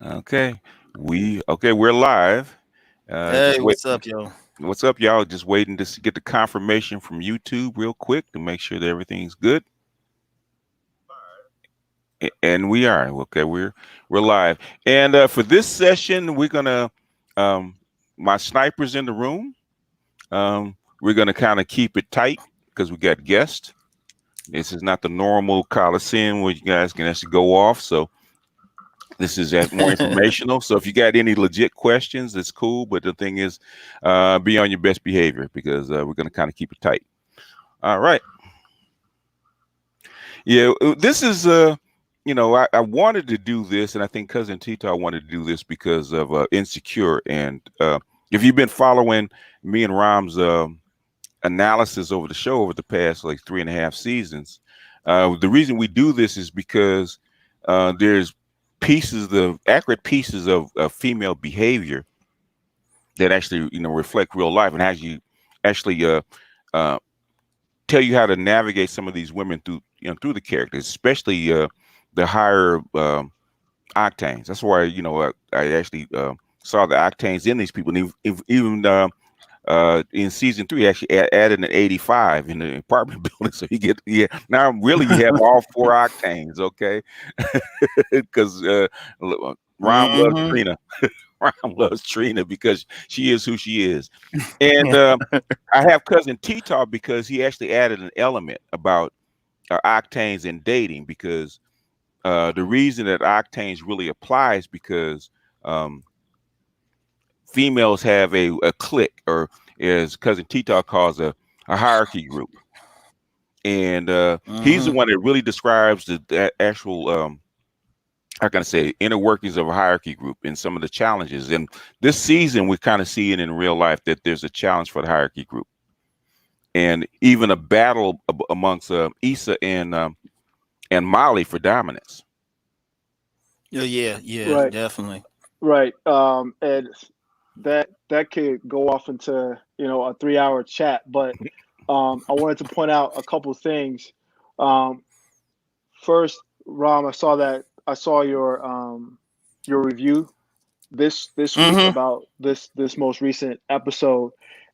Okay, we're live. Hey, Just wait. what's up, yo? What's up, y'all? Just waiting to get the confirmation from YouTube real quick to make sure that everything's good. And we are okay. We're live. And for this session, we're gonna my snipers in the room. We're gonna kind of keep it tight because we got guests. This is not the normal Coliseum where you guys can actually go off. So this is more informational. So if you got any legit questions, it's cool. But the thing is, be on your best behavior because we're going to kind of keep it tight. All right. Yeah, this is, I wanted to do this, and I think Cousin Tito wanted to do this because of Insecure. And if you've been following me and Rom's analysis over the show over the past like 3.5 seasons, the reason we do this is because there's accurate pieces of female behavior that actually reflect real life and actually uh, tell you how to navigate some of these women through the characters, especially the higher octanes. That's why I actually saw the octanes in these people, and even in season 3 actually added an 85 in the apartment building, so now really you have all 4 octanes, okay. Because Rom loves Mm-hmm. Trina. Rom loves Trina because she is who she is. And I have Cousin T-Talk because he actually added an element about octanes in dating, because the reason that octanes really applies because females have a clique, or as Cousin T-Talk calls a hierarchy group. And he's the Mm-hmm. one that really describes the actual how can I say, inner workings of a hierarchy group and some of the challenges. And this season, we kind of see it in real life that there's a challenge for the hierarchy group, and even a battle amongst Issa and Molly for dominance. Yeah, Right, definitely. right. And that could go off into a 3-hour chat, but I wanted to point out a couple things. Um, First, Ram, I saw your review this week Mm-hmm. about this most recent episode,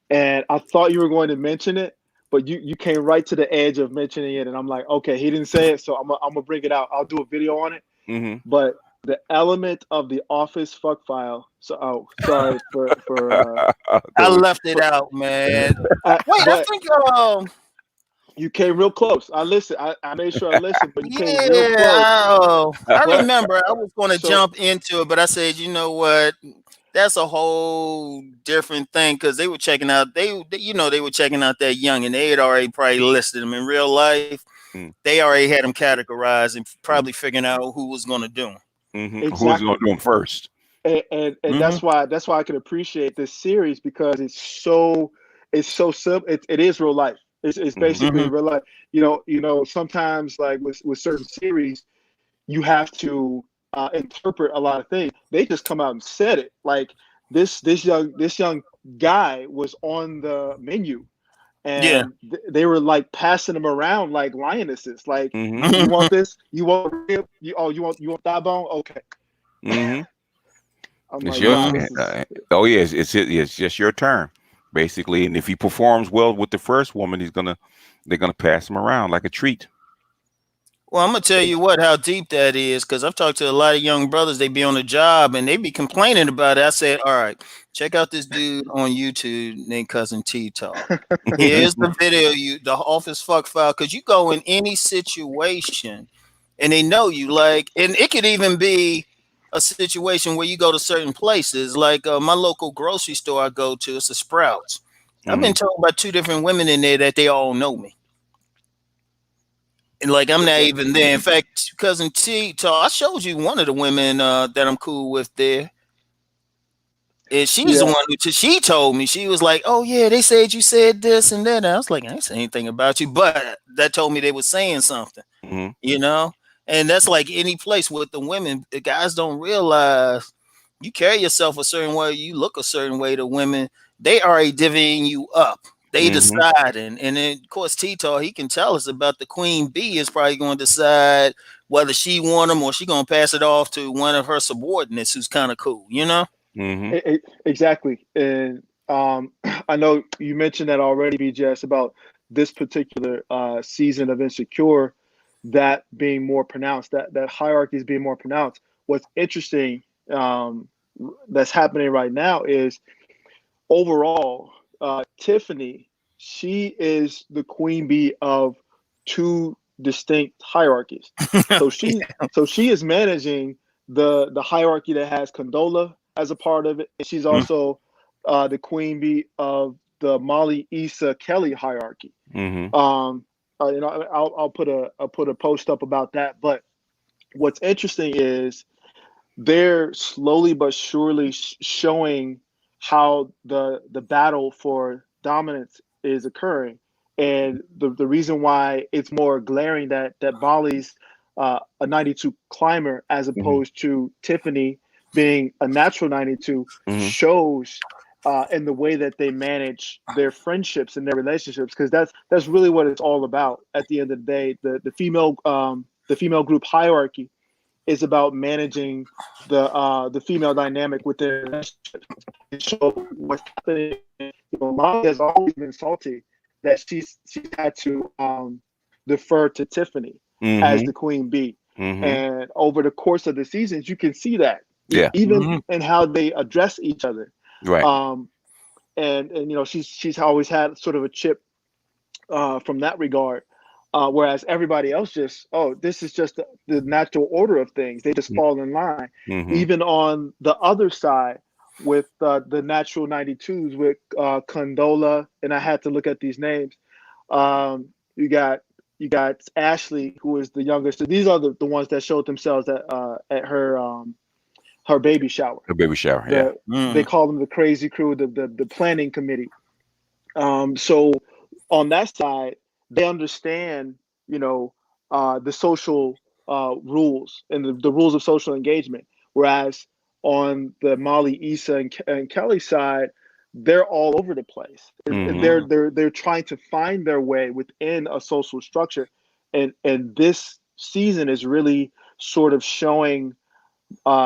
and I thought you were going to mention it, but you came right to the edge of mentioning it, and I'm like, okay, he didn't say it, so I'm gonna bring it out. I'll do a video on it. Hmm. But the element of the office fuck file. So, sorry for I Go left it out, man. Wait, I but think you came real close. I listened. I made sure I listened, but you came real yeah, close. I But remember I was going to so jump into it, but I said, you know what? That's a whole different thing because they were checking out. They were checking out that young, and they had already probably listed them in real life. mm, They already had them categorized and mm, probably figuring out who was going to do them. Who's going exactly. to do them first? And that's why I can appreciate this series, because it's so simple. It is real life. It's Hmm. basically Mm-hmm. real life. Sometimes, like with certain series, you have to interpret a lot of things. They just come out and said it. Like this young guy was on the menu, Yeah. and they were like passing them around like lionesses. Like, Hmm. you want this? You want rib? You want thigh bone? Okay. Hmm. I'm It's like, your wow, Mm-hmm. this is oh yes, it's just your turn basically. And if he performs well with the first woman, they're gonna pass him around like a treat. Well, I'm gonna tell you what how deep that is because I've talked to a lot of young brothers. They be on the job and they be complaining about it. I said, all right, check out this dude on YouTube named Cousin T Talk. Here's the video, the office fuck file, because you go in any situation and they know you. Like, and it could even be a situation where you go to certain places, like my local grocery store I go to. It's a Sprouts. I've been Hmm. told by 2 different women in there that they all know me. And like I'm not even there. In fact, cousin T, so I showed you one of the women that I'm cool with there, and she's the yeah. one who she told me. She was like, "Oh yeah, they said you said this and that." And I was like, "I ain't say anything about you," but that told me they were saying something, Hmm. you know. And that's like any place with the women. The guys don't realize you carry yourself a certain way, you look a certain way to women. They are divvying you up. They decide, and then of course Tito, he can tell us about the queen bee is probably going to decide whether she want him or she going to pass it off to one of her subordinates who's kind of cool, you know. Exactly. And I know you mentioned that already, BJS, about this particular season of Insecure, that being more pronounced, that hierarchy is being more pronounced. What's interesting that's happening right now is overall, Tiffany, she is the queen bee of two distinct hierarchies. So she is managing the hierarchy that has Condola as a part of it, and she's also the queen bee of the Molly, Issa, Kelly hierarchy. I'll put a post up about that. But what's interesting is they're slowly but surely showing how the battle for dominance is occurring, and the reason why it's more glaring that Molly's a 92 climber as opposed to Tiffany being a natural 92 shows in the way that they manage their friendships and their relationships, because that's really what it's all about at the end of the day. The female group hierarchy is about managing the female dynamic within relationships. So what's happening, Molly has always been salty that she's had to defer to Tiffany as the queen bee. And over the course of the seasons, you can see that even in how they address each other. Right. And she's always had sort of a chip from that regard. Whereas everybody else this is just the natural order of things. They just fall in line. Even on the other side with the natural 92s with Condola, and I had to look at these names. You got Ashley, who is the youngest. So these are the ones that showed themselves at her baby shower. Her baby shower, They call them the crazy crew, the planning committee. So on that side, they understand, the social rules and the rules of social engagement. Whereas on the Molly, Issa, and Kelly side, they're all over the place. They're trying to find their way within a social structure, and this season is really sort of showing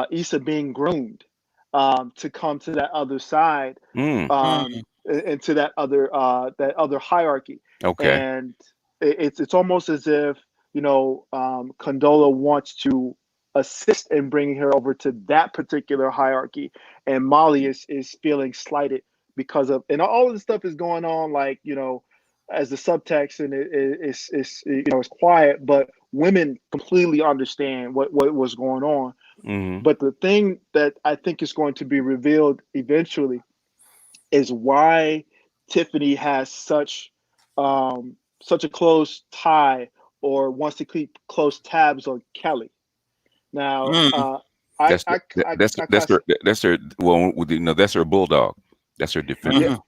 Issa being groomed to come to that other side, and to that other hierarchy. Okay. And it's almost as if Condola wants to assist in bringing her over to that particular hierarchy, and Molly is feeling slighted because of, and all of this stuff is going on, like, as the subtext, and it's quiet, but women completely understand what was going on. But the thing that I think is going to be revealed eventually is why Tiffany has such a close tie, or wants to keep close tabs on Kelly. Now, that's her bulldog. That's her defender.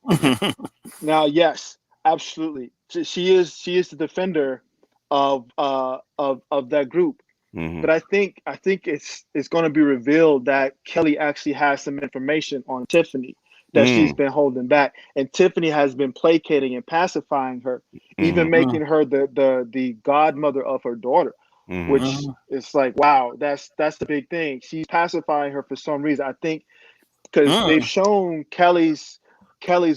Now, yes, absolutely. She is the defender of that group. But I think it's going to be revealed that Kelly actually has some information on Tiffany that she's been holding back, and Tiffany has been placating and pacifying her, even making her the godmother of her daughter, which is like, wow, that's the big thing. She's pacifying her for some reason. I think because they've shown Kelly's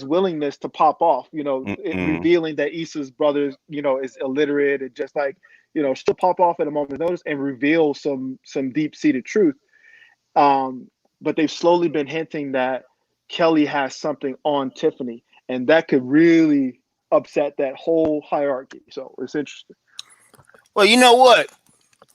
willingness to pop off, revealing that Issa's brother, is illiterate, and just like, she'll pop off at a moment's notice and reveal some deep-seated truth. But they've slowly been hinting that Kelly has something on Tiffany, and that could really upset that whole hierarchy. So it's interesting. Well, you know what?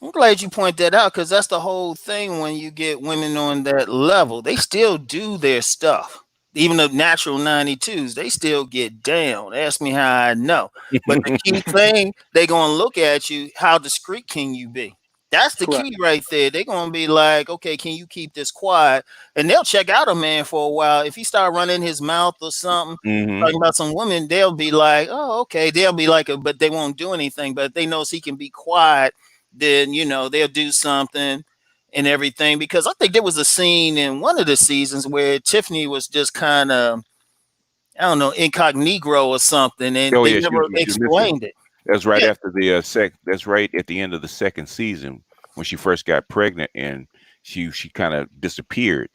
I'm glad you point that out, because that's the whole thing. When you get women on that level, they still do their stuff. Even the natural 92s, they still get down. Ask me how I know. But the key thing, they're going to look at you, how discreet can you be? That's the key right there. They're going to be like, okay, can you keep this quiet? And they'll check out a man for a while. If he start running his mouth or something, talking about some women, they'll be like, oh, okay. They'll be like, but they won't do anything. But if they know he can be quiet, then, they'll do something and everything. Because I think there was a scene in one of the seasons where Tiffany was just kind of I don't know, incognito or something, and Oh they yeah, never she was missing. explained it. That's right Yeah. after the That's right at the end of the second season when she first got pregnant and she kind of disappeared.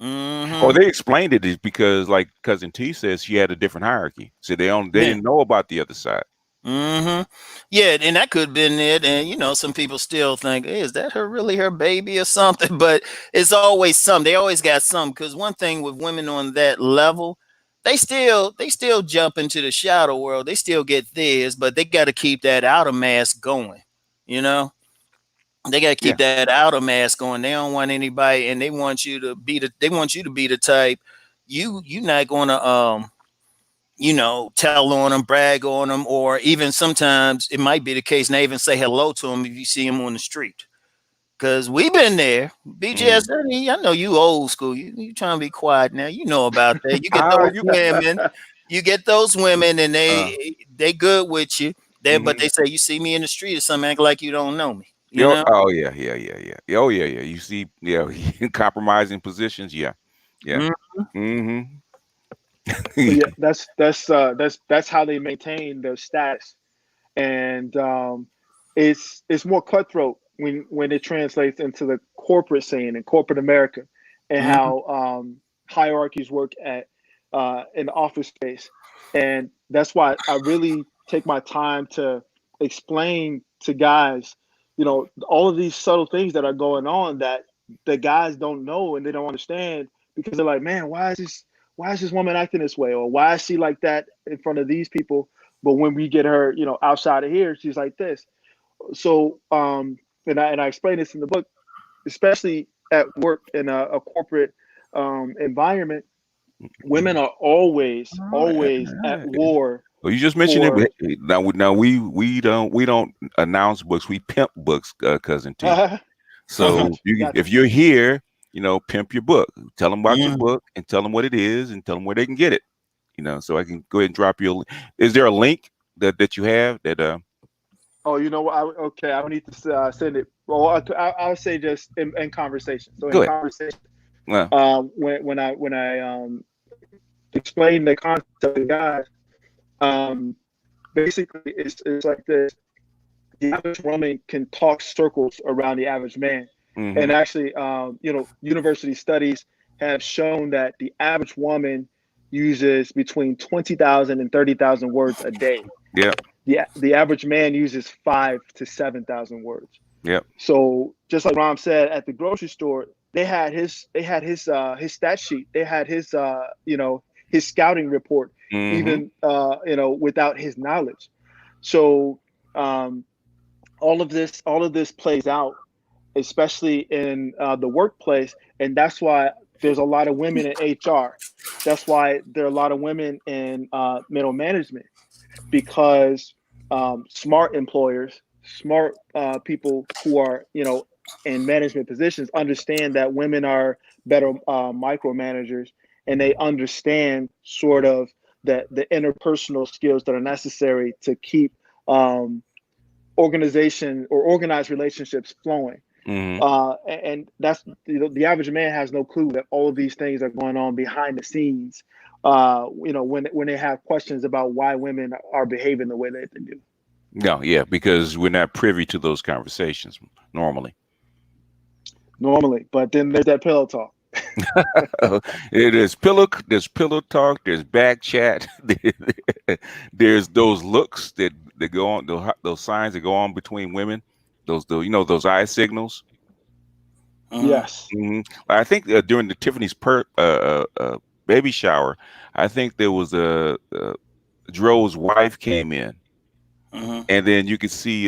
Oh, Mm-hmm. they explained it is because, like Cousin T says, she had a different hierarchy, so they Yeah. didn't know about the other side. Mm-hmm. Yeah, and that could have been it. And some people still think, hey, is that her really her baby or something? But it's always some. They always got some. Because one thing with women on that level, they still jump into the shadow world. They still get theirs, but they got to keep that outer mask going. You know, they got to Yeah. keep that outer mask going. They don't want anybody, and they want you to be the. They want you to be the type. You not going to tell on them, brag on them, or even sometimes it might be the case, and they even say hello to them if you see them on the street. Because we've been there. Mm. BGS, I know you old school. You trying to be quiet now. You know about that. You get Ah, those you got. women. You get those women, and Uh, they good with you. But hmm they say you see me in the street or something, act like you don't know me. Oh yeah, yeah, yeah, yeah. Oh yeah, yeah. You see, yeah, compromising positions. Yeah, yeah. Mm, hmm But yeah, that's how they maintain their status, and it's more cutthroat when it translates into the corporate scene in corporate America, and mm, how hierarchies work at in the office space, and that's why I really take my time to explain to guys, all of these subtle things that are going on that the guys don't know and they don't understand, because they're like, man, why is this woman acting this way, or why is she like that in front of these people, but when we get her, outside of here, she's like this. So, and I explain this in the book, especially at work in a corporate environment. Women are always at war Well, you just mentioned it. for. Now we don't announce books. We pimp books, Cousin T. I So got you, got if you. you're here, pimp your book. Tell them about your mm. book and tell them what it is and tell them where they can get it. So I can go ahead and drop you. Is there a link that you have that? Oh, you know what? Okay, I don't need to send it. Well, I'll say just in conversation. So in Go ahead. conversation, Well, when I explain the concept to guys, um, basically it's like this: the average woman can talk circles around the average man, mm-hmm. and actually, university studies have shown that the average woman uses between 20,000 and 30,000 words a day. Yeah. The average man uses 5 to 7,000 words. Yep. So just like Rom said, at the grocery store, they had his stat sheet. They had his scouting report, Mm-hmm. even without his knowledge. So um, all of this plays out, especially in the workplace, and that's why there's a lot of women in HR. That's why there are a lot of women in middle management, because smart employers, smart people who are in management positions understand that women are better micromanagers, and they understand sort of the interpersonal skills that are necessary to keep um, organization or organized relationships flowing. Mm-hmm. And that's the average man has no clue that all of these things are going on behind the scenes. When they have questions about why women are behaving the way that they do. No, yeah, because we're not privy to those conversations normally. Normally, but then there's that pillow talk. It is pillow. There's pillow talk. There's back chat. There's those looks that go on. Those signs that go on between women. Those eye signals. Mm, Yes. hmm I think during the Tiffany's baby shower, I think there was Dro's wife came in, mm, and then you could see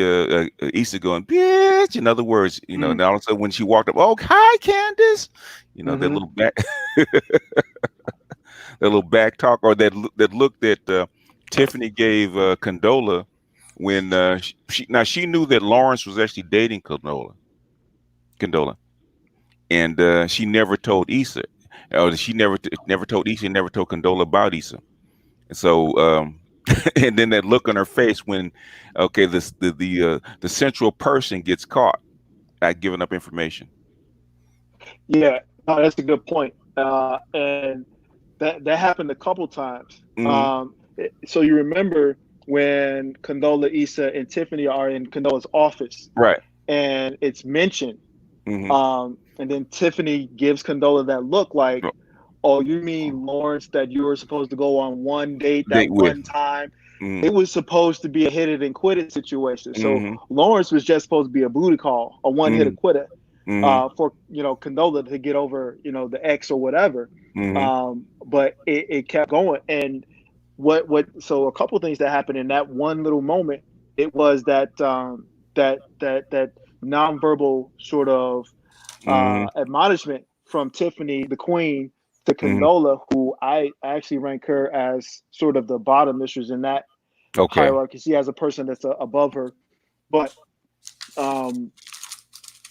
Issa going, "Bitch." In other words, and Mm, all of a sudden when she walked up, "Oh, hi, Candace," that hmm little back. That little back talk, or that look that Tiffany gave Condola when she knew that Lawrence was actually dating Condola, and she never told Issa, or she never told Issa, never told Condola about Issa. So and then that look on her face when okay, the central person gets caught at giving up information. Yeah, no, that's a good point. And that happened a couple times. Mm-hmm. So you remember when Condola, Issa, and Tiffany are in Condola's office, Right. and it's mentioned. Mm-hmm. And then Tiffany gives Condola that look like, Oh, oh, you mean Lawrence that you were supposed to go on one date that date with. one time? Mm-hmm. It was supposed to be a hit it and quit it situation. So Mm-hmm. Lawrence was just supposed to be a booty call, a one hit Mm-hmm. quitter, Mm-hmm. for Condola to get over the ex or whatever. Mm-hmm. But it kept going, and so a couple of things that happened in that one little moment. It was that nonverbal sort of Mm-hmm. admonishment from Tiffany, the queen, to Mm-hmm. Condola, who I actually rank her as sort of the bottom mistress in that Okay. hierarchy. She has a person that's above her, but um,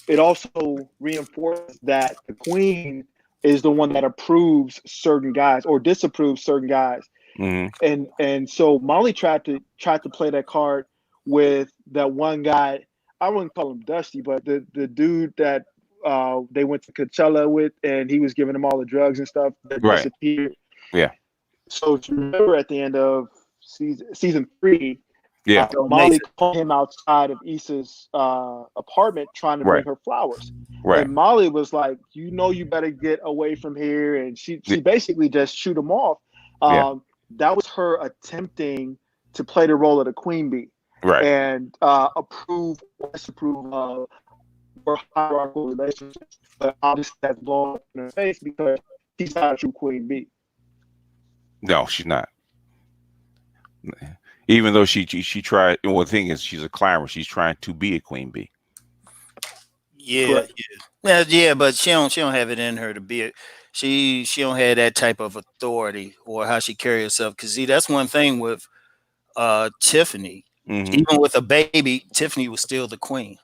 it also reinforces that the queen is the one that approves certain guys or disapproves certain guys, Mm-hmm. and so Molly tried to play that card with that one guy. I wouldn't call him Dusty, but the dude that they went to Coachella with, and he was giving them all the drugs and stuff that Right. disappeared. Yeah. So if you remember at the end of season three, Yeah. So Molly Nathan. called him outside of Issa's apartment trying to bring Right. her flowers. Right. And Molly was like, you better get away from here. And Yeah. she basically just shoot him off. Yeah. That was her attempting to play the role of the queen bee Right. and approve or disapprove of more hierarchical relationships. But obviously that's blown up in her face because she's not a true queen bee. No, she's not. Even though she tried. Well, the thing is, she's a climber. She's trying to be a queen bee. Yeah, Correct. yeah, but she don't have it in her to be a, she don't have that type of authority or how she carry herself. Cause see, that's one thing with Tiffany. Mm-hmm. Even with a baby, Tiffany was still the queen.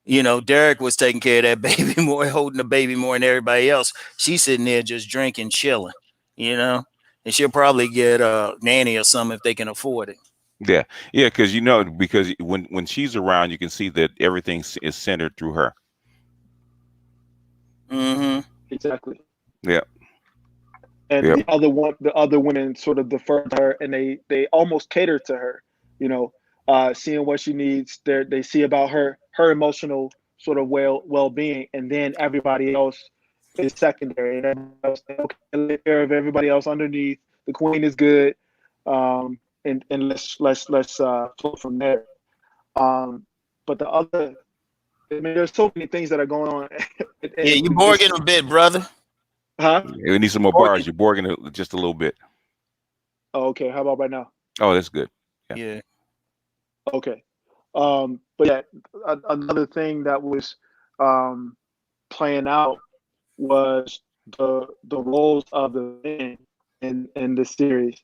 Derek was taking care of that baby more, holding the baby more than everybody else. She's sitting there just drinking, chilling, and she'll probably get a nanny or something if they can afford it. Yeah. Yeah. Because when she's around, you can see that everything is centered through her. Mm-hmm. Exactly. Yeah. And Yeah. the other women sort of defer to her, and they almost cater to her, seeing what she needs. They see about her emotional sort of well-being, and then everybody else is secondary, and everybody else, okay, take care of everybody else underneath. The queen is good, and let's flow from there. But the other, I mean, there's so many things that are going on, Yeah, you and this, borging a bit, brother. huh? We need some more Borging. bars. You're borging it just a little bit. Oh, okay. How about right now? Oh, that's good. Yeah. Yeah. Okay. But yeah, another thing that was um, playing out was the roles of the men in this series,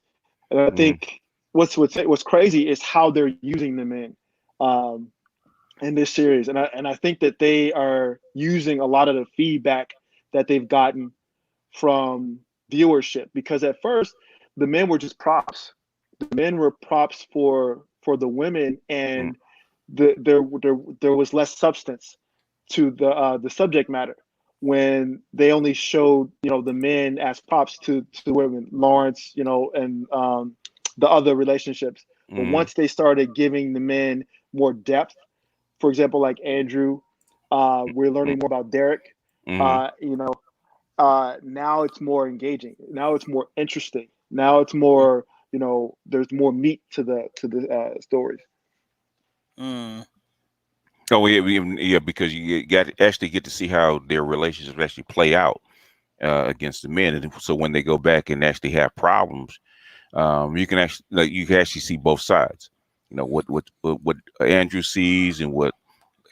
and I Mm-hmm. think what's crazy is how they're using the men um, in this series, and I think that they are using a lot of the feedback that they've gotten from viewership, because at first the men were just props. The men were props for the women, and there was less substance to the subject matter when they only showed the men as props to the women, Lawrence, and the other relationships. But Mm-hmm. once they started giving the men more depth, for example, like Andrew, we're learning more about Derek. Mm-hmm. Now it's more engaging. Now it's more interesting. Now it's more, there's more meat to the stories. Mm. Oh, yeah, because you got to actually get to see how their relationships actually play out against the men, and so when they go back and actually have problems, you can actually see both sides. What Andrew sees and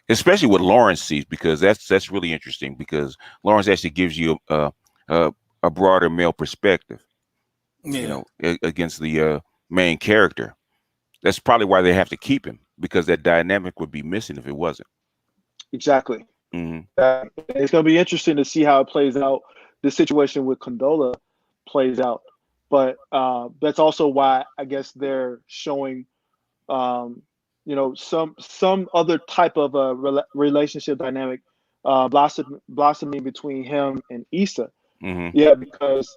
especially what Lawrence sees, because that's really interesting, because Lawrence actually gives you a broader male perspective, Yeah. Mm-hmm. against the main character. That's probably why they have to keep him, because that dynamic would be missing if it wasn't. Exactly. Mm-hmm. It's going to be interesting to see how it plays out. The situation with Condola plays out, but that's also why I guess they're showing, some other type of a relationship dynamic blossoming between him and Issa. Mm-hmm. Yeah, because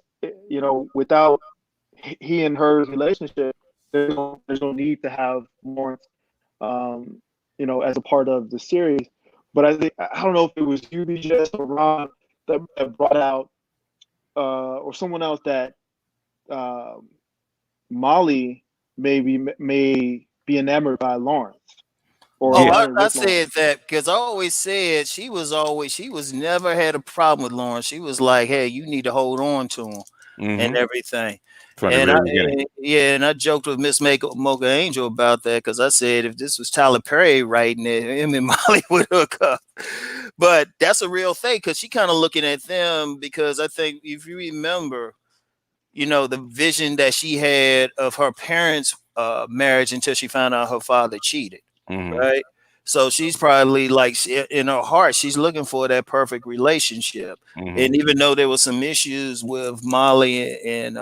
without he and her relationship, there's no need to have Lawrence, as a part of the series. But I don't know if it was you, BJS, or Ron that brought out, or someone else, that Molly may be enamored by Lawrence, or Oh, Yeah. enamored I with Lawrence. said that because I always said she was never had a problem with Lawrence. She was like, hey, you need to hold on to him and Mm-hmm. everything. From the And very beginning. I joked with Miss Mocha Angel about that because I said if this was Tyler Perry writing it, him and Molly would hook up. But that's a real thing because she kind of looking at them because I think if you remember, the vision that she had of her parents' marriage until she found out her father cheated, Mm-hmm. right? So she's probably like in her heart, she's looking for that perfect relationship. Mm-hmm. And even though there was some issues with Molly and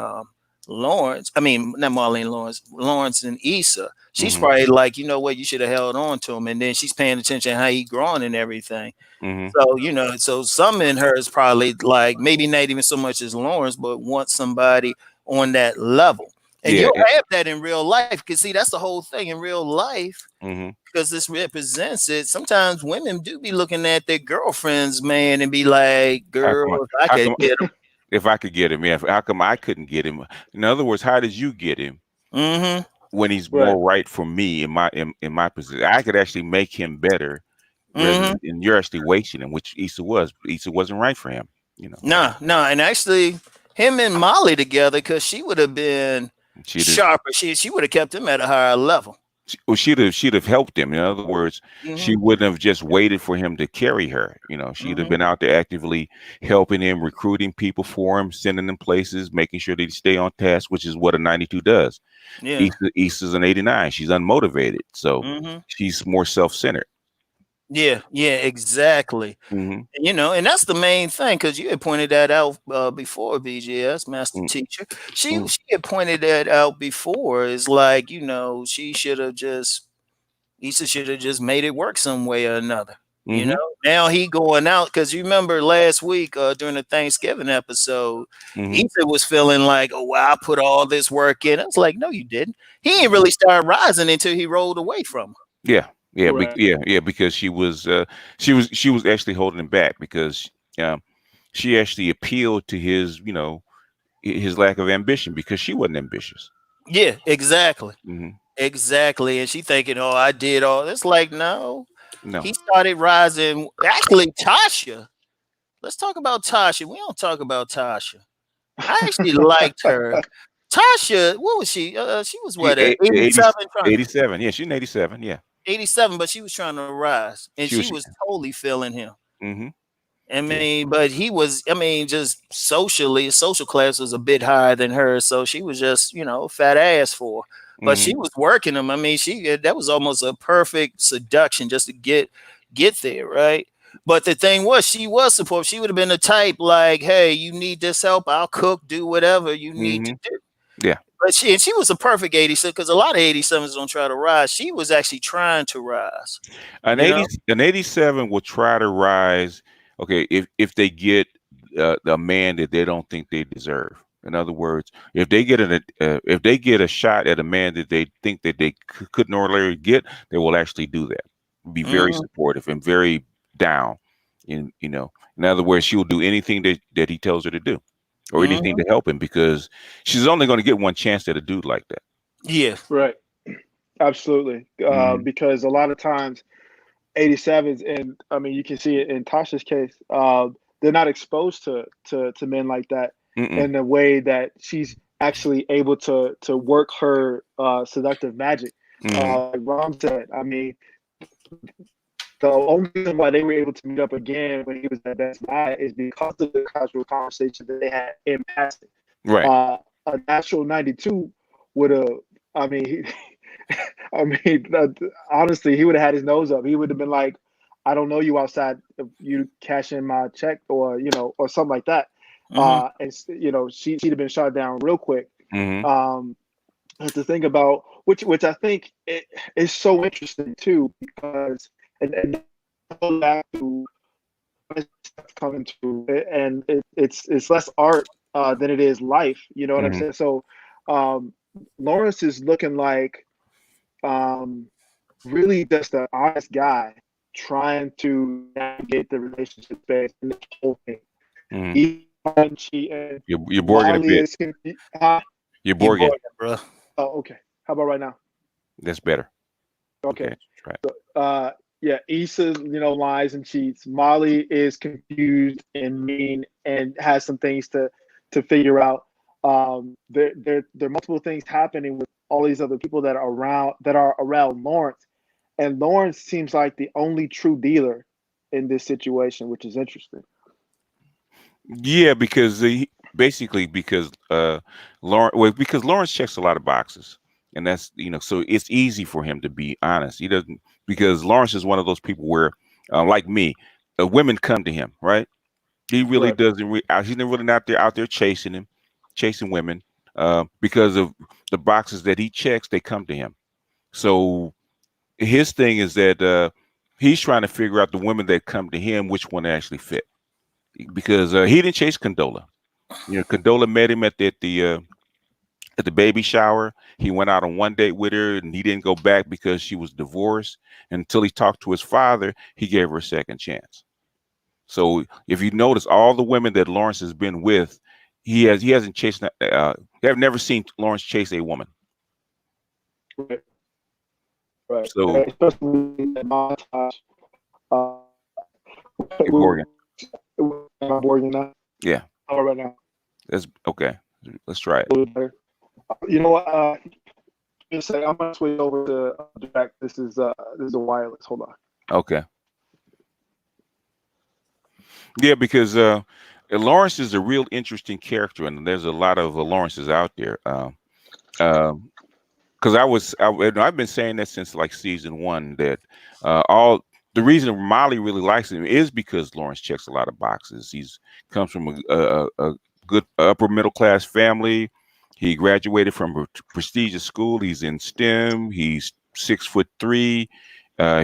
Lawrence, I mean, not Molly and Lawrence and Issa, she's Mm-hmm. probably like, you know what, you should have held on to him. And then she's paying attention how he growing and everything. Mm-hmm. So, so some in her is probably like maybe not even so much as Lawrence, but wants somebody on that level. And Yeah. you'll have that in real life. Because see, that's the whole thing in real life, Mm-hmm. because this represents it. Sometimes women do be looking at their girlfriends, man, and be like, How come? girl, if I How could come? get him. If I could get him, yeah. How come I couldn't get him? In other words, how did you get him Mm-hmm. when he's Right. more right for me in my position? I could actually make him better rather Mm-hmm. than you're actually wasting him, which Issa was. Issa wasn't right for him. No. And actually, him and Molly together, because she would have been She'd have sharper. She would have kept him at a higher level. she'd have helped him. In other words, she Mm-hmm. wouldn't have just waited for him to carry her. She'd have Mm-hmm. been out there actively helping him, recruiting people for him, sending them places, making sure they stay on task, which is what a 92 does. Yeah. Issa's an 89. She's unmotivated, so Mm-hmm. she's more self-centered. Yeah, exactly. Mm-hmm. And that's the main thing because you had pointed that out before, BGS, Master Mm-hmm. Teacher. She had pointed that out before. It's like, she should have just, Issa should have just made it work some way or another. Mm-hmm. Now he going out because you remember last week during the Thanksgiving episode, Mm-hmm. Issa was feeling like, oh, wow, I put all this work in. I was like, no, you didn't. He ain't really started rising until he rolled away from her. Yeah, yeah, Right. yeah, because she was actually holding him back because she actually appealed to his lack of ambition because she wasn't ambitious. Yeah, exactly. Hmm. Exactly. And she thinking, oh, I did all this. Like, no, No. he started rising. Actually, Tasha. Let's talk about Tasha. We don't talk about Tasha. I actually liked her. Tasha, what was she? She was She what, at 80, 87, trying 87. Yeah, she's an 87. Yeah. 87, but she was trying to rise. And She she was. was totally feeling him. Mm-hmm. I Yeah. mean, but he was, just socially, social class was a bit higher than hers. So she was just, fat ass for her. But Mm-hmm. she was working him. I mean, that was almost a perfect seduction just to get there, right? But the thing was, she was supportive. She would have been the type like, hey, you need this help, I'll cook, do whatever you need to Mm-hmm. do. Yeah. But she was a perfect 87 because a lot of 87s don't try to rise. She was actually trying to rise, An you 80, know? an 87 will try to rise. Okay, if they get a man that they don't think they deserve. In other words, if they get a shot at a man that they think that they couldn't ordinarily get, they will actually do that. Be very Mhm, supportive and very down. In other words, she will do anything that he tells her to do, or anything mhm. to help him because she's only going to get one chance at a dude like that. Yeah. Right. Absolutely. Hmm. Because a lot of times 87s, and I mean you can see it in Tasha's case, they're not exposed to men like that Mm-mm. in the way that she's actually able to work her seductive magic. Hmm. Like Ram said, I mean, the only reason why they were able to meet up again when he was at Best Buy is because of the casual conversation that they had in passing. Right. A natural 92 would have, I mean, I mean, honestly, he would have had his nose up. He would have been like, I don't know you outside of you cash in my check, or, or something like that. Mhm. And, she'd have been shot down real quick. Hmm. And to think about, which I think is so interesting too, because, and back to coming to, and it's less art than it is life. You know what I'm Hmm. saying? So um, Lawrence is looking like um, really just an honest guy trying to navigate the relationship space and this whole thing. Hmm. And she and You're borging a Molly bit. is huh? You're You borging. bored, bro. Oh, okay. How about right now? That's better. Okay. Okay. Let's try it. Uh, yeah, Issa, lies and cheats. Molly is confused and mean and has some things to figure out. There are multiple things happening with all these other people that are around Lawrence, and Lawrence seems like the only true dealer in this situation, which is interesting. Yeah, because basically because Lawrence, well, because Lawrence checks a lot of boxes, and that's so it's easy for him to be honest. He doesn't, because Lawrence is one of those people where, like me, women come to him, right? He really Right. doesn't. He's really not there out there chasing chasing women, because of the boxes that he checks. They come to him. So his thing is that he's trying to figure out the women that come to him, which one actually fit, because he didn't chase Condola. Condola met him at the baby shower. He went out on one date with her, and he didn't go back because she was divorced. Until he talked to his father, he gave her a second chance. So if you notice, all the women that Lawrence has been with, he hasn't chased. I've never seen Lawrence chase a woman. Right. Right. So Especially in that montage. Uh, you're Morgan. I'm bored now. Yeah, How about right now? that's okay. Let's try it. A little better. You know what? Just say I'm gonna switch over to direct. This is a wireless. Hold on. Okay. Yeah, because Lawrence is a real interesting character, and there's a lot of Lawrences out there. Um, because I've been saying that since like season one, that all the reason Molly really likes him is because Lawrence checks a lot of boxes. He's comes from a good upper middle class family. He graduated from a prestigious school. He's in STEM. He's 6'3".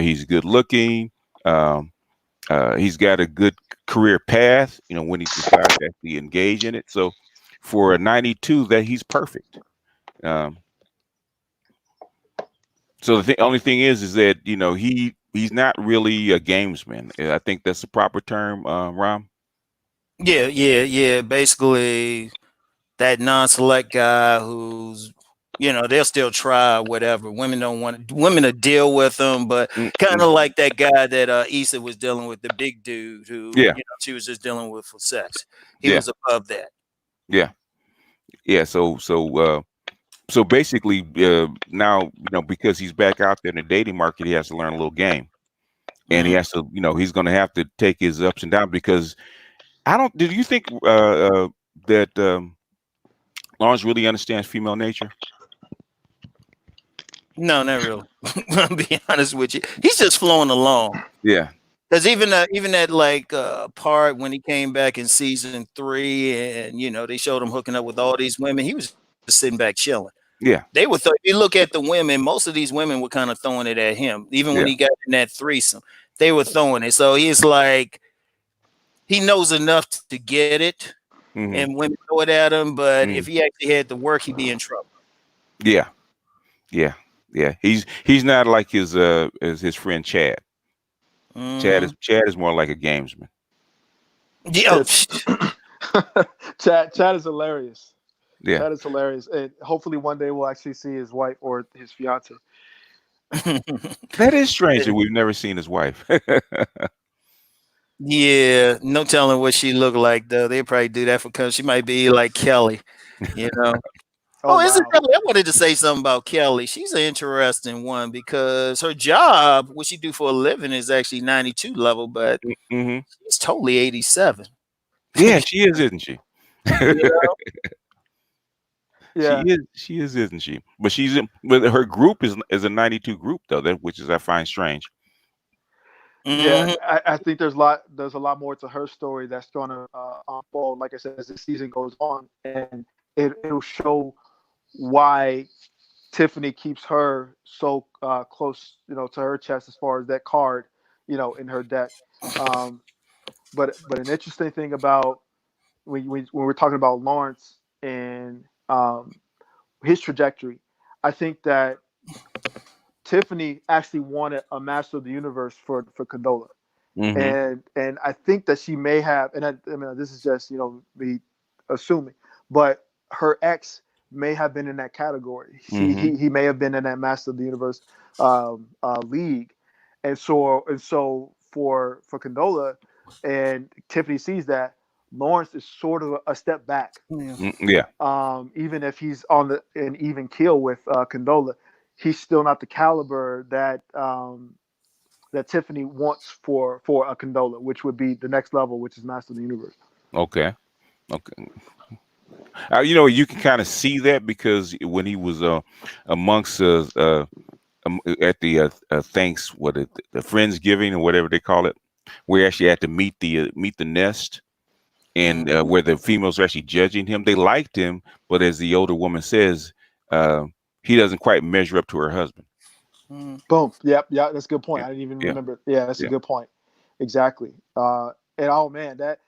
He's good looking. Um, he's got a good career path. When he decides to actually engage in it. So for a 92, that he's perfect. Um, So only thing is that he's not really a gamesman. I think that's the proper term, Rom. Yeah, yeah, yeah. Basically, that non-select guy who's, they'll still try whatever. Women don't want women to deal with them, but kind Mm-mm. of like that guy that Issa was dealing with, the big dude who, Yeah, she was just dealing with for sex. He yeah, was above that. yeah, yeah. So basically, now because he's back out there in the dating market, he has to learn a little game, and he Mhm. has to he's going to have to take his ups and downs because I don't. Do you think that Lawrence really understands female nature? No, not really. I'll be honest with you. He's just flowing along. Yeah, Because even that like part when he came back in season 3, and they showed him hooking up with all these women, he was just sitting back chilling. yeah, They were. If you look at the women, most of these women were kind of throwing it at him. Even when yeah. he got in that threesome, they were throwing it. So he's like, he knows enough to get it, Hmm. and women throw it at him. But if Hmm. he actually had to work, he'd be in trouble. Yeah, yeah, yeah. He's not like as his friend Chad. Hmm. Chad is more like a gamesman. Yeah. Yeah. Chad is hilarious. Yeah, Chad is hilarious, and hopefully one day we'll actually see his wife or his fiance. that is strange that we've never seen his wife. Yeah, no telling what she looked like though. They probably do that because she might be like Kelly, you know. Oh Oh, isn't wow. Kelly? I wanted to say something about Kelly. She's an interesting one because her job, what she do for a living, is actually 92 level, but Hmm. she's totally 87. Yeah, she is, isn't she? Yeah. Yeah. She is, isn't she? But but her group is a 92 group though, which is I find strange. Yeah, Hmm. I think there's a lot more to her story that's going to unfold. Like I said, as the season goes on, and it'll show why Tiffany keeps her so close, to her chest as far as that card, in her deck. Um, but an interesting thing about when we're talking about Lawrence and his trajectory, I think that Tiffany actually wanted a Master of the Universe for Condola, Mm-hmm. and I think that she may have, and I mean this is just me assuming, but her ex may have been in that category. Mm-hmm. He may have been in that Master of the Universe league, and so for Condola, and Tiffany sees that Lawrence is sort of a step back. Yeah. Yeah. Even if he's on an even keel with Condola, he's still not the caliber that Tiffany wants for a Condola, which would be the next level, which is Master of the Universe. Okay. Okay. You can kind of see that because when he was amongst at the thanks what the Friendsgiving or whatever they call it, where he actually had to meet the nest, and where the females are actually judging him. They liked him, but as the older woman says, uh, he doesn't quite measure up to her husband. Mm. Boom. Yep. Yeah, that's a good point. Yeah. I didn't even Yeah. remember. Yeah, that's a Yeah. good point. Exactly. And oh man, that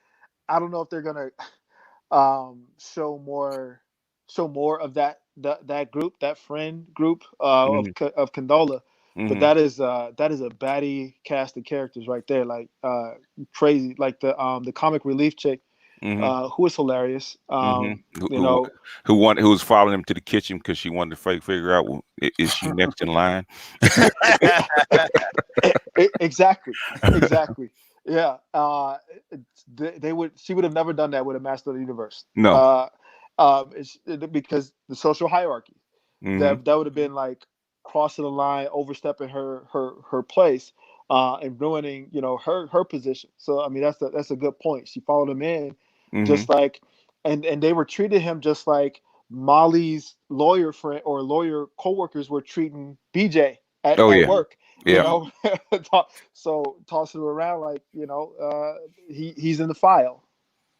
I don't know if they're gonna show more of that group, that friend group Mm-hmm. of Condola. But Mm-hmm. that is a baddie cast of characters right there, like crazy, like the comic relief chick, Mm-hmm. who is hilarious. Mm-hmm. You know, Who was following him to the kitchen because she wanted to figure out, well, is she next in line? exactly, exactly. Yeah, they would. She would have never done that with a Master of the Universe. No. Because the social hierarchy Mm-hmm. that would have been like crossing the line, overstepping her place, and ruining her position. So I mean that's a good point. She followed him in, Mm-hmm. just like, and they were treating him just like Molly's lawyer friend or lawyer coworkers were treating BJ Oh at yeah. work. You Yeah. know, so tossing him around like he's in the file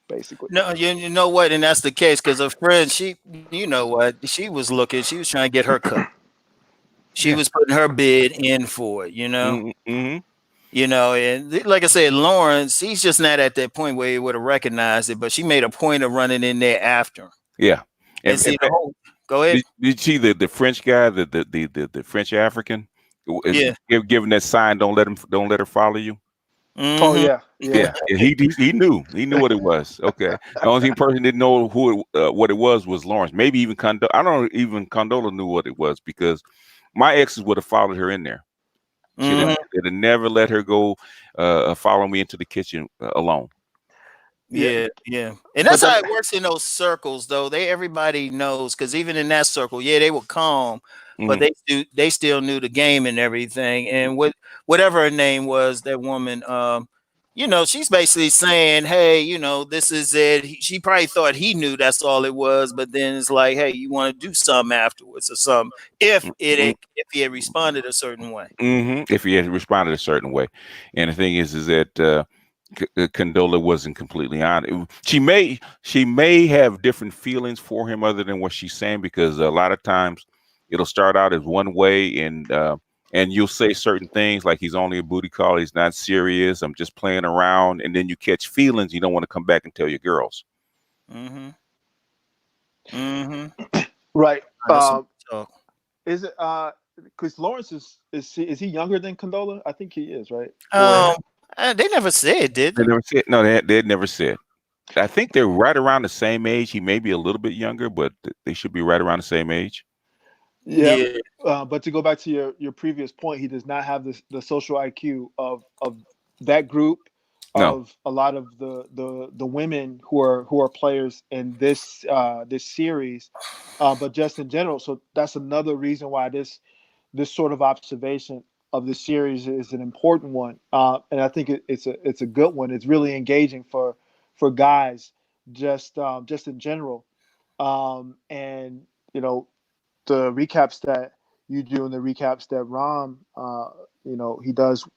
basically. No, you know what, and that's the case because her friend, you know what, she was looking, she was trying to get her cut. She Yeah. was putting her bid in for it, you know. Mm-hmm. And like I said, Lawrence, he's just not at that point where he would have recognized it, but she made a point of running in there after him. Yeah. And In see the fact, whole, go ahead. did you see the French guy, the French African, is Yeah. giving that sign? Don't let her follow you. Oh Hmm. yeah, yeah. Yeah, he knew what it was. Okay, the only person didn't know what it was Lawrence. Maybe even I don't know, even Condola knew what it was because my exes would have followed her in there. She'd have, Hmm. Right. they'd have never let her go follow me into the kitchen alone. Yeah. Yeah. And But that's how that it works in those circles, though. Everybody knows because even in that circle, yeah, they were calm, but Hmm. they still knew the game and everything. And whatever her name was, that woman, she's basically saying, "Hey, this is it." She probably thought he knew that's all it was, but then it's like, "Hey, you want to do something afterwards or something?" If he had responded a certain way. If he had responded a certain way, and the thing is that Condola wasn't completely honest. She may have different feelings for him other than what she's saying because a lot of times it'll start out as one way and you'll say certain things like he's only a booty call, he's not serious, I'm just playing around, and then you catch feelings, you don't want to come back and tell your girls. Mm-hmm. Mm-hmm. right. That's some talk. Is it because Lawrence is he younger than Condola? I think he is, right? Or Um, they never said, did They they? never said no. They had never said. I think they're right around the same age. He may be a little bit younger, but they should be right around the same age. yeah. Yeah. But to go back to your previous point, he does not have the social IQ of that group, No. of a lot of the women who are players in this series, but just in general. So that's another reason why this sort of observation of the series is an important one, and I think it's a good one. It's really engaging for guys, just in general, and the recaps that you do and the recaps that Rom, he does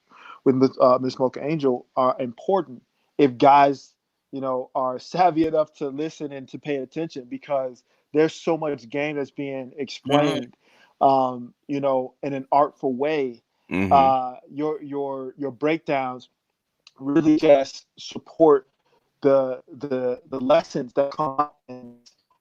with Miss Mocha Angel are important if guys, are savvy enough to listen and to pay attention because there's so much game that's being Mhm. explained, in an artful way. Mm-hmm. Your breakdowns really just support the lessons that come out. And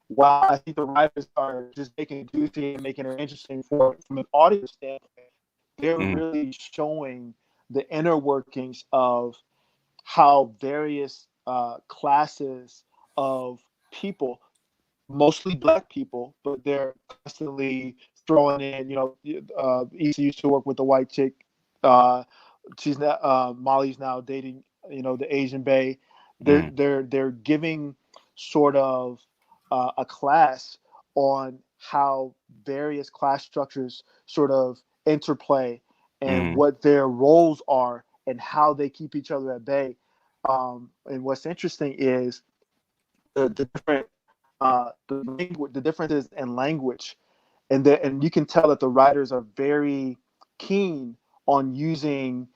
while I think the writers are just making it juicy and making it interesting from an audio standpoint, they're Mm, really showing the inner workings of how various classes of people, mostly black people, but they're constantly throwing in. Issa used to work with the white chick. Uh, she's now Molly's now dating, the Asian Bay. They're mm, they're they're giving sort of a class on how various class structures sort of interplay and mm, what their roles are and how they keep each other at bay. And what's interesting is the different the differences in language, and you can tell that the writers are very keen on using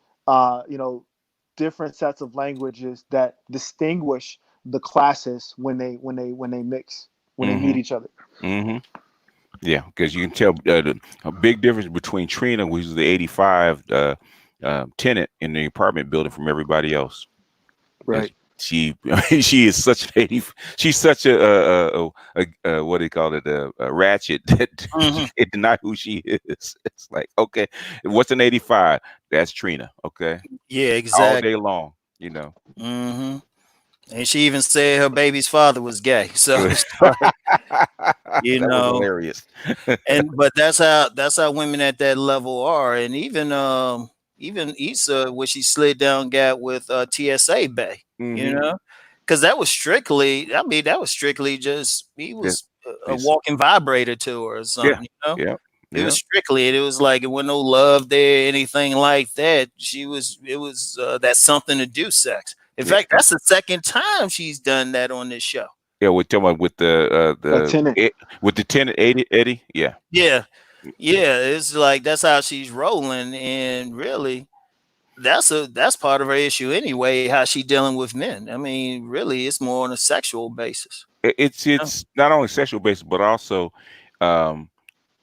different sets of languages that distinguish the classes when they mix, when they meet mm, each other. mm. Yeah, because you can tell a big difference between Trina, which is the 85 tenant in the apartment building, from everybody else. Right. She she is such an 80. She's such a what do you call it, a ratchet that you Hmm. can't deny who she is. It's like, okay, what's an 85? That's Trina. Okay, Yeah, all exactly. day long. You know. Hmm. And she even said her baby's father was gay. So That it's like, you was know, hilarious. and but that's how women at that level are. And even Issa, where she slid down got with TSA Bay, you Hmm. know, because that was strictly, I mean, that was strictly just he Yeah, was a it's, walking vibrator to her or yeah, something, you know. yeah, It yeah. was strictly, it was like it wasn't no love there, anything like that. It was that something to do sex. In Yeah. fact, that's the second time she's done that on this show. Yeah, we're talking about with A tenant. with the tenant Eddie. Yeah. Yeah, yeah, it's like that's how she's rolling, and really, that's part of her issue anyway. How she dealing with men. I mean, really, it's more on a sexual basis. Yeah. It's not only sexual based, but also um,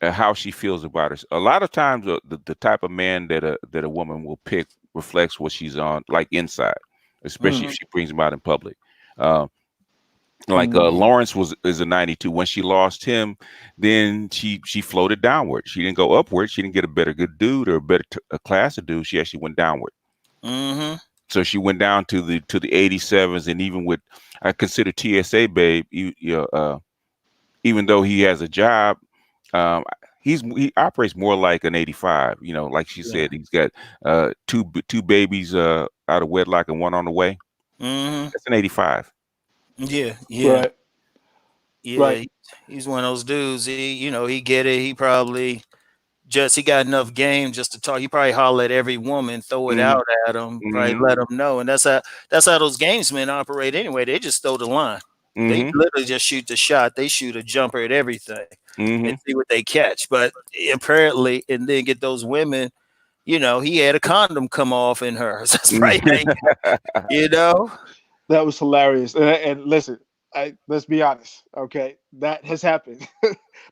how she feels about it. A lot of times, the type of man that a woman will pick reflects what she's on, like inside, especially if Hmm. she brings him out in public. Um, like Mm. Lawrence is a 92. When she lost him, then she floated downward. She didn't go upward. She didn't get a better good dude or a better a class of dude. She actually went downward. Hmm. So she went down to the 87s, and even with, I consider TSA Babe, even though he has a job, um, he operates more like an 85. You know, like she Yeah. said, he's got two babies out of wedlock and one on the way. Hmm. That's an 85. Yeah. Yeah. Right. Yeah. Right. He's one of those dudes. He get it. He probably he got enough game just to talk. He probably holler at every woman, throw it Mm-hmm. out at them, probably Mm-hmm. let them know. And that's how those gamesmen operate anyway. They just throw the line. They Mm-hmm. literally just shoot the shot. They shoot a jumper at everything and Mm-hmm. see what they catch. But apparently, and then get those women. He had a condom come off in hers. That's right. You know. That was hilarious. And listen, let's be honest. Okay, that has happened.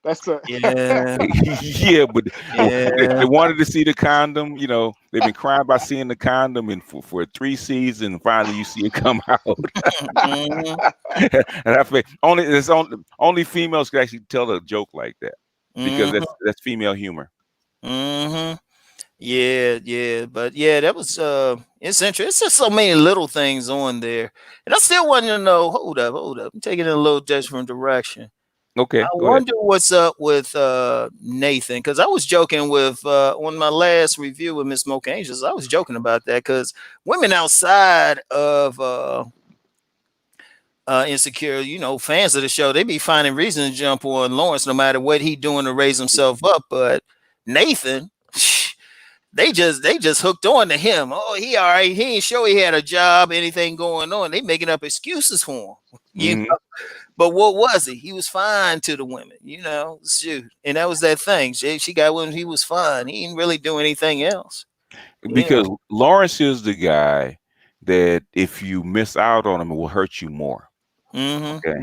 That's a Yeah. Yeah, but they Yeah. wanted to see the condom. You know, they've been crying about seeing the condom, and for 3 seasons, and finally you see it come out. Hmm. And I think only females can actually tell a joke like that, because Hmm. that's female humor. Hmm. Yeah, yeah, but yeah, that was it's interesting. It's just so many little things on there, and I still want to know. Hold up, I'm taking it in a little different direction. I Okay, go ahead. wonder what's up with Nathan, because I was joking with on my last review with Miss Smoke Angels. I was joking about that because women outside of Insecure, fans of the show, they be finding reason to jump on Lawrence no matter what he doing to raise himself up, but Nathan. They just hooked on to him. Oh, he all right. He ain't sure he had a job, anything going on. They making up excuses for him. You Hmm. know, but what was he? He was fine to the women, shoot. And that was that thing. She got with him, he was fine. He didn't really do anything else. Yeah. Because Lawrence is the guy that if you miss out on him, it will hurt you more. Mm-hmm. Okay.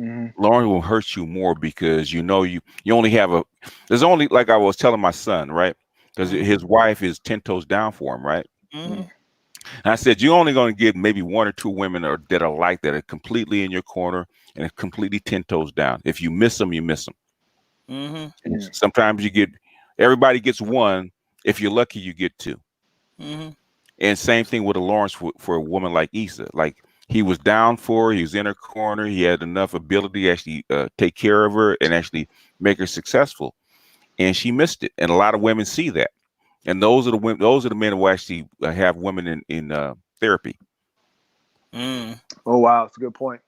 mm-hmm. Lauren will hurt you more because you only have there's only, like I was telling my son, right? Because Mm-hmm. his wife is 10 toes down for him, right? Mm-hmm. And I said, you're only going to get maybe one or two women that are like that, are completely in your corner and are completely 10 toes down. If you miss them, you miss them. Mm-hmm. Sometimes everybody gets one. If you're lucky, you get two. Mm-hmm. And same thing with a Lawrence for a woman like Issa. Like, he was down for her, he was in her corner, he had enough ability to actually take care of her and actually make her successful. And she missed it. And a lot of women see that. And those are the women, those are the men who actually have women in therapy, Mm. Oh wow, that's a good point.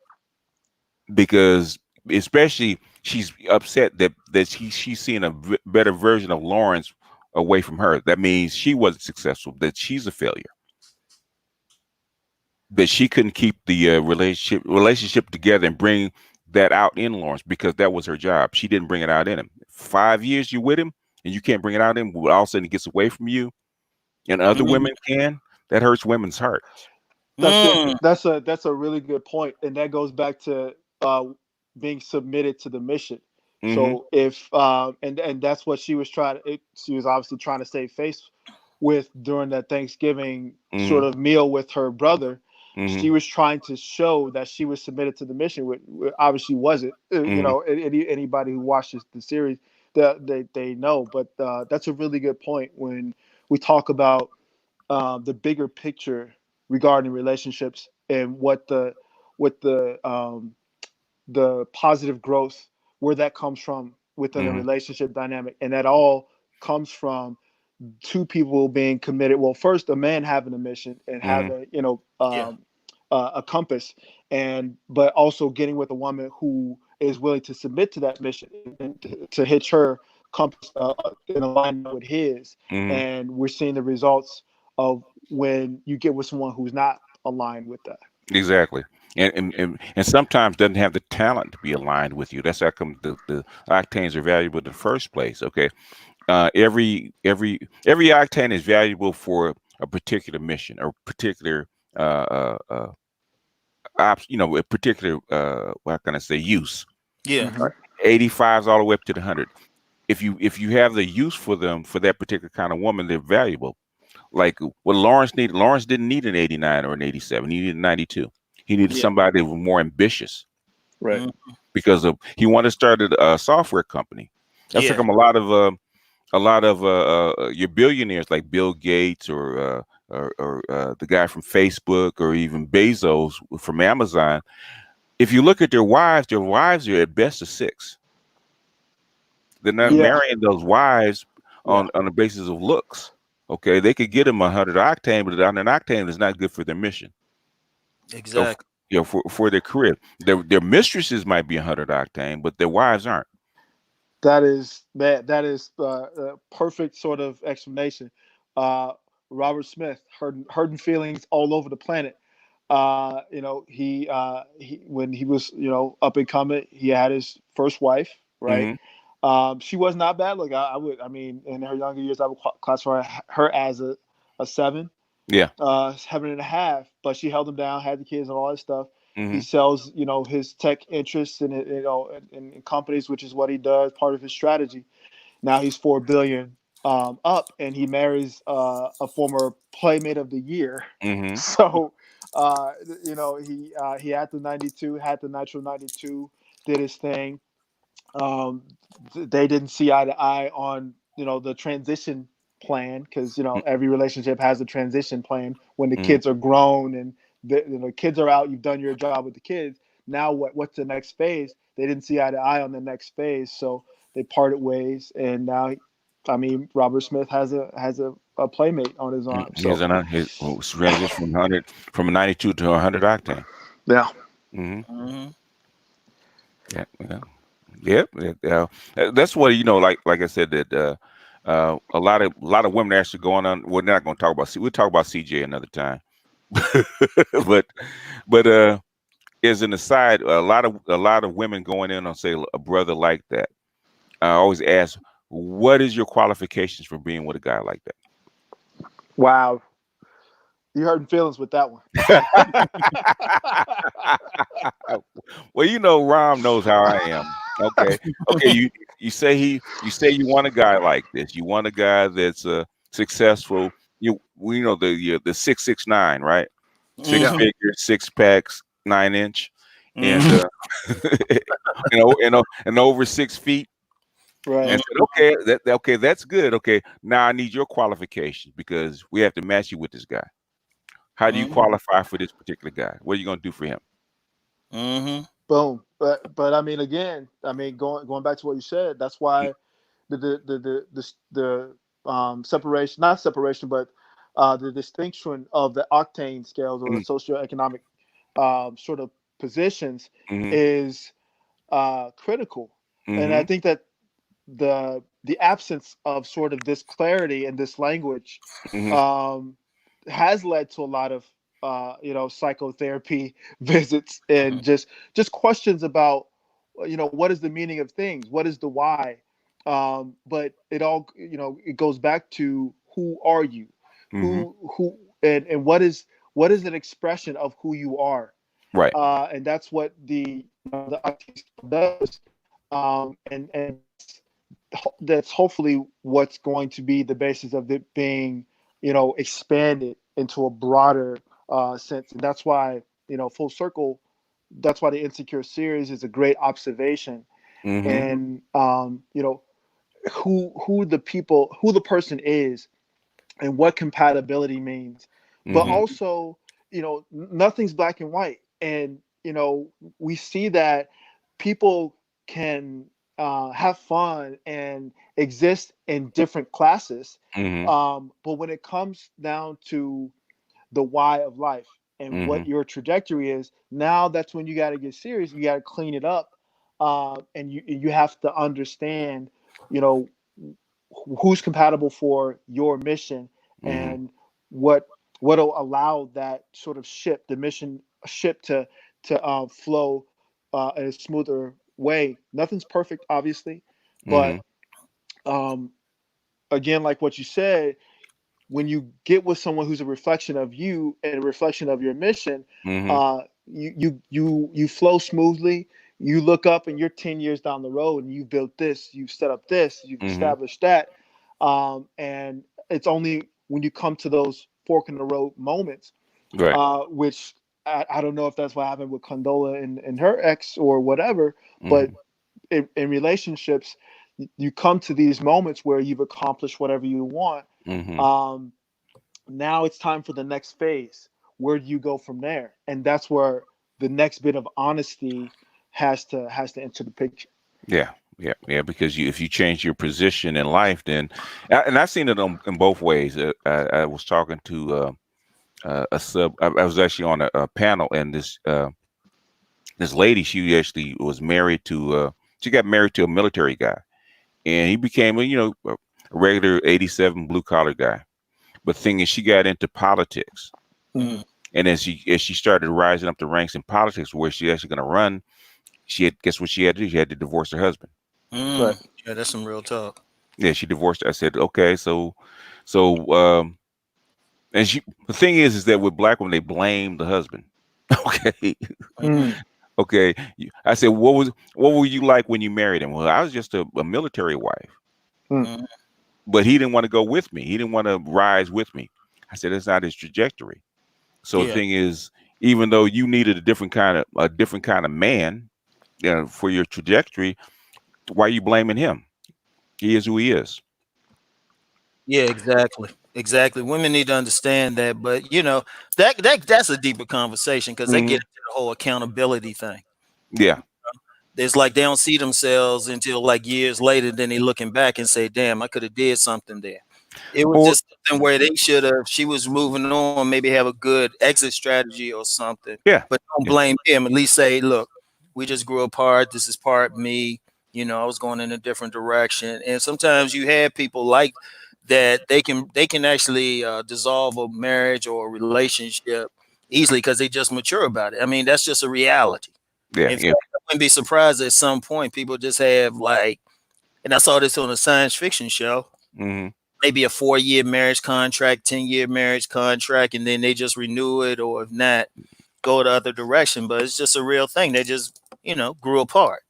because especially she's upset that she's seeing a better version of Lawrence away from her. That means she wasn't successful, that she's a failure, that she couldn't keep the relationship together and bring that out in Lawrence, because that was her job. She didn't bring it out in him. 5 years you with him and you can't bring it out in him, all of a sudden he gets away from you and other Mm. women can. That hurts women's hearts. Mm. That's a really good point, and that goes back to being submitted to the mission. Mm-hmm. So if and that's what she was she was obviously trying to save face with during that Thanksgiving Mm-hmm. sort of meal with her brother. Mm-hmm. She was trying to show that she was submitted to the mission. Which obviously wasn't. You Mm-hmm. know, anybody who watches the series, they know. But that's a really good point when we talk about the bigger picture regarding relationships and what the positive growth, where that comes from within a Mm-hmm. relationship dynamic, and that all comes from two people being committed. Well, first, a man having a mission and Mm-hmm. having Yeah. a compass, and but also getting with a woman who is willing to submit to that mission and to hitch her compass in alignment with his. Mm-hmm. And we're seeing the results of when you get with someone who's not aligned with that. Exactly. And sometimes doesn't have the talent to be aligned with you. That's how come the octanes are valuable in the first place. Okay. Every octane is valuable for a particular mission or particular a particular what can I say, use. Yeah. Mm-hmm. Right. 85s all the way up to the 100. If you have the use for them, for that particular kind of woman, they're valuable. Like what Lawrence needed. Lawrence didn't need an 89 or an 87. He needed a 92. He needed Yeah. somebody that was more ambitious, Right. Mm. because he wanted to start a software company. That's like Yeah. a lot of your billionaires like Bill Gates or the guy from Facebook or even Bezos from Amazon. If you look at their wives are at best a 6. They're not Mm. Yeah. marrying those wives Yeah. on the basis of looks. Okay, they could get them 100 octane, but on an octane is not good for their mission. Or Exactly. for their career. Their mistresses might be 100 octane, but their wives aren't. That is a perfect sort of explanation. Uh, Robert Smith, hurting feelings all over the planet. He when he was up and coming, he had his first wife, right? Hmm. She was not bad. Look, I mean, in her younger years, I would classify her as a 7, Yeah. 7.5. But she held him down, had the kids, and all that stuff. He Hmm. sells, his tech interests in companies, which is what he does, part of his strategy. Now he's 4 billion up, and he marries a former Playmate of the Year. Hmm. So, uh, he had the 92, had the Nitro 92, did his thing. Um, they didn't see eye to eye on the transition plan, because every relationship has a transition plan when the Hmm. kids are grown and the kids are out. You've done your job with the kids. Now what's the next phase? They didn't see eye to eye on the next phase, so they parted ways. And now, I mean, Robert Smith has a playmate on his arm. He's So on his transition from 92 to 100 octane. yeah. Hmm. Mm-hmm. Yeah. Yeah. Yep. That's what Like I said, that a lot of women are actually going on. We're not going to talk about. We'll talk about CJ another time. but as an aside, a lot of women going in on, say, a brother like that. I always ask, what is your qualifications for being with a guy like Wow. You hurting feelings with that one. that? Well, Rom knows how I am. Okay. Okay. You say you want a guy like this. You want a guy that's successful, we know the 669, right? Six Yeah. Mhm. figures, 6 packs, 9 inch, and Mhm. and over 6 feet. Right. And said, okay, okay, that's good. Okay, now I need your qualifications because we have to match you with this guy. How do you Mhm. qualify for this particular guy? What are you going to do for him? Mhm. Boom. But I mean, again, I mean, going back to what you said, that's why the separation, not separation, but the distinction of the octane scales or the socioeconomic sort of positions Mm-hmm. is critical. And I Mm-hmm. think that the absence of sort of this clarity and this language Mm-hmm. um, has led to a lot of psychotherapy visits and just questions about what is the meaning of things, what is the why, but it all it goes back to who are you, Mm-hmm. who and what is an expression of who you are, Right. and that's what the IT does, and that's hopefully what's going to be the basis of it being expanded into a broader sense, and that's why full circle. That's why the Insecure series is a great observation, Mm-hmm. and who the person is, and what compatibility means, but Mm-hmm. also nothing's black and white, and we see that people can have fun and exist in different classes, Mm-hmm. but when it comes down to the why of life and Mm-hmm. what your trajectory is, now that's when you got to get serious. You got to clean it up, and you have to understand you know who's compatible for your mission, Mm-hmm. and what'll allow that sort of the mission ship to flow in a smoother way. Nothing's perfect, obviously, Mm-hmm. but um, again, like what you said, when you get with someone who's a reflection of you and a reflection of your mission, Mm-hmm. you flow smoothly. You look up and you're 10 years down the road and you've built this, you've set up this, you've Mm-hmm. established that, and it's only when you come to those fork in the road moments, Right. which I don't know if that's what happened with Condola and her ex or whatever, but Mm-hmm. in relationships, you come to these moments where you've accomplished whatever you want. Mm-hmm. Um, Now it's time for the next phase. Where do you go from there? And that's where the next bit of honesty has to enter the picture. Yeah. Yeah. Yeah. Because if you change your position in life, then, and I've seen it in both ways. I was talking to a sub. I was actually on a panel, and this lady, she actually was married to. She got married to a military guy, and he became a regular '87 blue collar guy. But thing is, she got into politics, Mm, and as she started rising up the ranks in politics, where she actually going to run, she had guess what she had to do? She had to divorce her husband. right. Yeah, that's some real talk. Yeah, she divorced her. I said, okay, so and she the thing is that with black women they blame the husband. Okay, Mm, okay. I said, what were you like when you married him? Well, I was just a military wife, mm, Mhm. but he didn't want to go with me. He didn't want to rise with me. I said, that's not his trajectory. So the Yeah. thing is, even though you needed a different kind of man, for your trajectory, why are you blaming him? He is who he is. Yeah, exactly. Exactly. Women need to understand that, but that's a deeper conversation because they get mm, into the whole accountability thing. Yeah. It's like they don't see themselves until like years later. Then they looking back and say, "Damn, I could have did something there." It was Or just something where they should have. She was moving on, maybe have a good exit strategy or something. yeah, But don't yeah. blame him. At least say, "Look, we just grew apart. This is part me. I was going in a different direction." And sometimes you have people like that. They can actually dissolve a marriage or a relationship easily because they just mature about it. I mean, that's just a reality. Yeah, In fact, yeah. I wouldn't be surprised at some point people just have like, and I saw this on a science fiction show, Hmm. maybe a 4-year marriage contract, 10-year marriage contract, and then they just renew it, or if not, go the other direction. But it's just a real thing. They just, grew apart.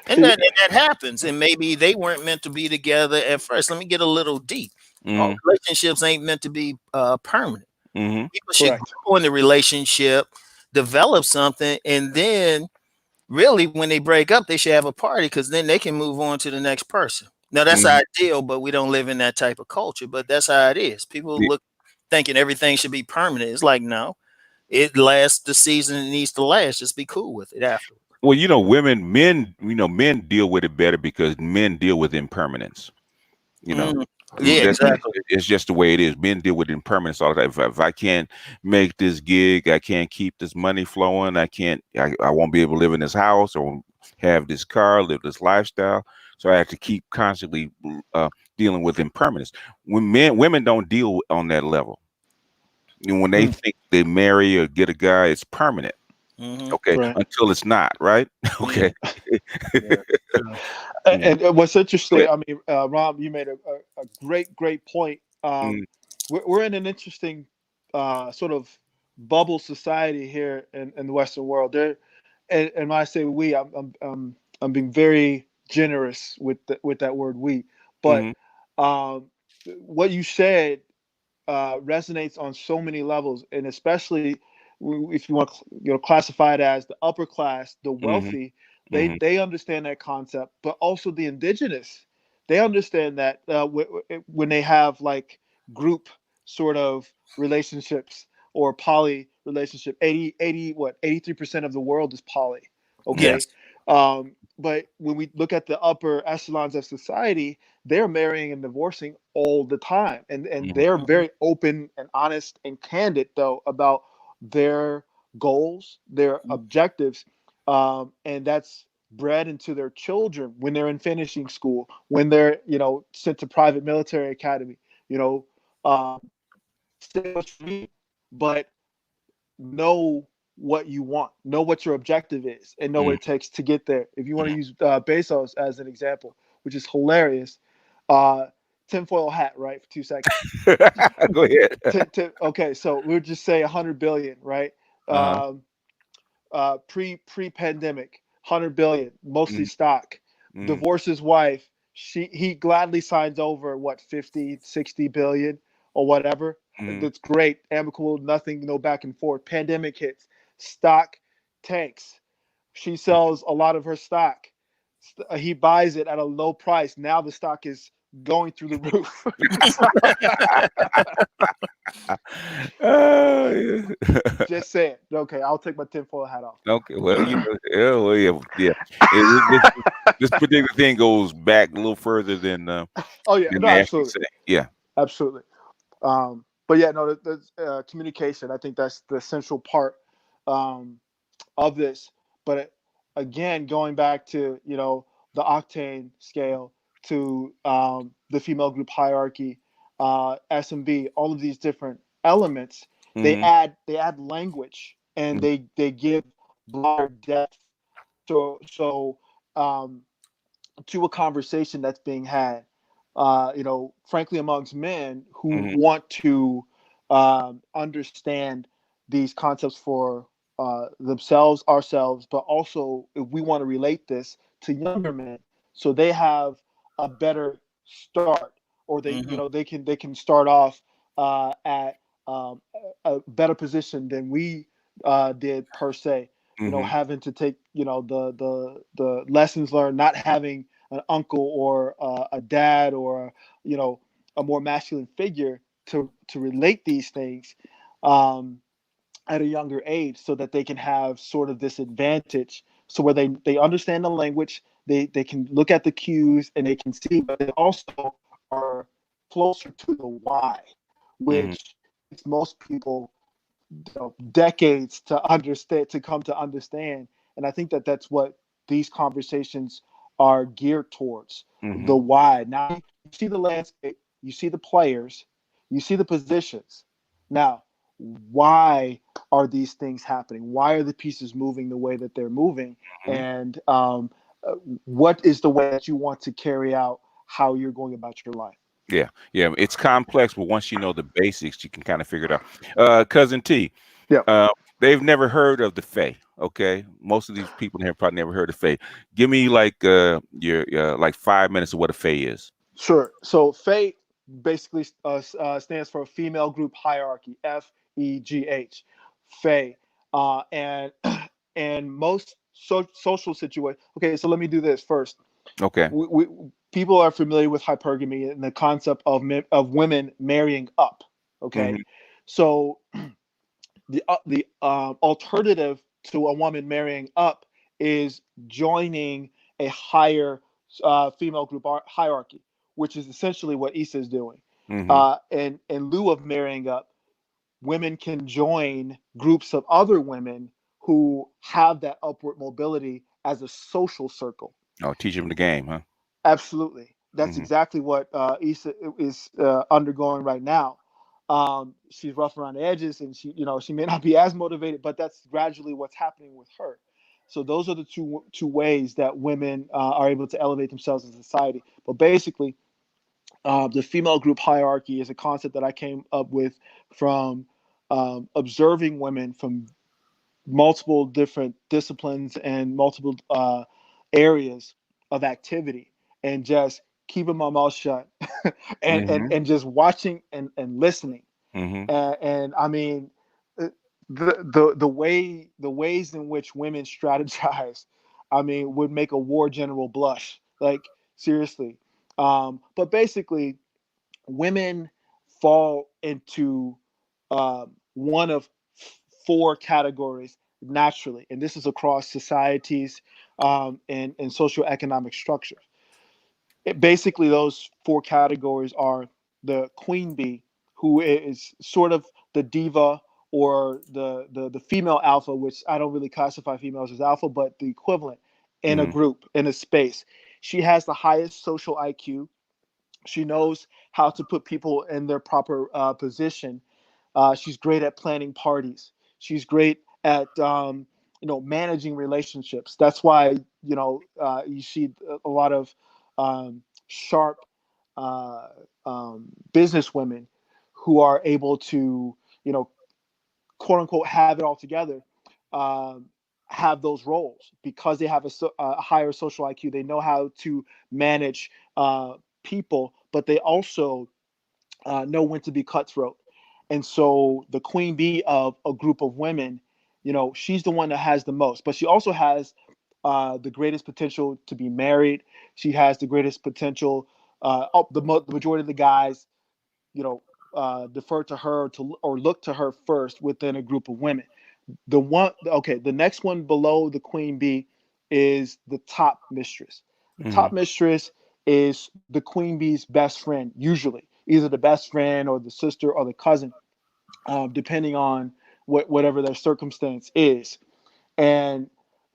And it- that happens. And maybe they weren't meant to be together at first. Let me get a little deep. All Mm-hmm. relationships ain't meant to be permanent. Mm-hmm. People should Correct. grow in the relationship, develop something, and then really when they break up, they should have a party because then they can move on to the next person. Now that's Mm-hmm. ideal, but we don't live in that type of culture. But that's how it is. People Yeah. look thinking everything should be permanent. It's like no, it lasts the season it needs to last. Just be cool with it afterwards. Well, men deal with it better because men deal with impermanence. You know, Mm. Yeah, that's exactly. it's just the way it is. Men deal with impermanence all the time. If I can't make this gig, I can't keep this money flowing. I won't be able to live in this house or have this car, live this lifestyle. So I have to keep constantly dealing with impermanence. Women don't deal on that level. When they Mm, think they marry or get a guy, it's permanent. Hmm. Okay, right. until it's not, right? Yeah, Okay. yeah, yeah. Yeah. And what's Go interesting, ahead. I mean, Rob, you made a great point. Mm, We're in an interesting sort of bubble society here in the Western world. There, and when I say we, I'm being very generous with that word we. But mhm, um, what you said resonates on so many levels, and especially if you want to classify it as the upper class, the mhm, wealthy, mhm, they understand that concept, but also the indigenous, they understand that when they have like group sort of relationships or poly relationship, 83% of the world is poly, okay. Yes. But when we look at the upper echelons of society, they're marrying and divorcing all the time, and mhm, they're Hmm. very open and honest and candid though about their goals, their objectives, and that's bred into their children when they're in finishing school, when they're sent to private military academy, you know say what you mean, but know what you want, know what your objective is, and know what mhm. it takes to get there. If you want to use Bezos as an example, which is hilarious, uh, tinfoil hat, right? For 2 seconds. Go ahead. Okay, so we'll just say 100 billion, right? Uh-huh. Um, pre pandemic, 100 billion, mostly Mm, stock. mm, Divorce his wife. He gladly signs over what 50, 60 billion or whatever. mm. That's great, amicable, nothing, no back and forth. Pandemic hits, stock tanks. She sells a lot of her stock. He buys it at a low price. Now the stock is going through the roof. Oh, yeah. Just say it. Okay, I'll take my tinfoil hat off. Okay, well, yeah, well, yeah, yeah. This particular thing goes back a little further Oh yeah, than no, they actually absolutely, say. Yeah. absolutely. But yeah, no, the communication. I think that's the central part um, of this. But again, going back to the octane scale, to the female group hierarchy, SMB, all of these different elements, Hmm. they add language, and they give broader depth. So um, to a conversation that's being had, frankly, amongst men who Hmm. want to understand these concepts for themselves, ourselves, but also if we want to relate this to younger men, so they have a better start, or Hmm. they can start off at a better position than we did per se. Hmm. Having to take the lessons learned, not having an uncle or a dad or a more masculine figure to relate these things um, at a younger age, so that they can have sort of this advantage, so where they understand the language, they can look at the cues and they can see, but they also are closer to the why, Hmm. which most people decades to understand, to come to understand. And I think that that's what these conversations are geared towards, Hmm. the why. Now you see the landscape, you see the players, you see the positions. Now, why are these things happening? Why are the pieces moving the way that they're moving? Hmm. And what is the way that you want to carry out how you're going about your life? Yeah, yeah. It's complex, but once you know the basics, you can kind of figure it out. Cousin T, Yeah. uh, they've never heard of the Fae. Okay, most of these people here probably never heard of Fae. Give me like your like 5 minutes of what a Fae is. Sure. So Faye. basically stands for female group hierarchy, FEGH, FE, and and most social situations. Okay, so let me do this first. Okay. People are familiar with hypergamy and the concept of women marrying up. Okay, Hmm. so the alternative to a woman marrying up is joining a higher female group hierarchy, which is essentially what Issa is doing. Hmm. And in lieu of marrying up, women can join groups of other women who have that upward mobility as a social circle. Oh, teach him the game, huh? Absolutely. That's Hmm. exactly what Issa is undergoing right now. She's rough around the edges, and she may not be as motivated, but that's gradually what's happening with her. So those are the two ways that women are able to elevate themselves in society. But basically, the female group hierarchy is a concept that I came up with from observing women from multiple different disciplines and multiple areas of activity, and just keeping my mouth shut and, and Hmm. and just watching and listening. Hmm. And I mean, uh, the ways in which women strategize, I mean, would make a war general blush. Like, seriously. But basically, women fall into one of four categories naturally, and this is across societies and socioeconomic structures. Basically, those four categories are the queen bee, who is sort of the diva, or the female alpha, which I don't really classify females as alpha, but the equivalent in a Hmm. group, in a space. She has the highest social IQ. She knows how to put people in their proper position. She's great at planning parties. She's great at managing relationships. That's why you see a lot of sharp uh, business women who are able to quote unquote have it all together. Um, have those roles because they have a higher social IQ. They know how to manage people, but they also know when to be cutthroat. And so the queen bee of a group of women, she's the one that has the most, but she also has the greatest potential to be married. She has the greatest potential. The majority of the guys, defer to her or look to her first within a group of women. The next one below the queen bee is the top mistress. The Hmm. top mistress is the queen bee's best friend, usually either the best friend or the sister or the cousin, depending on whatever their circumstance is. And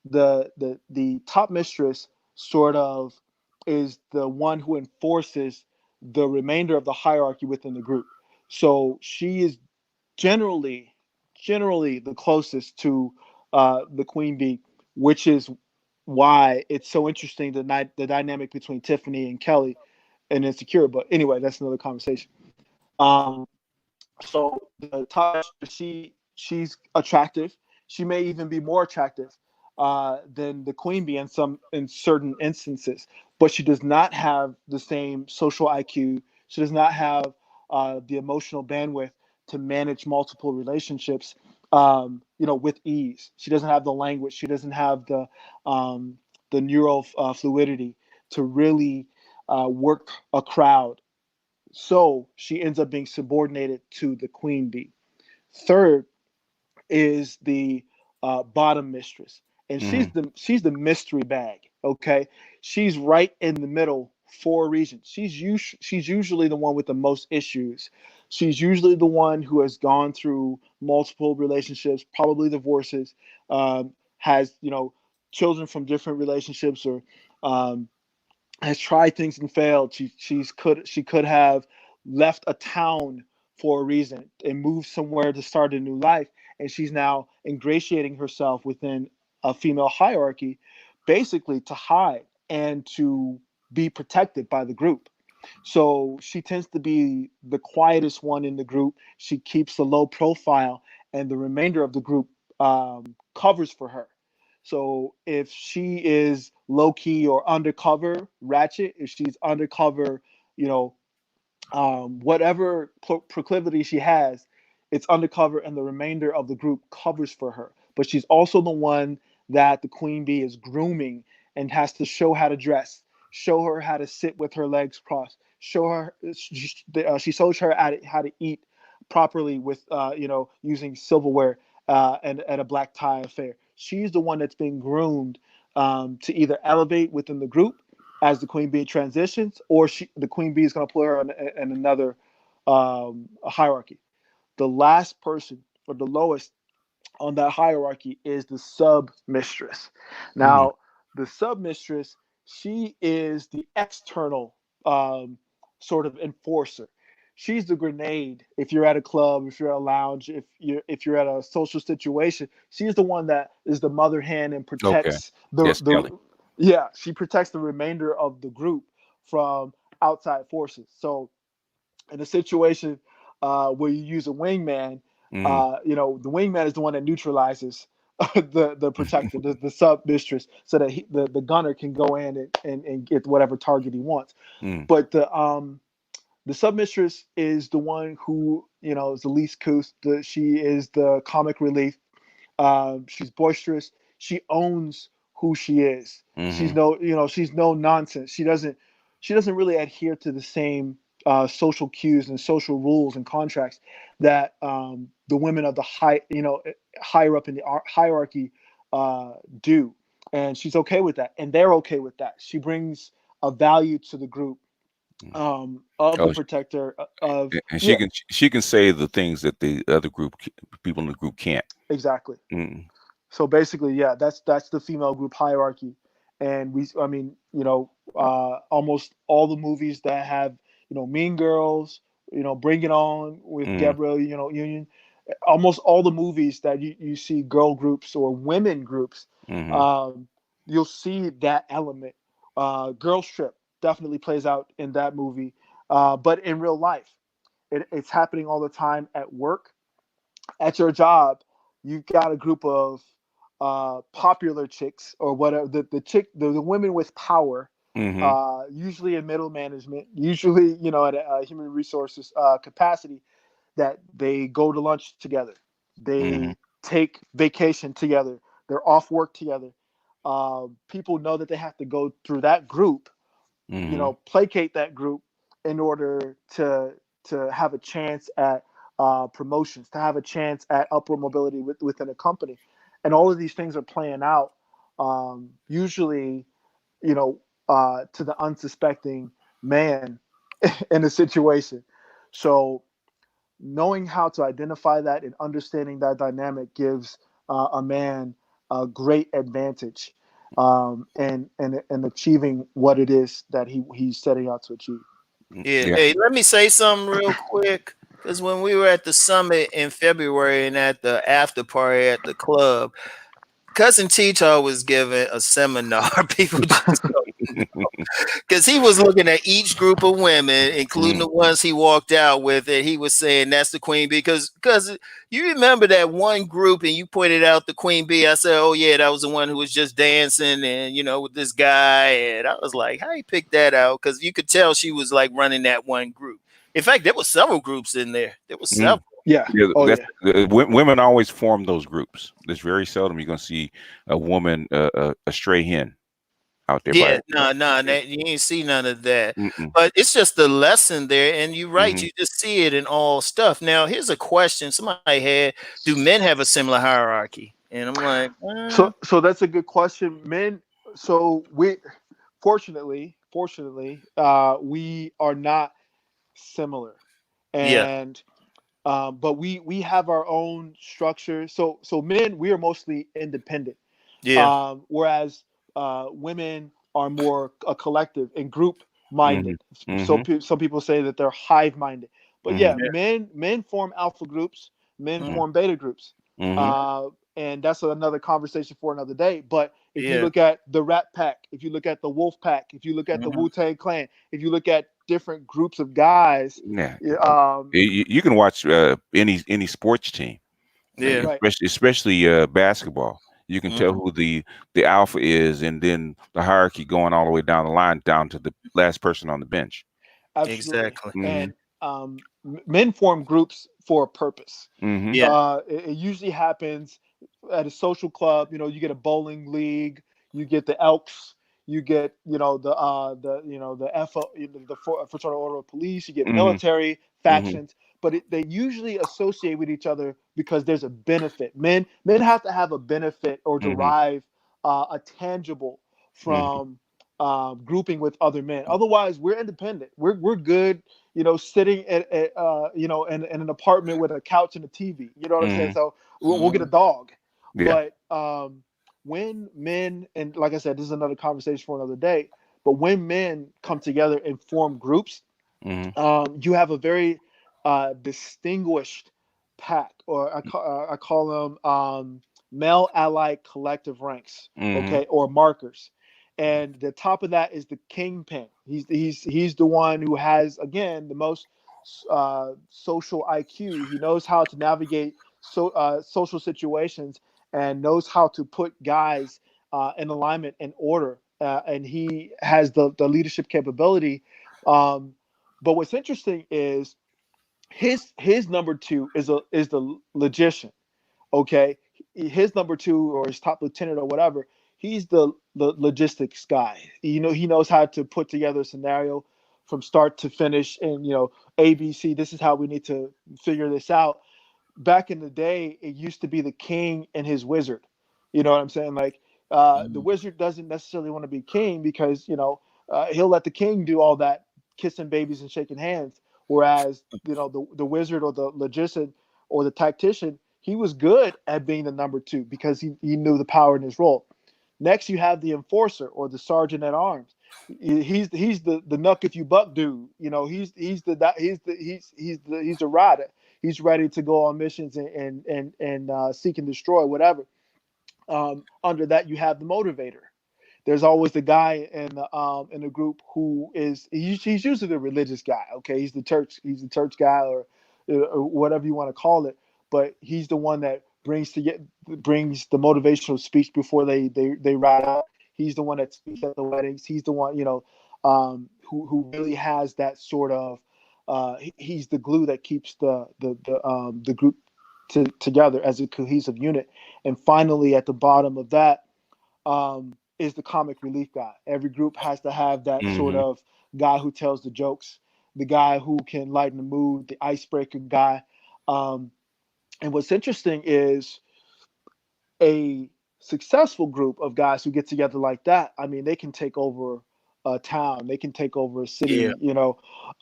the top mistress sort of is the one who enforces the remainder of the hierarchy within the group. So she is generally generally the closest to the queen bee, which is why it's so interesting the dynamic between Tiffany and Kelly and Insecure. But anyway, that's another conversation. Um, so the top mistress, she's attractive. She may even be more attractive than the queen bee in certain instances, but she does not have the same social IQ. She does not have the emotional bandwidth to manage multiple relationships, with ease. She doesn't have the language. She doesn't have the neural fluidity to really work a crowd, so she ends up being subordinated to the queen bee. Third is the bottom mistress, and she's Hmm. the mystery bag. Okay, she's right in the middle for a reason. She's usually the one with the most issues. She's usually the one who has gone through multiple relationships, probably divorces, has children from different relationships, or um, has tried things and failed. She could have left a town for a reason and moved somewhere to start a new life, and she's now ingratiating herself within a female hierarchy, basically to hide and to be protected by the group. So she tends to be the quietest one in the group. She keeps a low profile, and the remainder of the group covers for her. So if she is low key or undercover, ratchet, if she's undercover, you know, whatever proclivity she has, it's undercover, and the remainder of the group covers for her. But she's also the one that the queen bee is grooming and has to show how to dress, show her how to sit with her legs crossed, show her she shows her how to eat properly with using silverware and a black tie affair. She's the one that's been groomed to either elevate within the group as the queen bee transitions, or the queen bee is going to put her in another hierarchy. The last person, or the lowest on that hierarchy, is the sub mistress. Mm. Now, the sub mistress, she is the external um, sort of enforcer. She's the grenade. If you're at a club, if you're at a lounge, if you're at a social situation, she's the one that is the mother hen and Okay. protects the Yes, the Kelly. yeah, she protects the remainder of the group from outside forces. So in a situation where you use a wingman, Mm. the wingman is the one that neutralizes the protector, the sub mistress, so that the gunner can go in and get whatever target he wants. Mm. But the sub mistress is the one who is the least couth. She is the comic relief. She's boisterous. She owns who she is. Mm-hmm. She's no nonsense. She doesn't really adhere to the same social cues and social rules and contracts that the women of the higher up in the hierarchy do. And she's okay with that, and they're okay with that. She brings a value to the group of the Oh, protector of and yeah, she can say the things that the other people in the group can't. exactly. Mm. So basically, yeah, that's the female group hierarchy, and I mean, almost all the movies that have, Mean Girls, Bring It On with Mm. Gabrielle, Union, almost all the movies that you see girl groups or women groups, Mm-hmm. um, you'll see that element. Girl Trip definitely plays out in that movie, but in real life, it's happening all the time at work, at your job. You've got a group of popular chicks or whatever, the women with power, Mm-hmm. usually in middle management, usually at a human resources capacity, that they go to lunch together, Mm-hmm. they take vacation together, they're off work together. People know that they have to go through that group, Mm-hmm. placate that group in order to have a chance at promotions, to have a chance at upward mobility within a company, and all of these things are playing out, usually, to the unsuspecting man in a situation. So knowing how to identify that and understanding that dynamic gives a man a great advantage, and achieving what it is that he's setting out to achieve. Yeah. Yeah. Hey, let me say something real quick. Because when we were at the summit in February and at the after party at the club, Cousin Tito was giving a seminar. People just because he was looking at each group of women, including Mm. the ones he walked out with, and he was saying that's the queen bee. Because you remember that one group, and you pointed out the queen bee. I said, oh yeah, that was the one who was just dancing and with this guy, and I was like, how you picked that out? Because you could tell she was like running that one group. In fact, there were several groups in there. There were Mm. several. Yeah. Yeah, Oh that's yeah. women always form those groups. It's very seldom you're gonna see a woman, a stray hen out there by Yeah, herself. Yeah. you ain't see none of that. Mm-mm. But it's just the lesson there, and you're right, Mm-hmm. you just see it in all stuff. Now, here's a question somebody had: do men have a similar hierarchy? And I'm like, So that's a good question, men. So we, fortunately, we are not similar, yeah, and but we have our own structure. So men, we are mostly independent, yeah, whereas women are more a collective and group Mm-hmm. minded. So Mm-hmm. some people say that they're hive minded, but Mm-hmm. yeah, yeah, men form alpha groups, men mm, form beta groups, Mm-hmm. uh, and that's another conversation for another day. But if you yeah, look at the Rat Pack, if you look at the Wolf Pack, if you look at the mhm, Wu Tang Clan, if you look at different groups of guys, Yeah. um, You can watch any sports team, yeah, right, especially basketball. You can tell mhm, who the alpha is, and then the hierarchy going all the way down the line, down to the last person on the bench. absolutely. exactly. Mm-hmm. men form groups for a purpose. Mm-hmm. Yeah. It usually happens at a social club. You get a bowling league, you get the Elks, you get the FO, the fraternal order of police, you get Mm-hmm. military Mm-hmm. factions, but they usually associate with each other because there's a benefit. Men have to have a benefit or Mm-hmm. derive a tangible Mm-hmm. from grouping with other men. Otherwise, we're independent. We're good, sitting in an apartment with a couch and a TV. You know what I'm saying? Mm-hmm. So we'll get a dog. Yeah. But when men, and like I said, this is another conversation for another day. But when men come together and form groups, Mm-hmm. you have a very distinguished pack, or I call them male allied collective ranks, Mm-hmm. okay, or markers. And the top of that is the kingpin. He's the one who has, again, the most social IQ. He knows how to navigate social situations and knows how to put guys in alignment and order. And he has the leadership capability. Um, but what's interesting is his number two is the logician. Okay, his number two or his top lieutenant or whatever. He's the logistics guy. He knows how to put together a scenario from start to finish, and ABC. This is how we need to figure this out. Back in the day, it used to be the king and his wizard. You know what I'm saying? Like the wizard doesn't necessarily want to be king because he'll let the king do all that kissing babies and shaking hands. Whereas the wizard or the logician or the tactician, he was good at being the number two because he knew the power in his role. Next, you have the enforcer or the sergeant at arms. He's the knuck if you buck dude. He's the rider. He's ready to go on missions and seek and destroy whatever. Under that, you have the motivator. There's always the guy in the group who he's usually the religious guy. Okay, he's the church guy or whatever you want to call it. But he's the one that brings the motivational speech before they ride out. He's the one that speaks at the weddings. He's the one who really has that sort of he's the glue that keeps the group together as a cohesive unit. And finally, at the bottom of that is the comic relief guy. Every group has to have that sort Mm-hmm. of guy who tells the jokes, the guy who can lighten the mood, the icebreaker guy. Um, and what's interesting is a successful group of guys who get together like that. I mean, they can take over a town, they can take over a Yeah. city,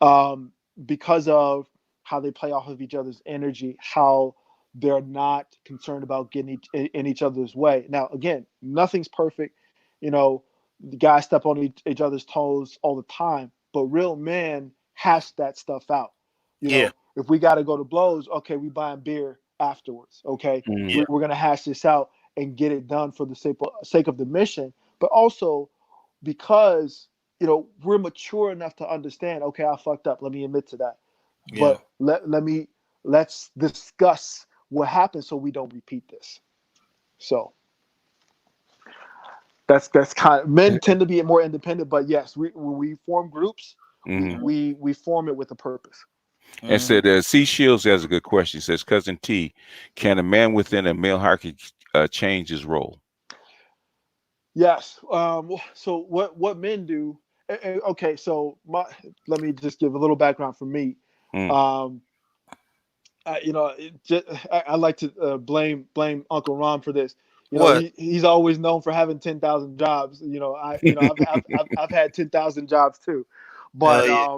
um, because of how they play off of each other's energy, how they're not concerned about getting in each other's way. Now, again, nothing's perfect. The guys step on each other's toes all the time, but real men hash that stuff out. Yeah. If we got to go to blows, okay, we buying beer afterwards. Okay, Mm-hmm. Yeah. we're gonna hash this out and get it done for the sake of the mission, but also because we're mature enough to understand. Okay, I fucked up. Let me admit to that. Yeah. But let's discuss what happened so we don't repeat this. So that's kind of, men tend to be more independent, but yes, when we form groups, we Mm-hmm. we we form it with a purpose. And Mhm. said, C. Shields has a good question. He says, Cousin T, can a man within a male hierarchy change his role? Yes. So what men do? Okay. So let me just give a little background for me. Mm. Um, I like to blame Uncle Ron for this. What? He's always known for having 10,000 jobs. I've had 10,000 jobs too, Hell but yeah.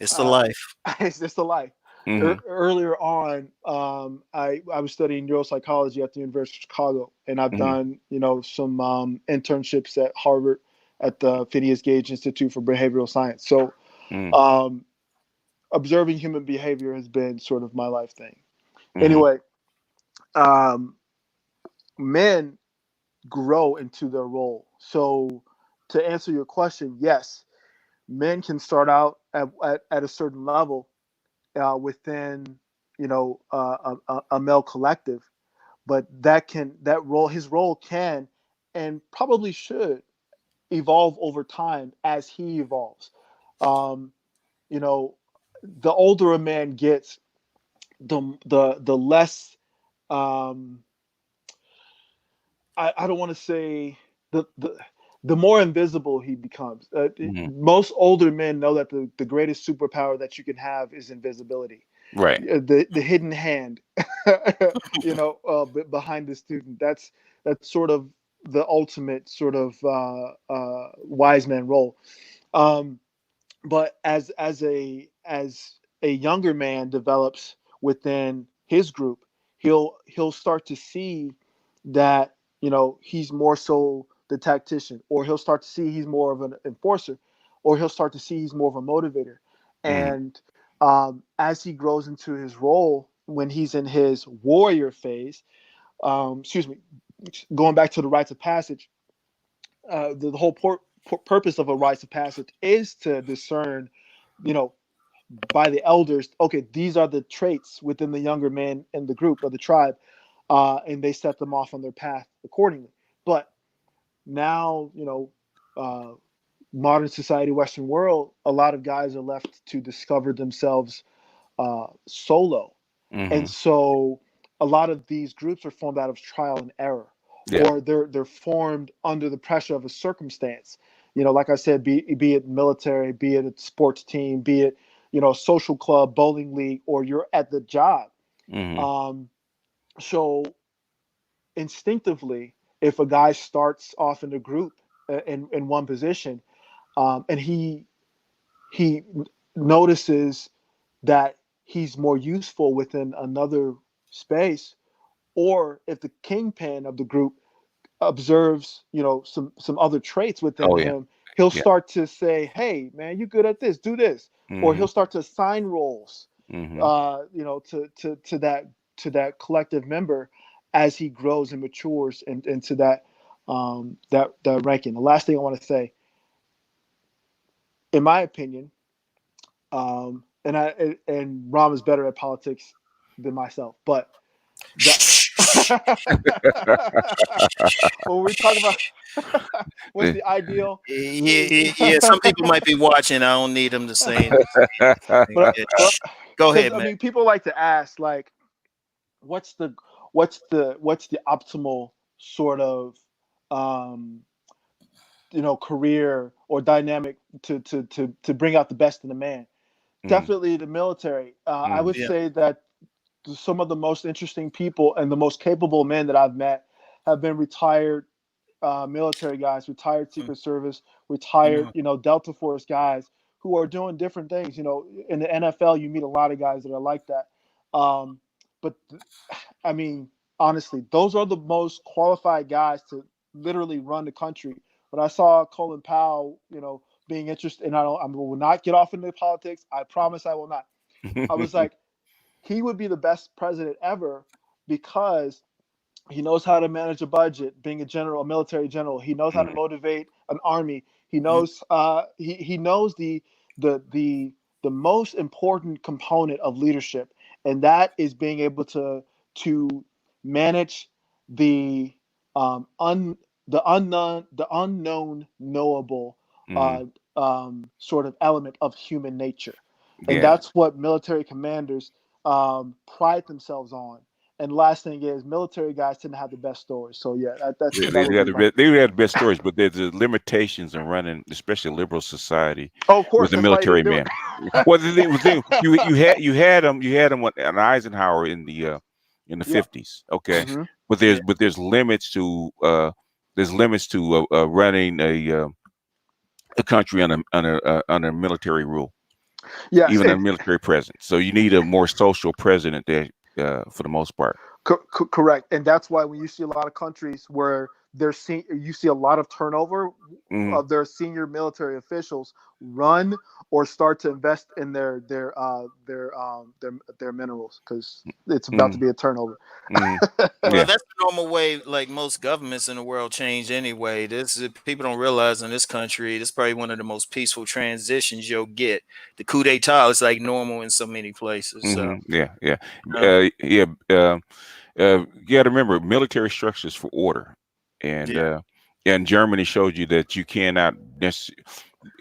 It's the uh, life. it's just a life. Mm-hmm. Earlier on, I was studying neuropsychology at the University of Chicago, and I've Mm-hmm. done some internships at Harvard at the Phineas Gage Institute for Behavioral Science. So Mm-hmm. um, observing human behavior has been sort of my life thing. Mm-hmm. Anyway, um, men grow into their role. So to answer your question, yes, men can start out at a certain level within a male collective, but his role can and probably should evolve over time as he evolves. Um, you know, the older a man gets, the less, um, I don't want to say the more invisible he becomes. Hmm. Most older men know that the greatest superpower that you can have is invisibility, Right. the hidden hand, behind the student. That's sort of the ultimate sort of wise man role. Um, but as a younger man develops within his group, he'll start to see that he's more so the tactician, or he'll start to see he's more of an enforcer, or he'll start to see he's more of a motivator. Hmm. And as he grows into his role, when he's in his warrior phase, excuse me, going back to the rites of passage, the whole purpose of a rites of passage is to discern, you know, by the elders, okay, these are the traits within the younger man in the group or the tribe, and they set them off on their path accordingly. But now, uh, modern society, Western world, a lot of guys are left to discover themselves solo. And Hmm. so a lot of these groups are formed out of trial and error, Yeah. or they're formed under the pressure of a circumstance. Like I said, be it military, be it a sports team, be it social club, bowling league, or you're at the job. Hmm. Um, so instinctively, if a guy starts off in a group in one position, and he notices that he's more useful within another space, or if the kingpin of the group observes some other traits within Oh yeah. him, he'll Yeah. start to say, hey man, you good at this, do this. Or Hmm. he'll start to assign roles Hmm. to that collective member as he grows and matures into that ranking. The last thing I want to say, in my opinion, and Ram is better at politics than myself, but that when we talk about what's the ideal, Yeah. Some people might be watching. I don't need them to say anything. but Yeah. but Go because ahead, I man. mean, people like to ask, like, what's the optimal sort of um, career or dynamic to bring out the best in a man. Hmm. Definitely the military. I Hmm. would Yeah. say that some of the most interesting people and the most capable men that I've met have been retired military guys, retired Mm, Secret Service, retired mm, Delta Force guys who are doing different things. In the NFL, you meet a lot of guys that are like that. Um, but I mean, honestly, those are the most qualified guys to literally run the country. When I saw Colin Powell, being interested, and I will not get off into politics. I promise I will not. I was like, he would be the best president ever because he knows how to manage a budget. Being a general, a military general, he knows how to Hmm. motivate an army. He mm. knows he knows the the the most important component of leadership, and that is being able to manage the unknown knowable Hmm. uh, sort of element of human nature, and Yeah. that's what military commanders pride themselves on. And the last thing is, military guys tend to have the best stories. So yeah, that would They be have the my. best, they have the best stories, but there's the limitations in running, especially a liberal society, Oh, of with course, the that's why he military didn't do man. it. Well, the thing you had him on Eisenhower in the Yeah. 50s, okay, Hmm. but Yeah. there's limits to running a country under military rule, Yes, even a military president. So you need a more social president there for the most part. correct. And that's why when you see a lot of countries where you see a lot of turnover Hmm. of their senior military officials run or start to invest in their minerals because it's about to Hmm. be a turnover. Hmm. Well, Yeah. that's the normal way. Like most governments in the world change anyway. People don't realize in this country, this is probably one of the most peaceful transitions you'll get. The coup d'état is like normal in so many places. So, Yeah. Yeah. uh, Yeah. You got to remember military structures for order, and yeah, and Germany showed you that you cannot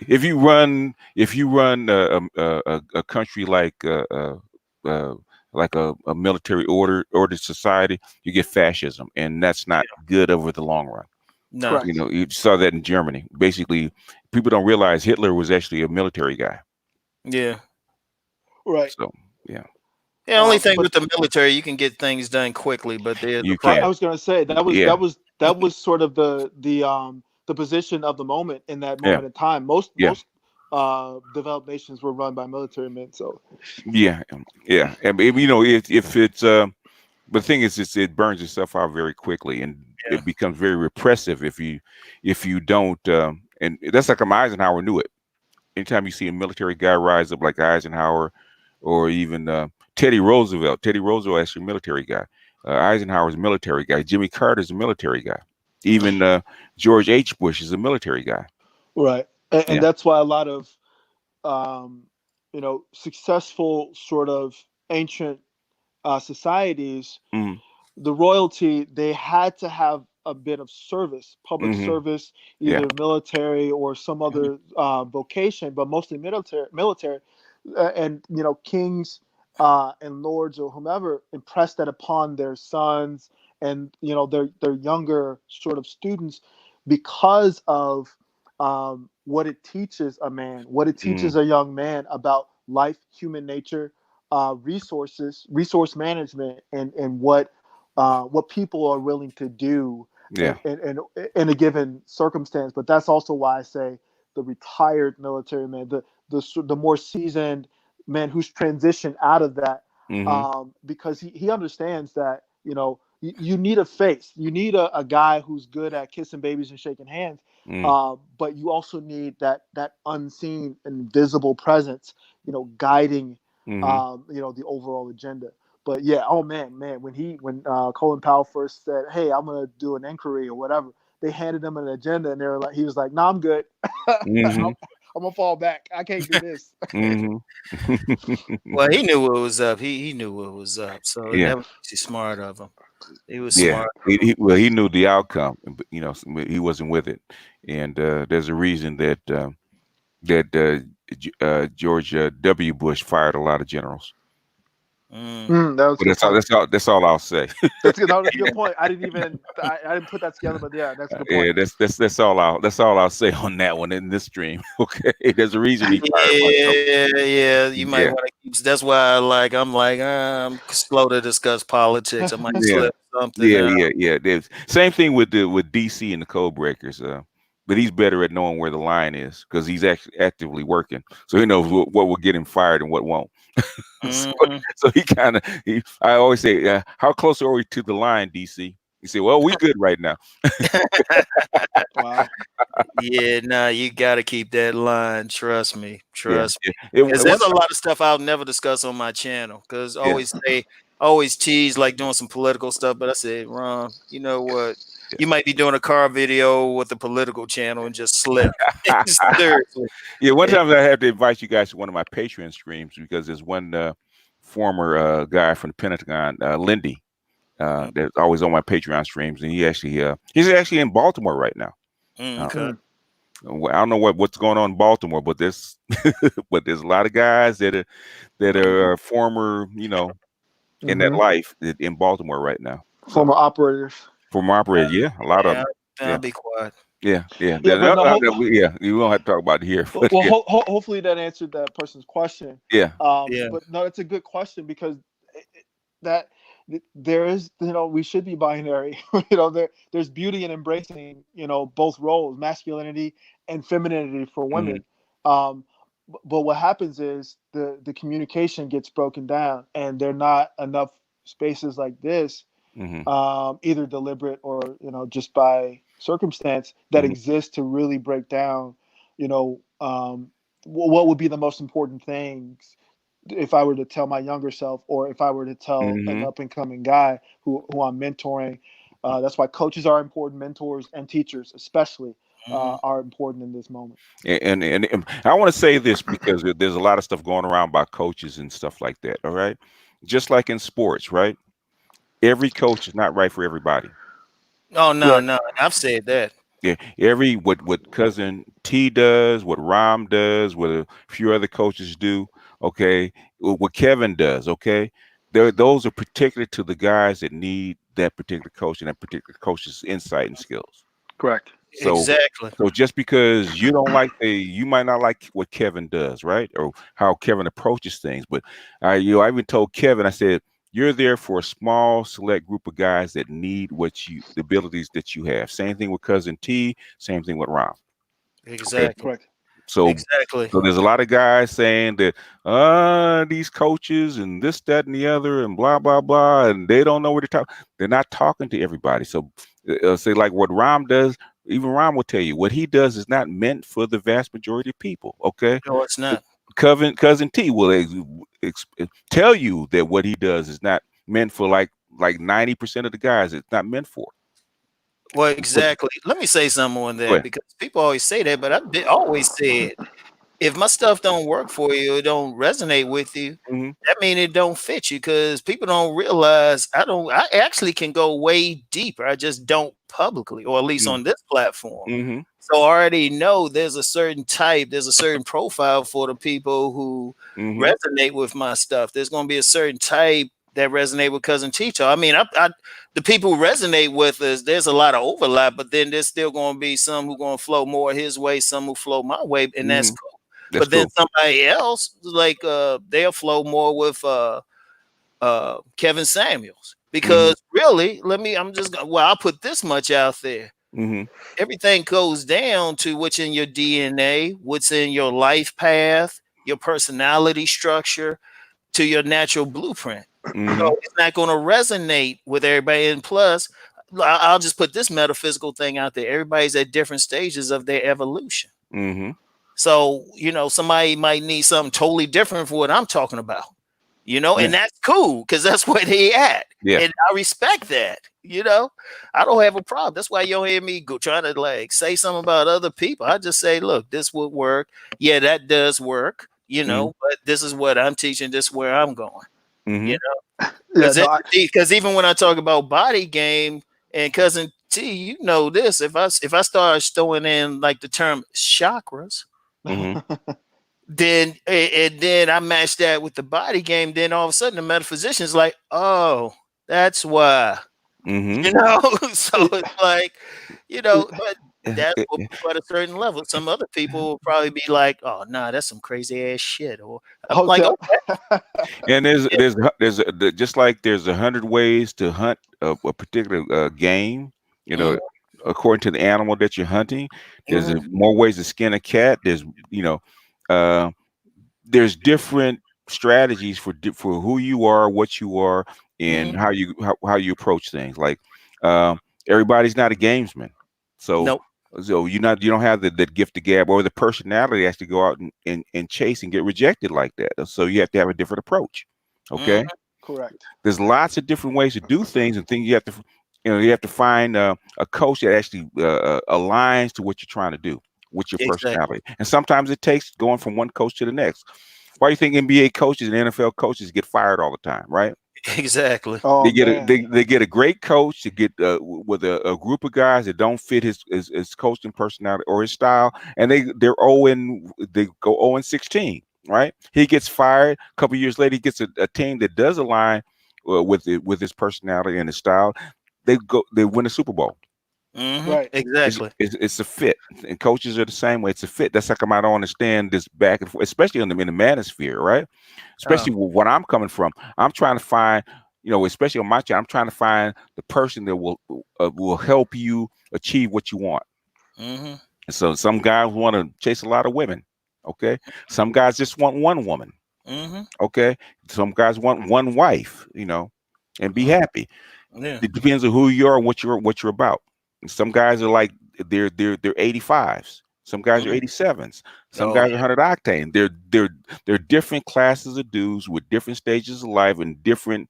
if you run a country uh, like a military ordered society, you get fascism, and that's not good over the long run. No. Correct. You saw that in Germany. Basically, people don't realize Hitler was actually a military guy. Yeah. Right. So yeah, The only thing But with the military, you can get things done quickly, but there's a you right, I can. problem. was gonna say that was Yeah, sort of the position of the moment in that yeah, moment in time. Most yeah, developed nations were run by military men. So yeah, yeah. And if it's but the thing is, it burns itself out very quickly, and Yeah. it becomes very repressive if you don't. And that's like Eisenhower knew it. Anytime you see a military guy rise up like Eisenhower, or even Teddy Roosevelt. Teddy Roosevelt actually a military guy. Eisenhower's a military guy. Jimmy Carter's a military guy. Even George H. Bush is a military guy. right, and Yeah. that's why a lot of successful sort of ancient societies, Hmm. the royalty, they had to have a bit of service, public Hmm. service, Yeah. either military or some Mhm. other vocation, but mostly military. And kings and lords or whomever impressed that upon their sons and their younger sort of students because of what it teaches a man, what it Hmm. teaches a young man about life, human nature, resource management, and what people are willing to do Yeah. in a given circumstance. But that's also why I say the retired military man, the more seasoned man who's transitioned out of that, Hmm. because he understands that you need a face, you need a guy who's good at kissing babies and shaking hands, Hmm. but you also need that unseen, invisible presence, guiding Hmm. the overall agenda. But yeah, oh man, when Colin Powell first said, "Hey, I'm gonna do an inquiry or whatever," they handed him an agenda, and they were like, he was like, "Nah, I'm good. Hmm. I'm gonna fall back. I can't do this." Hmm. Well, he knew what was up. He knew what was up. So Yeah. that was actually smart of him. He was Yeah. smart of him. Well, he knew the outcome, but he wasn't with it, and there's a reason that George W. Bush fired a lot of generals. Mm. That was a But good point. that's all I'll say. That's good. No, that's a good point. I didn't put that together, but yeah, that's a good point. Yeah, that's all I'll say on that one in this stream. Okay, there's a reason he fired a bunch of Yeah. You them. might Yeah, want to keep. That's why I'm like, I'm slow to discuss politics. I might yeah, slip something out. yeah. There's same thing with DC and the code breakers. But he's better at knowing where the line is because he's actually actively working, so he knows what will get him fired and what won't. so, Mhm. so he kind of I always say, how close are we to the line, DC? You say, well, we good right now. Wow. Yeah, nah, you gotta keep that line. Trust me. Yeah, Trust yeah. me. Because One there's a time, lot of stuff I'll never discuss on my channel. Because yeah, always tease like doing some political stuff. But I said, Ron, you know what? You might be doing a car video with the political channel and just slip. Seriously. yeah. One Eh, time I have to invite you guys to one of my Patreon streams because there's one former guy from the Pentagon, Lindy, mm, that's always on my Patreon streams, and he's actually in Baltimore right now. Uh, okay. I don't know what's going on in Baltimore, but there's but there's a lot of guys that are former, in that Hmm. life in Baltimore right now. So Former operators. former operator, yeah, a lot of Yeah, them. I'll Yeah, be quiet. yeah. Yeah, but no. Yeah, we don't have to talk about it here, Well, but yeah, hopefully that answered that person's question. yeah. Yeah. But no, it's a good question because that there is, we should be binary. There's beauty in embracing, both roles, masculinity and femininity for Hmm. women. But what happens is the communication gets broken down, and there are not enough spaces like this, Hmm. either deliberate or just by circumstance, that Hmm. exist to really break down, what would be the most important things if I were to tell my younger self, or if I were to tell an Hmm. up and coming guy who I'm mentoring. That's why coaches are important, mentors and teachers especially Mhm. are important in this moment. And I want to say this because there's a lot of stuff going around by coaches and stuff like that. All right, just like in sports, right? Every coach is not right for everybody. Oh no, Right. no. I've said that. Yeah, what cousin T does, what Rom does, what a few other coaches do, okay, what Kevin does, okay, those are particular to the guys that need that particular coach and that particular coach's insight and skills. Correct. So, Exactly. so just because you don't like you might not like what Kevin does, right, or how Kevin approaches things. But I even told Kevin, I said, you're there for a small, select group of guys that need the abilities that you have. Same thing with cousin T. Same thing with Ron. Okay, Exactly. Correct. so Exactly. so there's a lot of guys saying that these coaches and this, that, and the other, and blah blah blah, and they don't know what they're talking. They're not talking to everybody. So say like what Ram does. Even Ram will tell you what he does is not meant for the vast majority of people. Okay, No, it's not. cousin T will tell you that what he does is not meant for like 90% of the guys. It's not meant for. Well, But exactly. Let me say something on go that ahead. because people always say that, but always said if my stuff don't work for you, it don't resonate with you, Hmm. that mean it don't fit you because people don't realize I actually can go way deeper. I just don't publicly, or at least on this platform. Hmm. So I already know there's a certain type, there's a certain profile for the people who Hmm. resonate with my stuff. There's going to be a certain type that resonate with cousin Tito. I mean, the people who resonate with us, there's a lot of overlap, but then there's still going to be some who going to flow more his way, some who flow my way, and that's Hmm. cool. That's But then cool. somebody else, like they'll flow more with Kevin Samuels. Hmm. Because really, I'll put this much out there. Hmm. Everything goes down to what's in your DNA, what's in your life path, your personality structure, to your natural blueprint. Hmm. So it's not going to resonate with everybody. And plus, I'll just put this metaphysical thing out there. Everybody's at different stages of their evolution. Hmm. So, somebody might need something totally different for what I'm talking about, Yeah. and that's cool because that's where they at. Yeah. And I respect that, I don't have a problem. That's why you don't hear me go trying to like say something about other people. I just say, look, this would work. Yeah, that does work, Hmm. but this is what I'm teaching. This is where I'm going, you Hmm. know, Yeah. No. because even when I talk about body game and cousin T, this, if I start throwing in like the term chakras, Hmm. then I match that with the body game. Then all of a sudden, the metaphysician's like, "Oh, that's why," Hmm. So it's like, but that's what people at a certain level. Some other people will probably be like, "Oh, nah, that's some crazy ass shit," or I'm like, Hotel. "Okay, And yeah, just like there's 100 ways to hunt a particular game, you know, mhm, according to the animal that you're hunting. There's mhm, more ways to skin a cat. You know, uh, there's different strategies for who you are, what you are, and mhm. how you approach things. Like everybody's not a gamesman, so Nope, you don't have the gift of gab or the personality to actually go out and chase and get rejected like that. So you have to have a different approach. mhm, Okay, Correct. there's lots of different ways to do things, and things you have to find a coach that actually aligns to what you're trying to do with your exactly, personality. And sometimes it takes going from one coach to the next. Why do you think NBA coaches and NFL coaches get fired all the time, right? exactly, Oh man. They get a great coach to get with a group of guys that don't fit his coaching personality or his style, and they go 0-16, right? He gets fired. A couple years later, he gets a team that does align with his personality and his style. They win a Super Bowl. Right. exactly. It's a fit, and coaches are the same way. It's a fit. That's how come I don't understand this back and forth, especially in the manosphere, right? Oh, Especially what I'm coming from. I'm trying to find, especially on my channel, I'm trying to find the person that will help you achieve what you want. mm-hmm, And so some guys want to chase a lot of women, okay? Some guys just want one woman, mm-hmm, okay? Some guys want one wife, and be happy. yeah. It depends on who you are and what you're about. Some guys are like they're 85s. Some guys are Mhm. 87s. Some Oh guys are yeah, 100 octane. They're different classes of dudes with different stages of life and different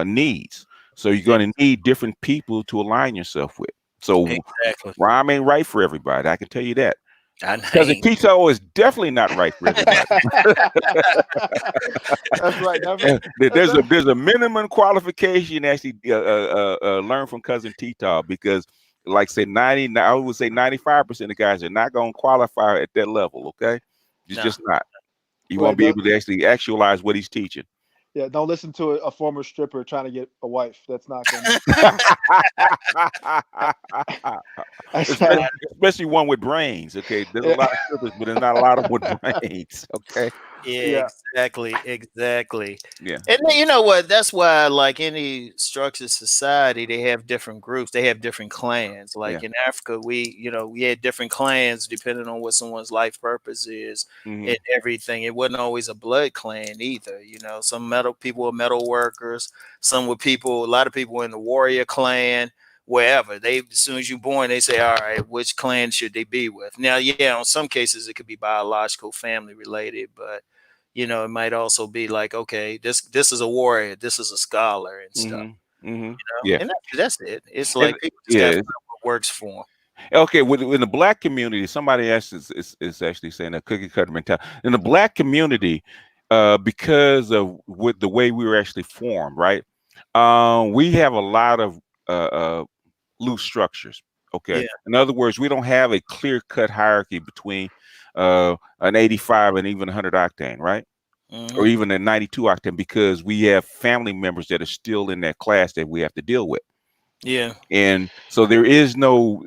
needs. So you're going to need different people to align yourself with. So exactly. rhyme ain't right for everybody. I can tell you that. I Cousin ain't. Tito is definitely not right for everybody. That's right. There's a minimum qualification actually learn from cousin Tito because like say 90, I would say 95% of guys are not going to qualify at that level. Okay, it's Nah. just not. You Right. won't be able to actually actualize what he's teaching. Yeah, don't listen to a former stripper trying to get a wife. That's not gonna. That's especially, not, especially one with brains. Okay, there's a yeah, lot of strippers, but there's not a lot of them with brains. Okay, Yeah, yeah, exactly. yeah, And then, you know what? That's why, like any structured society, they have different groups. They have different clans. yeah. Like in Africa, we had different clans depending on what someone's life purpose is Hmm. and everything. It wasn't always a blood clan either. Some metal people were metal workers. Some were people. A lot of people were in the warrior clan. Wherever they, as soon as you're born, they say, "All right, which clan should they be with?" Now, yeah, in some cases it could be biological, family related, but it might also be like, okay, this is a warrior, this is a scholar and stuff. Hmm. Hmm. Yeah, And that's it. It's and like people just got to yeah. find what works for them. Okay, in the black community, somebody else is actually saying a cookie cutter mentality. In the black community, because of with the way we were actually formed, right? We have a lot of loose structures. Okay, Yeah. in other words, we don't have a clear cut hierarchy between an 85 and even 100 octane, right? Or Hmm. even a 92 octane, because we have family members that are still in that class that we have to deal with. Yeah. And so there is no,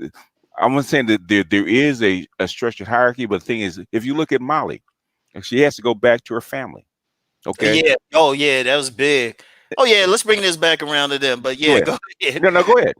I'm not saying that there is a structured hierarchy, but the thing is, if you look at Molly, she has to go back to her family. Okay, Yeah. Oh yeah, that was big. Oh yeah, let's bring this back around to them. But go yeah, ahead. go ahead. No, no, go ahead.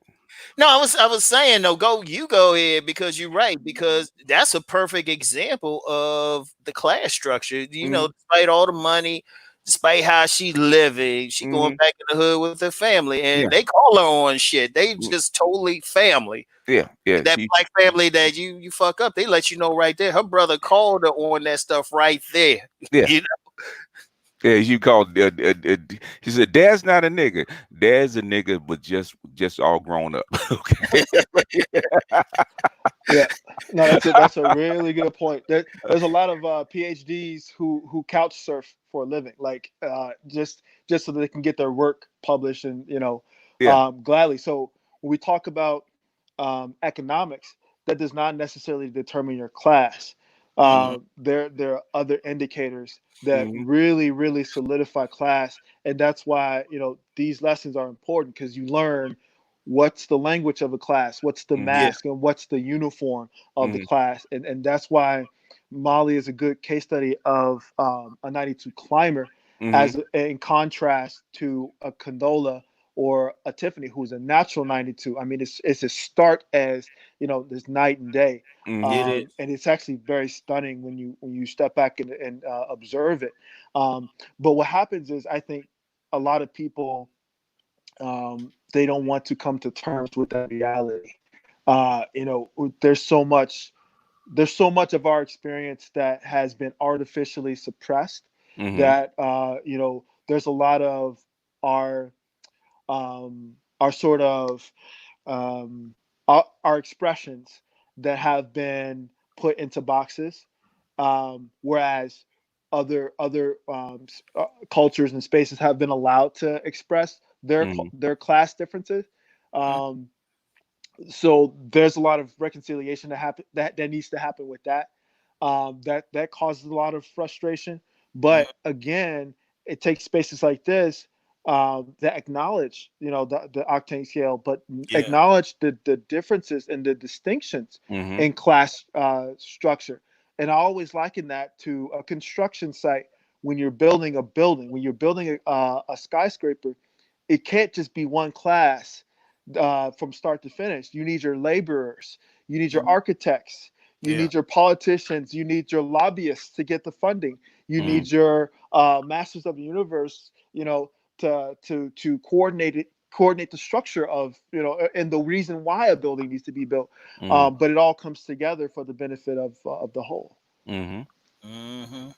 No, I was saying no, go ahead because you're right, because that's a perfect example of the class structure. Hmm. Despite all the money, despite how she living, she going Hmm. back in the hood with her family, and Yeah, they call her on shit. They mm, just totally family. yeah, yeah. That black family that you fuck up, they let you know right there. Her brother called her on that stuff right there. Yeah, You yeah. You called. She said, "Dad's not a nigga. Dad's a nigga, but just all grown up." Okay. yeah. No, that's it. That's a really good point. There's a lot of PhDs who couch surf for a living, like just so that they can get their work published and Yeah. gladly. So when we talk about economics, that does not necessarily determine your class. know? There are other indicators that Hmm. really solidify class, and that's why these lessons are important because you learn what's the language of a class, what's the Hmm. Yeah. mask, and what's the uniform of the Hmm. class, and that's why Mali is a good case study of a 92 climber, Hmm. as in contrast to a Condola or a Tiffany, who's a natural 92. I mean, it's as stark as this night and day, Hmm. It is. and it's actually very stunning when you step back and observe it. But what happens is, I think a lot of people they don't want to come to terms with that reality. There's so much of our experience that has been artificially suppressed, Hmm. that there's a lot of our our sort of our expressions that have been put into boxes, whereas other cultures and spaces have been allowed to express Hmm. their class differences. Um, so there's a lot of reconciliation that needs to happen with that. That causes a lot of frustration. Mhm. But again, it takes spaces like this that acknowledge the octane scale, but Yeah. acknowledge the differences and the distinctions Hmm. in class structure. And I always liken that to a construction site. When you're building a building, when you're building a skyscraper, it can't just be one class from start to finish. You need your laborers, you need your Mhm. architects, you Yeah. need your politicians, you need your lobbyists to get the funding, you Hmm. need your masters of the universe, to coordinate the structure of and the reason why a building needs to be built. Hmm. But it all comes together for the benefit of the whole. Hmm. Hmm.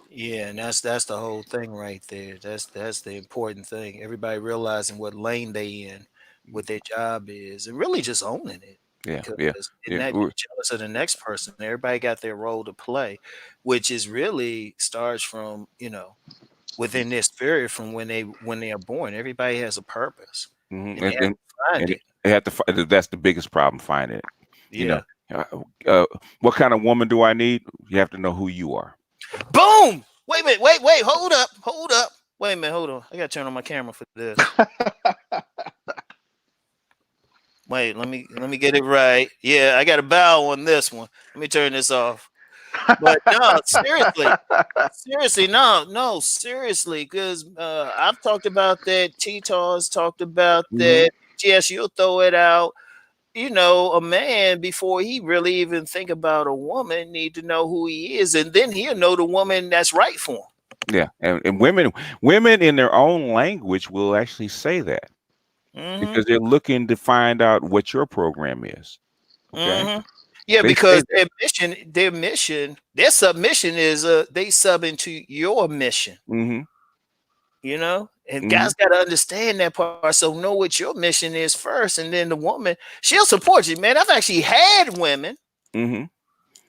Yeah, and that's the whole thing right there. That's the important thing. Everybody realizing what lane they in, what their job is, and really just owning it. Yeah, Because yeah, in yeah. that you're jealous of the next person. Everybody got their role to play, which is really starts from within this spirit from when they are born. Everybody has a purpose, Hmm. and they have to find And it. They have to. That's the biggest problem. Finding it. You know, Yeah. what kind of woman do I need? You have to know who you are. Boom. Wait a minute. Wait. Hold up. Hold up. Wait a minute. Hold on. I gotta turn on my camera for this. Wait. Let me get it right. Yeah, I got a bow on this one. Let me turn this off. But no, seriously, no, seriously, because I've talked about that. T-Tars talked about Mm-hmm. that. Yes, you'll throw it out. You know, a man before he really even think about a woman need to know who he is, and then he'll know the woman that's right for him. Yeah, and women in their own language will actually say that Mm-hmm. because they're looking to find out what your program is. Okay, Mm-hmm. Yeah, they say because that. their submission is they sub into your mission. Mm-hmm. You know, and Mm-hmm. guys got to understand that part. So know what your mission is first, and then the woman, she'll support you, man. Mm-hmm.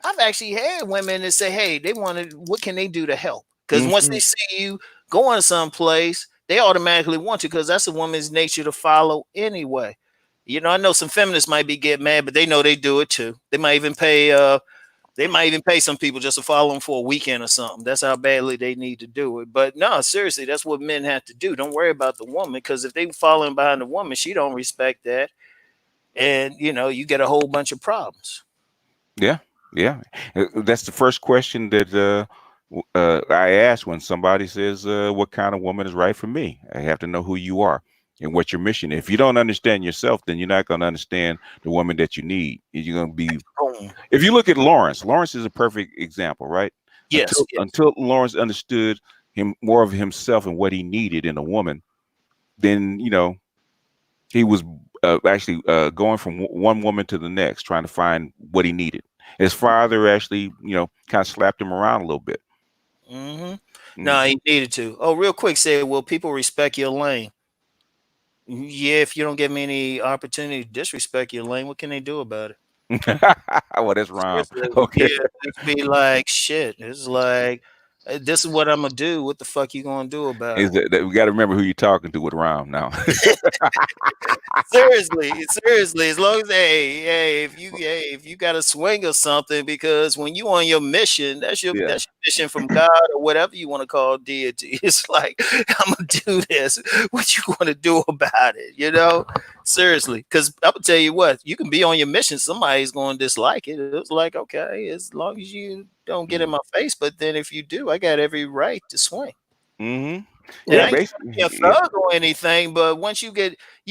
I've actually had women that say, hey, they want to, what can they do to help? Because once Mm-hmm. they see you going someplace, they automatically want you, because that's a woman's nature to follow anyway. You know, I know some feminists might be getting mad, but they know they do it too. They might even pay some people just to follow them for a weekend or something. That's how badly they need to do it. But no, seriously, that's what men have to do. Don't worry about the woman, because if they following behind the woman, she don't respect that, and you know, you get a whole bunch of problems. Yeah, yeah. That's the first question that I ask when somebody says, "What kind of woman is right for me?" I have to know who you are and what your mission is. If you don't understand yourself, then you're not going to understand the woman that you need. You're going to be. Boom. If you look at Lawrence, Lawrence is a perfect example, right? Yes, yes. Until Lawrence understood him more of himself and what he needed in a woman, then he was actually going from one woman to the next, trying to find what he needed. His father actually, kind of slapped him around a little bit. Mm-hmm. No, Hmm. he needed to. Oh, real quick, say, will people respect your lane? Yeah, if you don't give me any opportunity to disrespect your lane, what can they do about it? Well, that's wrong. Seriously, Okay. yeah, just be like, shit. It's like, this is what I'm gonna do. What the fuck you gonna do about Is it? that we got to remember who you're talking to with Rom now. Seriously. As long as if you got a swing or something, because when you on your mission, Yeah. that's your mission from God or whatever you want to call deity. It's like, I'm gonna do this. What you gonna do about it? You know, seriously. Because I'm gonna tell you what, you can be on your mission. Somebody's gonna dislike it. It's like, okay, as long as you don't get in my face. But then if you do, I got every right to swing. Mm-hmm. And Yeah, I ain't trying to be a basically. Yeah. thug or anything, but once you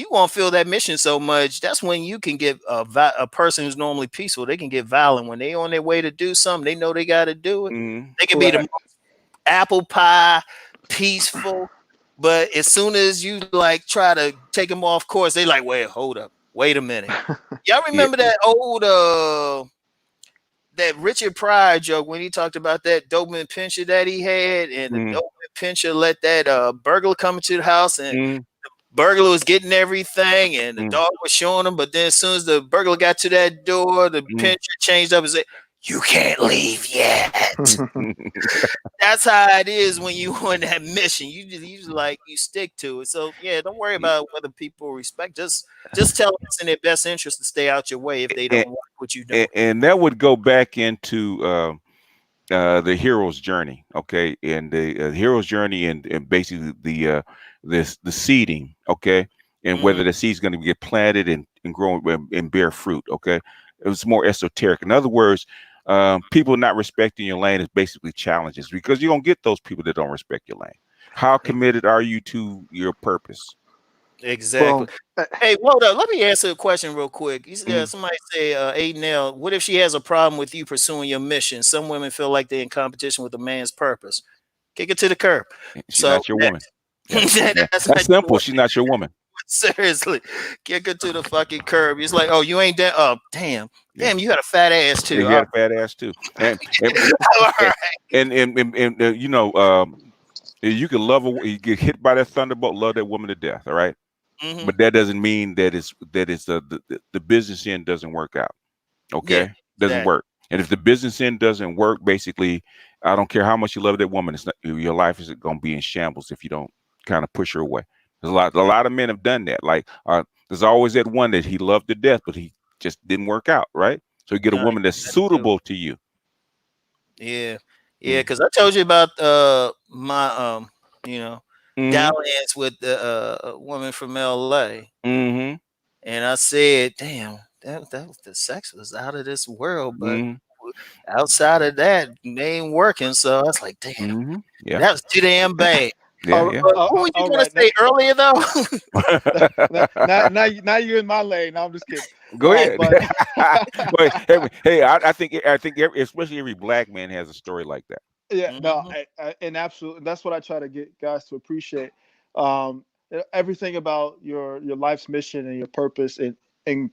won't feel that mission so much. That's when you can get a person who's normally peaceful. They can get violent when they on their way to do something. They know they got to do it. Mm-hmm. They can be the Right. most apple pie, peaceful, but as soon as you like try to take them off course, they like, wait, hold up, wait a minute. Y'all Yeah. remember that old that Richard Pryor joke when he talked about that Doberman Pinscher that he had, and the Mm-hmm. Doberman Pinscher let that burglar come into the house, and Mm-hmm. burglar was getting everything, and the dog was showing him. But then as soon as the burglar got to that door, the Mm-hmm. Pinscher changed up and said, "You can't leave yet." Mm-hmm. That's how it is when you on that mission. You just like you stick to it. So yeah, don't worry about whether people respect. Just tell them it's in their best interest to stay out your way if they don't and, like what you're doing. and that would go back into the hero's journey, okay, and the hero's journey, and basically the seeding, okay, and Mm-hmm. whether the seed's going to get planted and grow and bear fruit, okay. It was more esoteric. In other words, people not respecting your lane is basically challenges, because you're gonna get those people that don't respect your lane. How committed are you to your purpose? Exactly. Well, Hey, hold up. Let me answer a question real quick. Mm. Somebody say, Aidnell, what if she has a problem with you pursuing your mission? Some women feel like they're in competition with a man's purpose. Kick it to the curb. She's So not your woman. next. Yeah, yeah. That's That's not your simple. woman. She's not your woman. Seriously. Kick it to the fucking curb. It's like, oh, you ain't that. Oh, damn. Yeah. Damn, you got a fat ass Yeah, too. you got a fat ass too, All and right. you can you get hit by that thunderbolt, love that woman to death, all right. Mm-hmm. But that doesn't mean that it's the business end doesn't work out. Yeah, Okay, doesn't exactly. work. And if the business end doesn't work, basically, I don't care how much you love that woman, it's not, your life is going to be in shambles if you don't kind of push her away. There's a lot of men have done that. Like There's always that one that he loved to death, but he just didn't work out, right? So you get a No, woman that's that's true. suitable to you. Yeah, yeah. Mm. Because I told you about my you know Mm-hmm. dalliance with the woman from L.A. Mm-hmm. And I said, "Damn, the sex was out of this world." But Mm-hmm. outside of that, they ain't working. So I was like, "Damn, Mm-hmm. Yeah. that was too damn bad." Yeah. Yeah. But what were you all gonna right. say earlier, though? Now you're in my lane. No, I'm just kidding. Go ahead. But Wait, hey, I think especially every black man has a story like that. yeah, no, Hmm. and absolutely, that's what I try to get guys to appreciate. Um, Everything about your life's mission and your purpose, and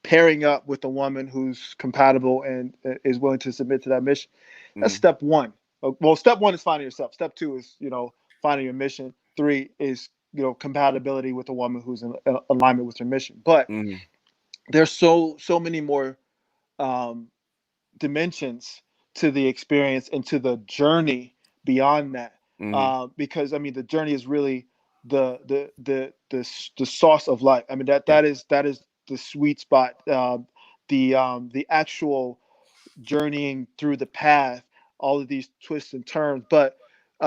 pairing up with a woman who's compatible and is willing to submit to that mission. That's Mm, step one. Well, step one is finding yourself. Step two is finding your mission. Three is compatibility with a woman who's in alignment with your mission. But mm, there's so many more um, dimensions to the experience and to the journey beyond that. mm, Because I mean, the journey is really the sauce of life. I mean, yeah. that is the sweet spot. The actual journeying through the path, all of these twists and turns. But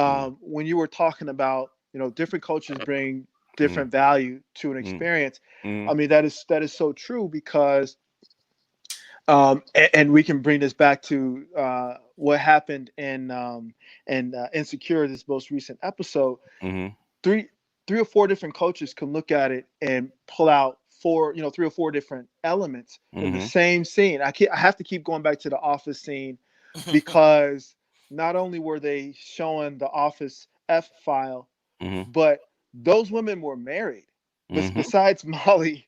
Mm, when you were talking about different cultures bring mm, different value to an mm, experience, I mm, mean that is so true because and we can bring this back to what happened in Insecure, this most recent episode. mm, Three, three or four different coaches can look at it and pull out three or four different elements in the mm, same scene. I have to keep going back to the office scene because not only were they showing the office F file, mm, but those women were married. mm, Besides Molly,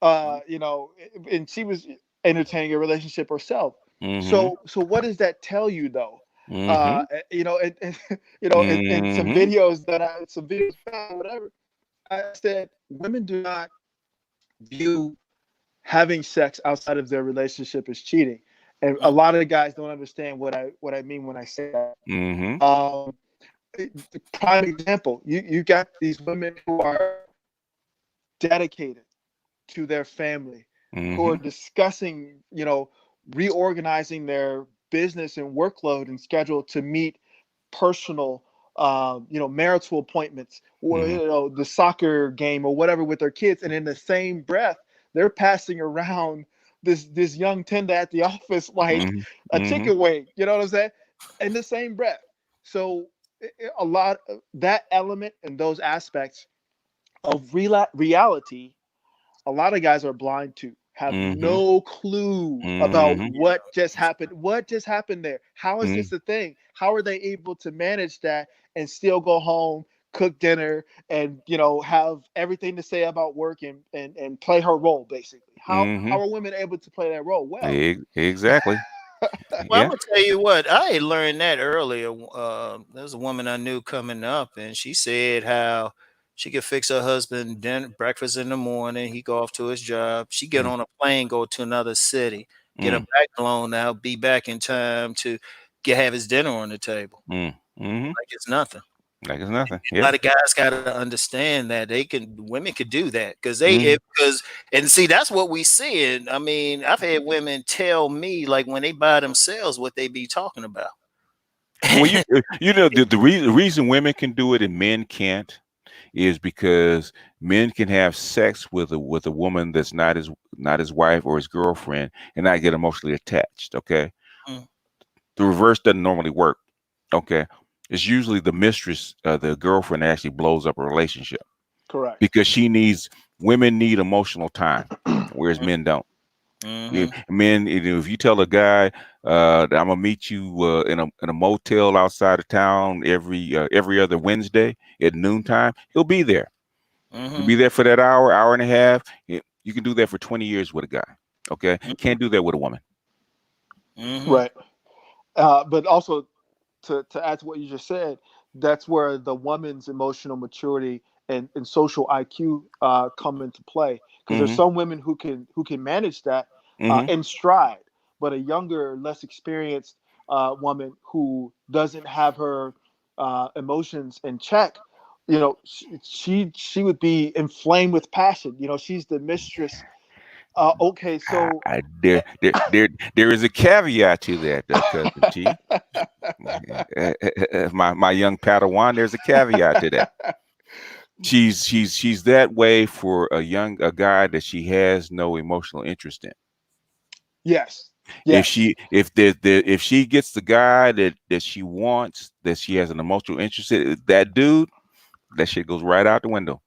and she was entertaining a relationship herself. mm, So what does that tell you though? mm, And some mm, videos found, whatever. I said women do not view having sex outside of their relationship as cheating, and a lot of guys don't understand what I mean when I say that. mm, Um, Prime example, you got these women who are dedicated to their family, who are mm, discussing, reorganizing their business and workload and schedule to meet personal, marital appointments, or mm, the soccer game or whatever with their kids, and in the same breath, they're passing around this young tender at the office like mm, a mm, chicken wing. You know what I'm saying? In the same breath. So a lot of that element and those aspects of reality, a lot of guys are blind to, have mm, no clue about mm, what just happened there. How is this a thing? How are they able to manage that and still go home, cook dinner, and have everything to say about work, and play her role basically? How mm. are women able to play that role well? Exactly. Well, I'm Yeah. gonna tell you what, I had learned that earlier. There's a woman I knew coming up, and she said how she could fix her husband dinner, breakfast in the morning. He go off to his job. She get Mm, on a plane, go to another city, get her mm, back blown out, be back in time to have his dinner on the table, mm, mm. like it's nothing. Like it's nothing. A Yeah. lot of guys got to understand that women could do that because Mm. and see, that's what we see. And I mean, I've had women tell me like when they by themselves what they be talking about. Well, the reason women can do it and men can't is because men can have sex with a woman that's not his wife or his girlfriend and not get emotionally attached. Okay, Mm, the reverse doesn't normally work. Okay, it's usually the mistress, the girlfriend, that actually blows up a relationship Correct. because women need emotional time, whereas men don't. Yeah, mm-hmm, men, if you tell a guy that I'm gonna meet you in a motel outside of town every other Wednesday at noontime, he'll be there. He'll mm-hmm, be there for that hour and a half. You can do that for 20 years with a guy. Okay, mm-hmm, can't do that with a woman. mm-hmm, Right. But also, to add to what you just said, that's where the woman's emotional maturity and social IQ come into play. Because there's Mm-hmm. some women who can manage that Mm-hmm. in stride, but a younger, less experienced woman who doesn't have her emotions in check she would be inflamed with passion. She's the mistress. Okay, so There is a caveat to that, cousin T. My young Padawan, there's a caveat to that. She's that way for a guy that she has no emotional interest in. yes, If yes. if she gets the guy that she wants, that she has an emotional interest in, that dude, that shit goes right out the window.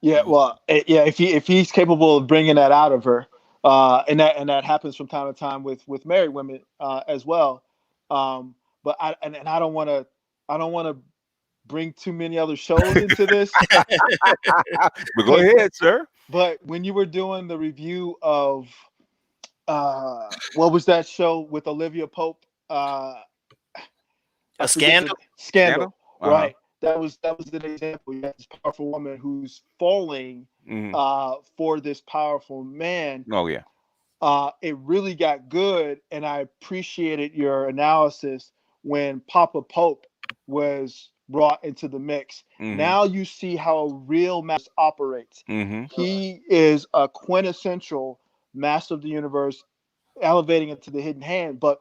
Yeah, well, yeah. If he's capable of bringing that out of her, and that happens from time to time with married women as well. But I don't want to bring too many other shows into this. But go ahead, sir. But when you were doing the review of what was that show with Olivia Pope? I A forget the scandal. Scandal, Uh-huh. right? That was an example. You have this powerful woman who's falling Mm-hmm. for this powerful man. Oh yeah. It really got good, and I appreciated your analysis when Papa Pope was brought into the mix. Mm-hmm. Now you see how a real master operates. Mm-hmm. He is a quintessential master of the universe, elevating it to the hidden hand. But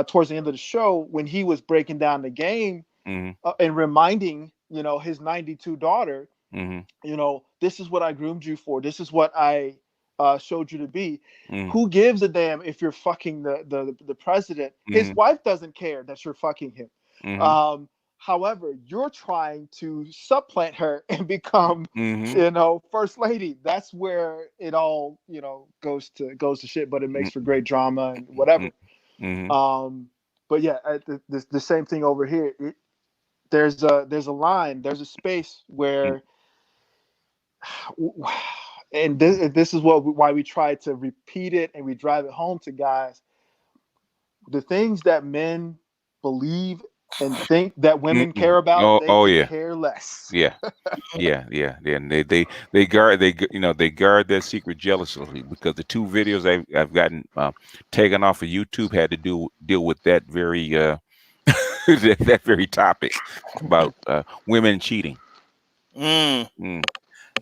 towards the end of the show, when he was breaking down the game Mm-hmm. and reminding his 92 daughter, Mm-hmm. this is what I groomed you for. This is what I showed you to be. Mm-hmm. Who gives a damn if you're fucking the president? His Mm-hmm. wife doesn't care that you're fucking him. Mm-hmm. However, you're trying to supplant her and become, Mm-hmm. first lady. That's where it all, goes to shit. But it makes for great drama and whatever. Mm-hmm. But yeah, the same thing over here. There's a line, there's a space where, and this is why we try to repeat it and we drive it home to guys. The things that men believe and think that women Mm-mm. care about, they Oh could yeah. care less. Yeah. Yeah. And they guard they guard that secret jealously, because the two videos I've gotten taken off of YouTube had to deal with that very that very topic about women cheating. Mm. Mm.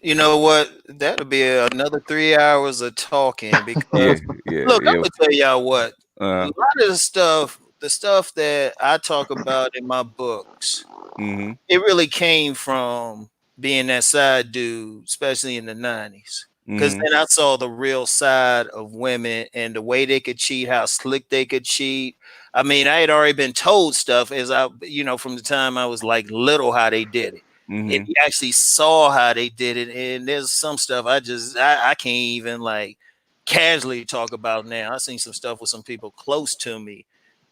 You know what? That'll be another 3 hours of talking Yeah, because yeah, look, I'm yeah. gonna tell y'all what. A Uh, lot of the stuff that I talk about in my books, mm-hmm, it really came from being that side dude, especially in the 90s. Because mm-hmm, then I saw the real side of women and the way they could cheat, how slick they could cheat. I mean, I had already been told stuff from the time I was like little, how they did it. And mm-hmm. you actually saw how they did it. And there's some stuff I can't even like casually talk about now. I seen some stuff with some people close to me.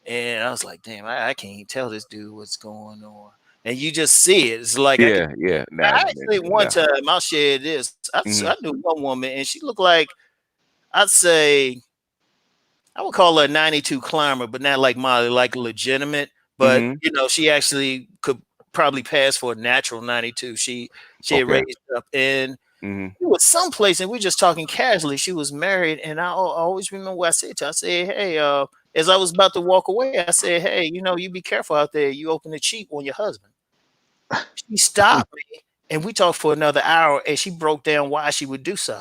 And I was like, damn, I can't even tell this dude what's going on. And you just see it. It's like Yeah. I Nah, actually one nah. time I'll share this. I Mm-hmm, knew one woman and she looked like, I'd say I would call her a 92 climber, but not like Molly, like legitimate. But mm-hmm. she actually could probably pass for a natural 92. She had Okay. raised up and Mm-hmm, it was someplace, and we're just talking casually. She was married, and I always remember what I said to her. I said, "Hey, as I was about to walk away, I said, hey, you be careful out there. You open the cheat on your husband." She stopped me, and we talked for another hour, and she broke down why she would do so.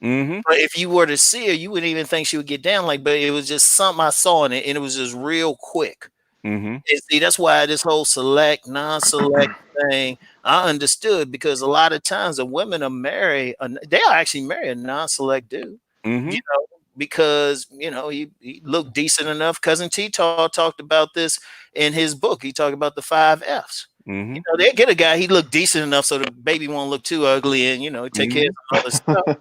mm-hmm, But if you were to see her, you wouldn't even think she would get down like. But it was just something I saw in it, and it was just real quick. mm-hmm, And see, that's why this whole select, non-select thing, I understood because a lot of times the women are married, they'll actually marry a non-select dude, mm-hmm. because he looked decent enough. Cousin T-Taw talked about this in his book. He talked about the 5 F's. Mm-hmm. They get a guy, he looked decent enough so the baby won't look too ugly and, take care of Mm-hmm. some other stuff.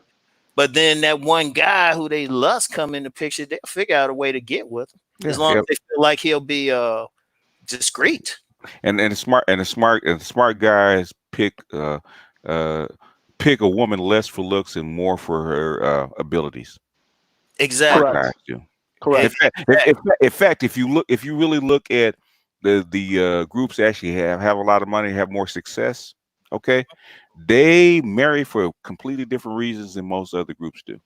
But then that one guy who they lust come in the picture, they'll figure out a way to get with him as Yeah, long yeah. as they feel like he'll be discreet. And the smart guys uh pick a woman less for looks and more for her abilities. Smart Exactly. guys Correct. do. In Correct. fact, in fact, if you really look at the groups that actually have a lot of money, have more success, okay, they marry for completely different reasons than most other groups do.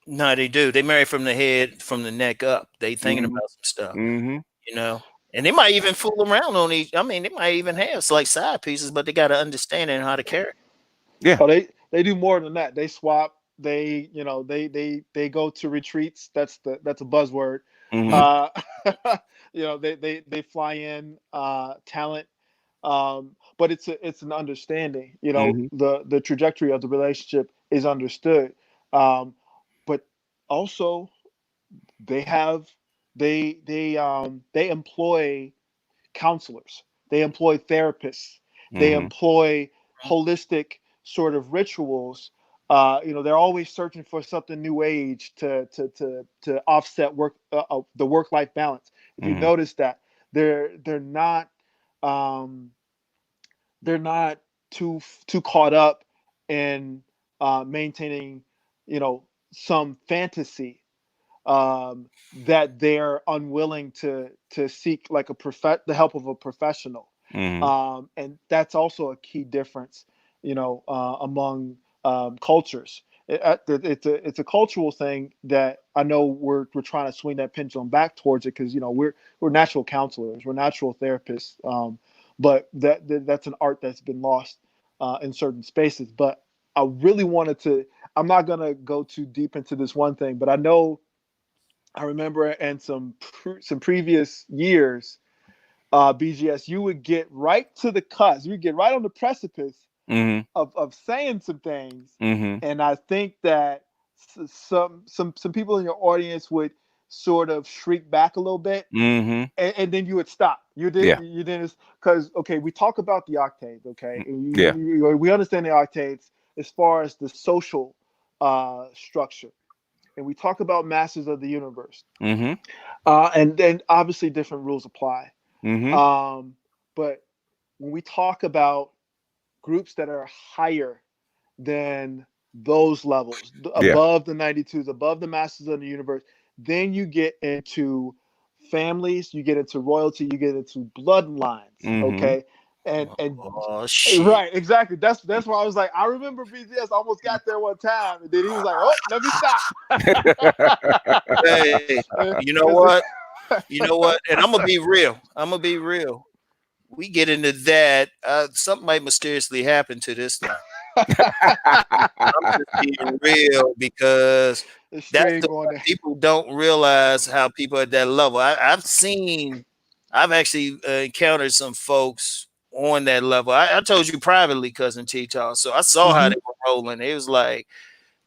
No, they do. They marry from the head, from the neck up. They thinking Mm-hmm. about some stuff, Mm-hmm. you know. And they might even fool around on each. I mean, they might even have like side pieces, but they got to understand and how to carry. Yeah. Oh, they do more than that. They swap. They they go to retreats. That's a buzzword. Mm-hmm. Uh, they fly in talent, but it's an understanding. Mm-hmm. The trajectory of the relationship is understood, but also they have they employ counselors, they employ therapists, they Mm-hmm. employ holistic sort of rituals. They're always searching for something new age to offset the work life balance. If you Mm-hmm. notice that they're not um, they're not too caught up in maintaining some fantasy that they're unwilling to seek like the help of a professional, Mm-hmm. and that's also a key difference, among cultures. It's a cultural thing that I know we're trying to swing that pendulum back towards it, because we're natural counselors, we're natural therapists, but that's an art that's been lost in certain spaces. But I really wanted to. I'm not gonna go too deep into this one thing, but I remember in some previous years, BGS, you would get right to the cusp. You would get right on the precipice Mm-hmm. of saying some things, Mm-hmm. and I think that some people in your audience would sort of shriek back a little bit, Mm-hmm. and then you would stop. Yeah. You didn't, because okay, we talk about the octaves, okay, Yeah. we understand the octaves as far as the social structure, and we talk about masters of the universe, Mm-hmm. and then obviously different rules apply. Mm-hmm. Um, but when we talk about groups that are higher than those levels, Yeah. above the 92s, above the masters of the universe, then you get into families, you get into royalty, you get into bloodlines. Mm-hmm. Okay, and Oh shit! right, exactly. That's where I was like, I remember BGS almost got there one time, and then he was like, "Oh, let me stop." Hey, you know Because what? You know what? And I'm gonna be real. I'm gonna be real. We get into that. Something might mysteriously happen to this thing. I'm just being real because the that's strain the going part there. people don't realize how people at that level. I've actually encountered some folks on that level. I told you privately, cousin T Talk. So I saw how Hmm. they were rolling. It was like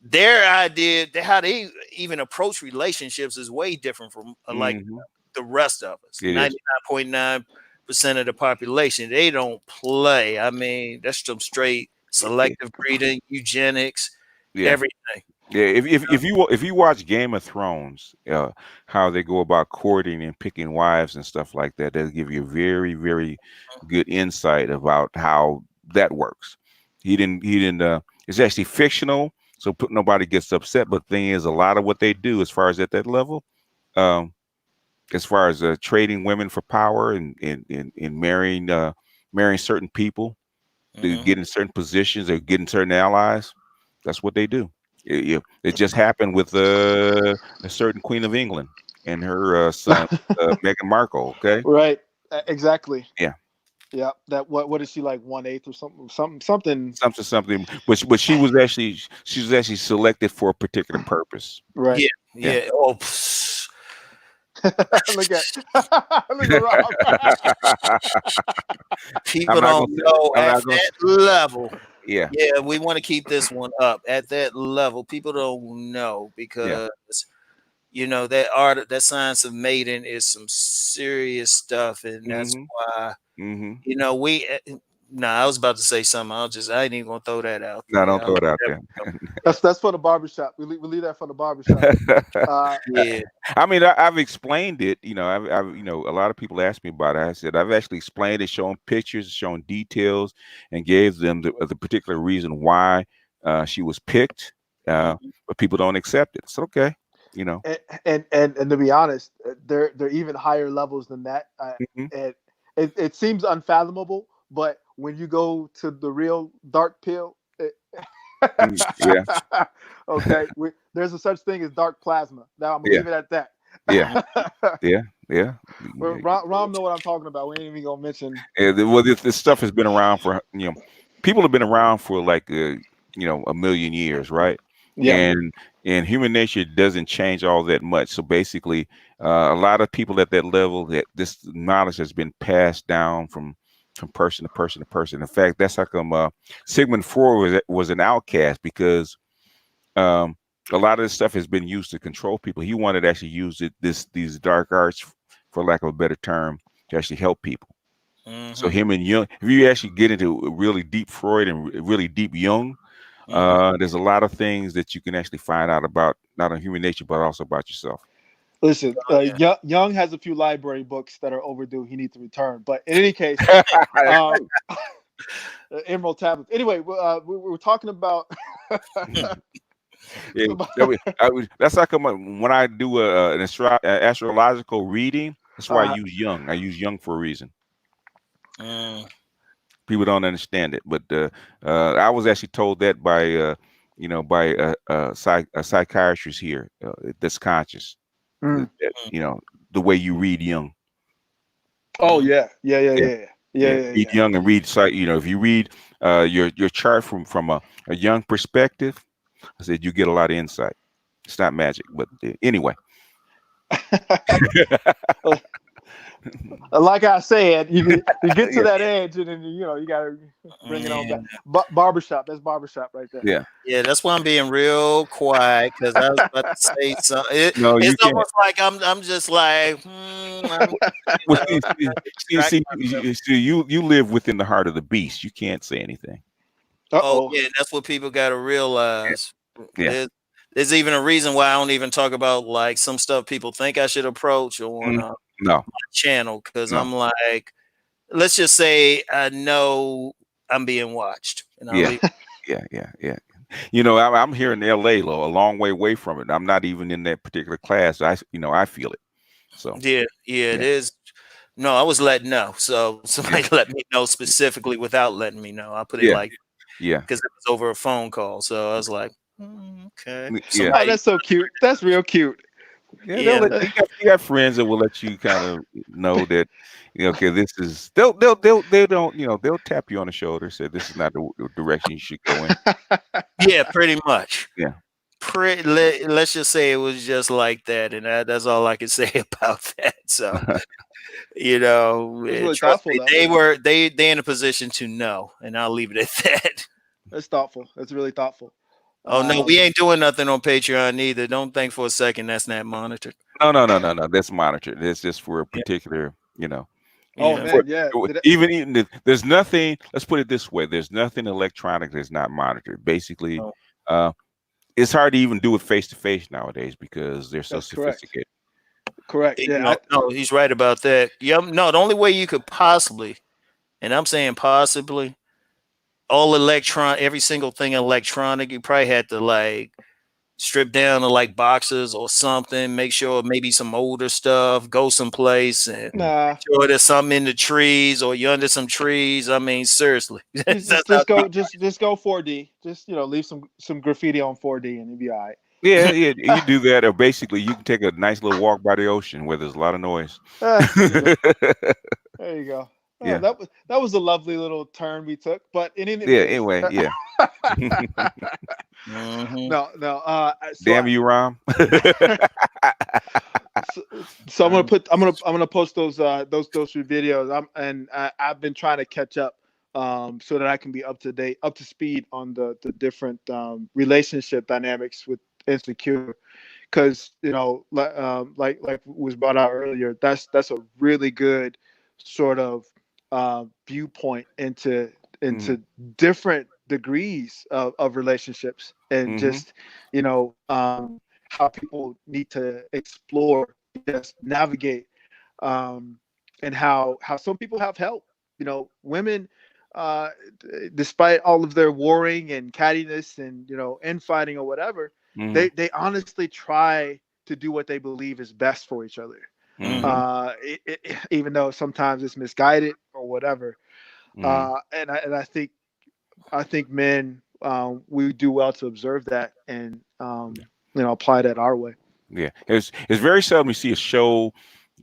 their idea, how they even approach relationships is way different from like Mm-hmm. the rest of us. It is. 99.9% of the population, they don't play. I mean, that's some straight Yeah. selective breeding, eugenics, Yeah. everything. Yeah, if you watch Game of Thrones, how they go about courting and picking wives and stuff like that, that'll give you a very, very good insight about how that works. He didn't. It's actually fictional, so nobody gets upset. But the thing is, a lot of what they do, as far as at that level, um, as far as trading women for power and marrying certain people to Hmm. get in certain positions or getting certain allies, that's what they do. It just happened with a certain Queen of England and her son, Meghan Markle. Okay, Right. Exactly. yeah, Yeah. That what is she, like 1/8 or something? something. But she was actually selected for a particular purpose. Right. Yeah, Yeah. yeah. Oh, Look at look at Rob. I'm people not don't gonna say. know I'm at not gonna. that level. Yeah, Yeah, we want to keep this one up at that level. People don't know yeah. because that art, that science of mating is some serious stuff, and that's Mhm. why Mhm. we. Nah, I was about to say something. I ain't even gonna throw that out No, there. don't I'll throw leave it out that there. one. That's for the barbershop. We leave that for the barbershop. Uh, Yeah. I mean, I've explained it. A lot of people ask me about it. I said I've actually explained it, shown pictures, shown details, and gave them the particular reason why she was picked. Uh, Mhm. but people don't accept it. It's okay. You know. and to be honest, they're even higher levels than that. Mhm. It, it seems unfathomable, but when you go to the real dark pill, Yeah. okay, there's a such thing as dark plasma. Now I'm gonna Yeah. leave it at Yeah. that. Yeah. Yeah. Well, Rom know what I'm talking about. We ain't even gonna mention. Well, this stuff has been around for, people have been around for like, a million years, right? Yeah. And human nature doesn't change all that much. So basically, a lot of people at that level, that this knowledge has been passed down from person to person to person. In fact, that's how come Sigmund Freud was an outcast, because um, a lot of this stuff has been used to control people. He wanted to actually use these dark arts, for lack of a better term, to actually help people. So him and Jung, if you actually get into really deep Freud and really deep Jung, there's a lot of things that you can actually find out about not on human nature, but also about yourself. Listen, Oh, yeah. Young has a few library books that are overdue. He needs to return. But in any case, Emerald tablets. Anyway, we were talking about. Yeah, that's how come when I do an astrological reading, that's why I use Jung. I use Jung for a reason. People don't understand it, but I was actually told that by a psychiatrist here that's conscious. Mm. That, the way you read Jung. Oh yeah. Read Jung and read if you read your chart from a Jung perspective, I said you get a lot of insight. It's not magic, but anyway. Like I said, you get to that edge, and then you gotta bring it on back. Barbershop, that's barbershop right there. Yeah. Yeah, that's why I'm being real quiet, because I was about to say something. No, you It's can't. almost like I'm just like, Well, you live within the heart of the beast. You can't say anything. Oh yeah, that's what people got to realize. Yeah. There's even a reason why I don't even talk about like some stuff people think I should approach on No. my channel, because No. I'm like, let's just say I know I'm being watched, and I'll leave. Yeah. I'm here in LA, a long way away from it. I'm not even in that particular class. I feel it. So Yeah, it is. No, I was letting know. So somebody let me know specifically without letting me know. I put it like, because it was over a phone call. So I was like, okay. Oh, that's so cute. That's real cute. Yeah, you got friends that will let you kind of know that, okay, this is they don't they'll tap you on the shoulder, say this is not the direction you should go in. Yeah, pretty much. Yeah. Let's just say it was just like that, and that's all I can say about that. So, really trust thoughtful, me, though. they in a position to know, and I'll leave it at that. That's thoughtful. That's really thoughtful. Oh no, we ain't doing nothing on Patreon either. Don't think for a second that's not monitored. No. That's monitored. It's just for a particular, Oh man, yeah. Even if there's nothing. Let's put it this way: there's nothing electronic that's not monitored. Basically, it's hard to even do it face to face nowadays because they're so sophisticated. Correct. Yeah. No, he's right about that. Yeah. No, the only way you could possibly, and I'm saying possibly, all every single thing electronic, you probably had to like strip down to like boxes or something, make sure maybe some older stuff, go someplace and make sure there's something in the trees or you're under some trees. I mean, seriously. just go 4D. Just leave some graffiti on 4D and it'll be all right. Yeah, you do that, or basically you can take a nice little walk by the ocean where there's a lot of noise. There you go. Yeah, that was a lovely little turn we took, but anyway. No. Damn you, Rom. So I'm gonna post those videos. I've been trying to catch up so that I can be up to speed on the different relationship dynamics with Insecure, because like was brought out earlier, that's a really good sort of viewpoint into different degrees of relationships, and just how people need to explore, just navigate, and how some people have help. Women, despite all of their warring and cattiness and infighting or whatever, they honestly try to do what they believe is best for each other. Even though sometimes it's misguided or whatever. And I think men, we do well to observe that and apply that our way. Yeah, it's very seldom you see a show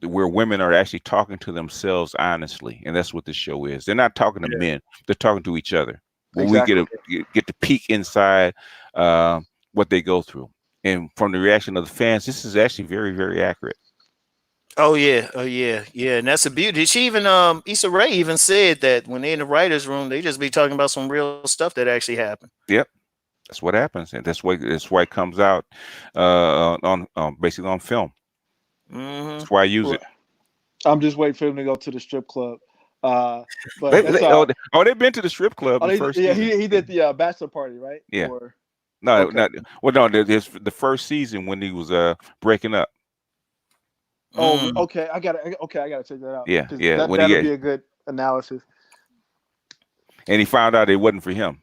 where women are actually talking to themselves honestly, and that's what this show is. They're not talking to men; they're talking to each other. When we Exactly. get to peek inside what they go through, and from the reaction of the fans, this is actually very, very accurate. Oh yeah, yeah, and that's a beauty. She even Issa Rae even said that when they're in the writers' room, they just be talking about some real stuff that actually happened. Yep, that's what happens, and that's why it comes out on basically on film. Hmm. That's why I use Right. it. I'm just waiting for him to go to the strip club. But that's They've been to the strip club Oh, the first yeah, season. he did the bachelor party, right? Yeah, Or no, okay. not well. No, the first season when he was breaking up. Oh, Mm. okay. I gotta check that out Yeah, because yeah. When he that'll get be a good analysis. and he found out it wasn't for him.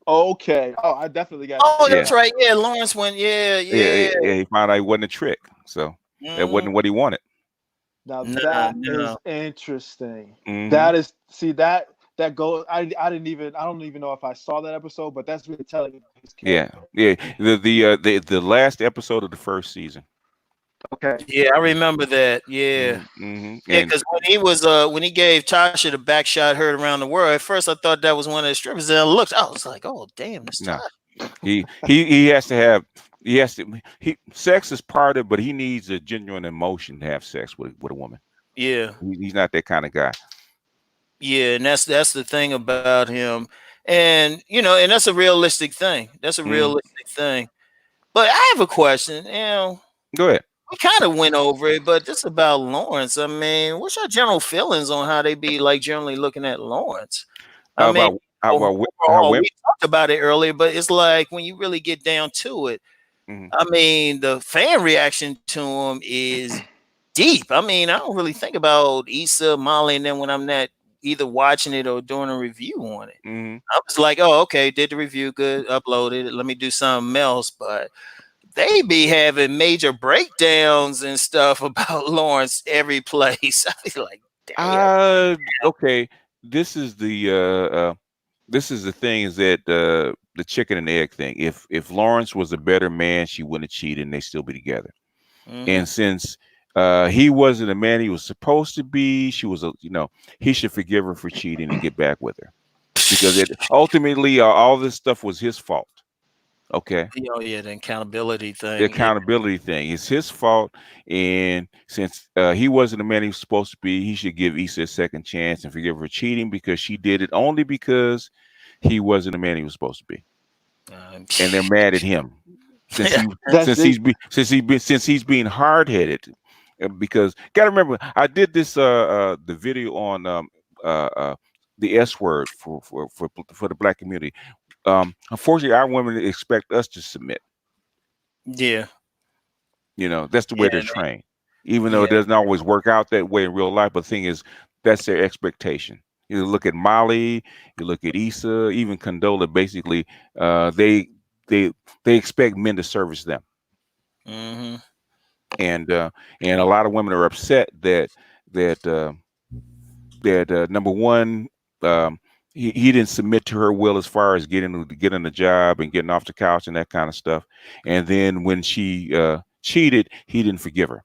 Okay. Oh, I definitely got to Oh, check Yeah, that that's out. right. Yeah, Lawrence went. Yeah, yeah, yeah. yeah. He found out it wasn't a trick, so that Hmm. wasn't what he wanted. Now Nah, that is no. interesting. Hmm. That is see that goes. I don't even know if I saw that episode, but that's really telling me about his Yeah, character. yeah. The last episode of the first season. Okay. Yeah, I remember that. Yeah. Hmm. Yeah, And because when he gave Tasha the back shot heard around the world, at first I thought that was one of the strippers. Then I looked, I was like, oh damn, it's no, Tasha. he has to have he has to he sex is part of it, but he needs a genuine emotion to have sex with a woman. Yeah, He's not that kind of guy. yeah, and that's the thing about him, and and that's a realistic thing. That's a Hmm. realistic thing. But I have a question. Go ahead. We kind of went over it, but this about Lawrence. I mean, what's your general feelings on how they be like generally looking at Lawrence? I mean, About how about how overall, women. we talked about it earlier, but it's like when you really get down to it. Mhm. I mean, the fan reaction to him is deep. I mean, I don't really think about Issa, Molly, and then when I'm not either watching it or doing a review on it. Mhm. I was like, oh, okay, did the review, good, uploaded it. Let me do something else. But they be having major breakdowns and stuff about Lawrence every place. I be like, damn. Okay. This is the this is the thing is that the chicken and egg thing. If Lawrence was a better man, she wouldn't have cheated and they still be together. Hmm. And since he wasn't a man he was supposed to be, she was he should forgive her for cheating and get back with her because it ultimately all this stuff was his fault. Okay. Oh yeah, the accountability The thing. Yeah. accountability thing is his fault, and since he wasn't the man he was supposed to be, he should give Issa a second chance and forgive her cheating because she did it only because he wasn't the man he was supposed to be, Um, and they're mad at him since he That's deep. since he's being hard headed. Because gotta remember, I did this the video on uh, uh, the S word for the black community. Unfortunately, our women expect us to submit. yeah. That's the way they're Yeah. trained. Even though Yeah. it doesn't always work out that way in real life, but the thing is, that's their expectation. You look at Molly, you look at Issa, even Condola. Basically, they they they expect men to service them, Hmm. and a lot of women are upset that number one, um, he didn't submit to her will as far as getting the job and getting off the couch and that kind of stuff. And then when she cheated, he didn't forgive her.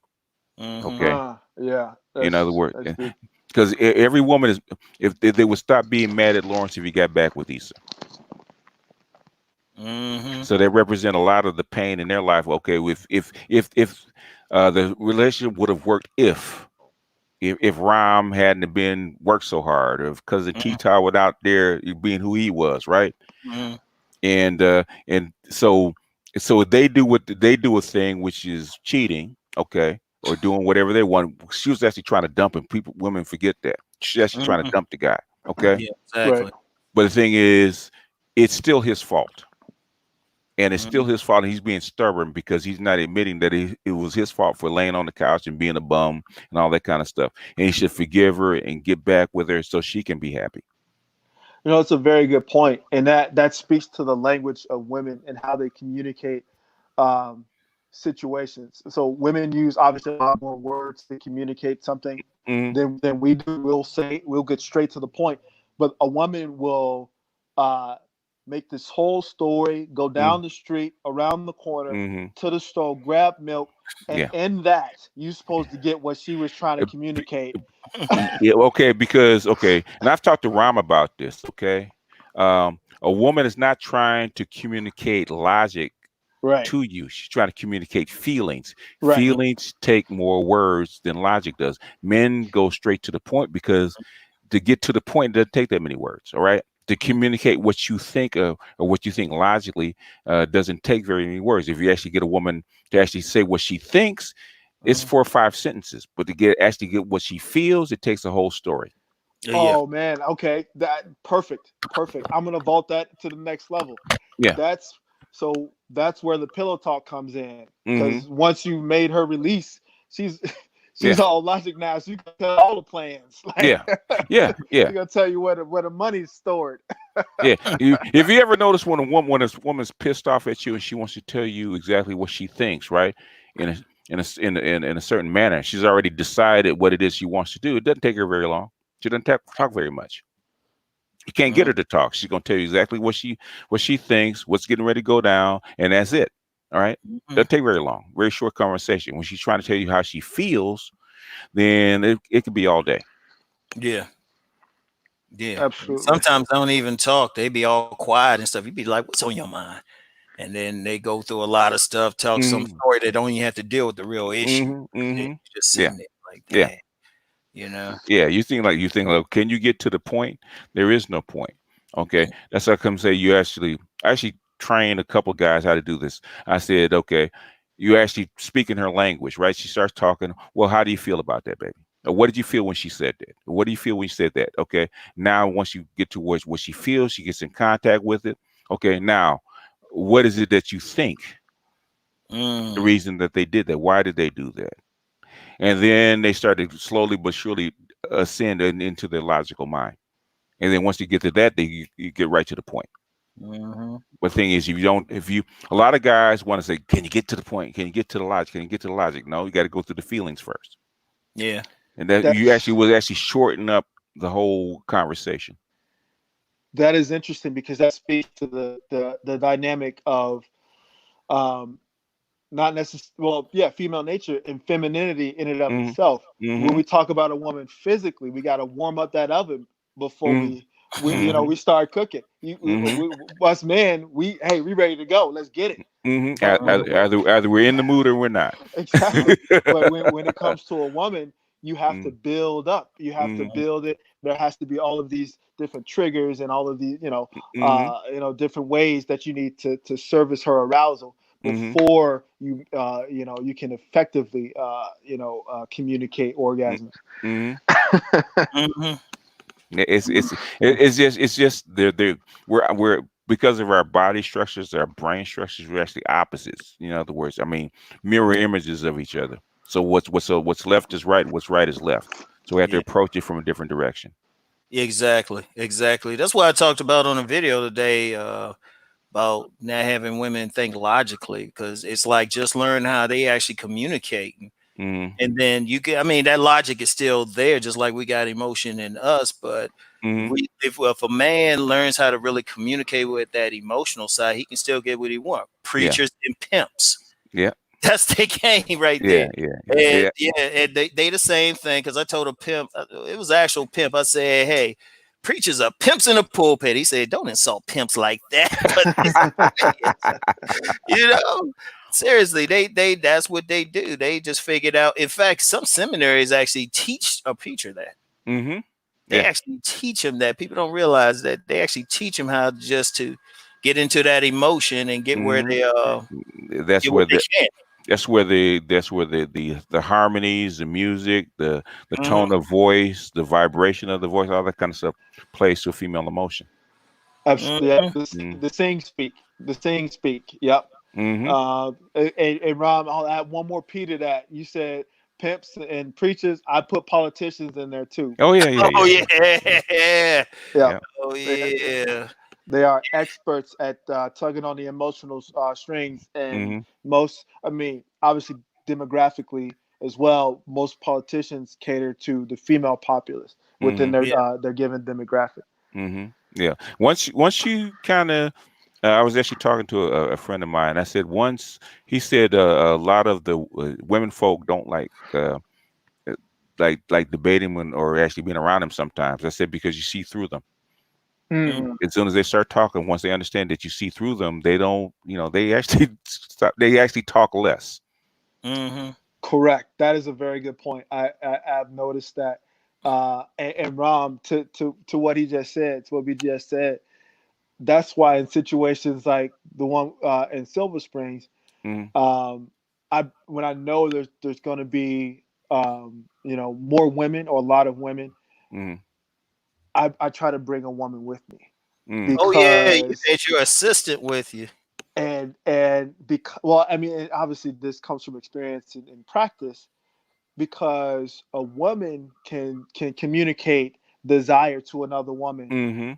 Hmm. Okay. Yeah. In other words, That's deep. because every woman is, if they would stop being mad at Lawrence if he got back with Issa. Hmm. So they represent a lot of the pain in their life. Okay, if the relationship would have worked if Ram hadn't have been worked so hard, or because the T-Tar was out there being who he was, right? Hmm. And so they do what they do a thing which is cheating, okay, or doing whatever they want. She was actually trying to dump him. Women forget that she's actually trying to Hmm. dump the guy, okay. Yeah. Right. Exactly. But the thing is, it's still his fault, and it's still Mhm. his fault. And he's being stubborn because he's not admitting that it was his fault for laying on the couch and being a bum and all that kind of stuff. And he should forgive her and get back with her so she can be happy. It's a very good point, and that speaks to the language of women and how they communicate um, situations. So women use obviously a lot more words to communicate something Hmm. than we do. We'll get straight to the point, but a woman will uh, make this whole story, go down the street, around the corner, Mm-hmm. to the store, grab milk, and Yeah. in that, you're supposed to get what she was trying to communicate. Yeah, okay, because and I've talked to Ram about this. Okay, a woman is not trying to communicate logic Right, to you. She's trying to communicate feelings. right. Feelings take more words than logic does. Men go straight to the point because to get to the point, it doesn't take that many words. All right. To communicate what you think of or what you think logically doesn't take very many words. If you actually get a woman to actually say what she thinks, it's 4 or 5 sentences. But to get what she feels, it takes a whole story. Yeah. Oh man, okay, that perfect, perfect. I'm gonna vault that to the next level. Yeah. That's that's where the pillow talk comes in. Mm-hmm. Because once you made her release, she's Yeah. she's all logic now. She can tell all the plans. Like Yeah. Yeah. Yeah. she gonna tell you where the money's stored. Yeah. If you ever notice when a woman's pissed off at you and she wants to tell you exactly what she thinks, right? In a in a certain manner, she's already decided what it is she wants to do. It doesn't take her very long. She doesn't talk very much. You can't get her to talk. She's gonna tell you exactly what she thinks, what's getting ready to go down, and that's it. All right. Doesn't take very long. Very short conversation. When she's trying to tell you how she feels, then it could be all day. Yeah. Yeah. Absolutely. Sometimes I don't even talk. They be all quiet and stuff. You be like, what's on your mind? And then they go through a lot of stuff, talk some story that don't even have to deal with the real issue. Mm-hmm. And then Mm-hmm. you just Yeah. sitting there like, Yeah. dang, you know. Yeah, you think like, can you get to the point? There is no point. Okay, that's how I come say I actually trained a couple guys how to do this. I said, okay, you actually speak in her language, right? She starts talking. Well, how do you feel about that, baby? Or what did you feel when she said that? What do you feel when you said that? Okay, now once you get towards what she feels, she gets in contact with it. Okay, now what is it that you think? The reason that they did that? Why did they do that? And then they started slowly but surely ascend into their logical mind. And then once you get to that, you get right to the point. Mm-hmm. But the thing is, a lot of guys want to say, can you get to the point? Can you get to the logic? Can you get to the logic? No, you got to go through the feelings first. Yeah. And that you That's actually shorten up the whole conversation. that is interesting because that speaks to the dynamic of um not necessarily, well, yeah, female nature and femininity in and of Mm-hmm. itself. When Mm-hmm. we talk about a woman physically, we got to warm up that oven before Mm-hmm. we start cooking. Mm-hmm. Us men, we ready to go. Let's get it. Mm-hmm. But Either we're in the mood or we're not. exactly. But when it comes to a woman, you have to Mm-hmm. build up. You have to build it. There has to be all of these different triggers and all of these, Mm-hmm. different ways that you need to service her arousal Mm-hmm. before you can effectively, communicate orgasms. Mm-hmm. Mm-hmm. It's just we're because of our body structures, our brain structures, we're actually opposites. In other words, I mean, mirror images of each other. So what's left is right, and what's right is left. So we have to Yeah. approach it from a different direction. Exactly. Exactly. That's what I talked about on a video today. About not having women think logically, because it's like just learn how they actually communicate. Mm-hmm. And then I mean, that logic is still there, just like we got emotion in us. But Mm-hmm. if a man learns how to really communicate with that emotional side, he can still get what he wants. Yeah. Preachers and pimps. Yeah. That's the game right Yeah. there. Yeah. And they the same thing. Because I told a pimp, it was actual pimp. I said, hey, preachers are pimps in the pulpit. He said, don't insult pimps like that. But seriously, they that's what they do. They just figured out. In fact, some seminaries actually teach a preacher that. Mm-hmm. They Yeah. actually teach him that. People don't realize that they actually teach him how just to get into that emotion and get where they That's get where what they can. the harmonies, the music, the Mhm. tone of voice, the vibration of the voice, all that kind of stuff plays to a female emotion. Absolutely. Yeah, Mm-hmm. the sing speak. The sing speak. Yep. Mm-hmm. And Rob, I'll add one more P to that. You said pimps and preachers. I put politicians in there too. Oh yeah. Oh yeah. Yeah. Yeah. Oh They, yeah. they are experts at tugging on the emotional strings, and Mm-hmm. obviously demographically as well, most politicians cater to the female populace within Mm-hmm. their Yeah. given demographic. Yeah. Once you kind of, I was actually talking to a friend of mine. I said once he said a lot of the women folk don't uh, like debating when or actually being around them sometimes. I said because you see through them. Mm, Hmm. As soon as they start talking, once they understand that you see through them, they don't, they actually stop. They actually talk less. mm-hmm. Correct. That is a very good point. I've noticed that. And Ram, to what he just said, to what we just said, that's why in situations like the one in Silver Springs, Hmm. I when I know there's going to be more women or a lot of women, Hmm. I try to bring a woman with me Hmm. Oh yeah, you because had your assistant with you. and because well, I mean, and obviously this comes from experience and practice because a woman can communicate desire to another woman Hmm.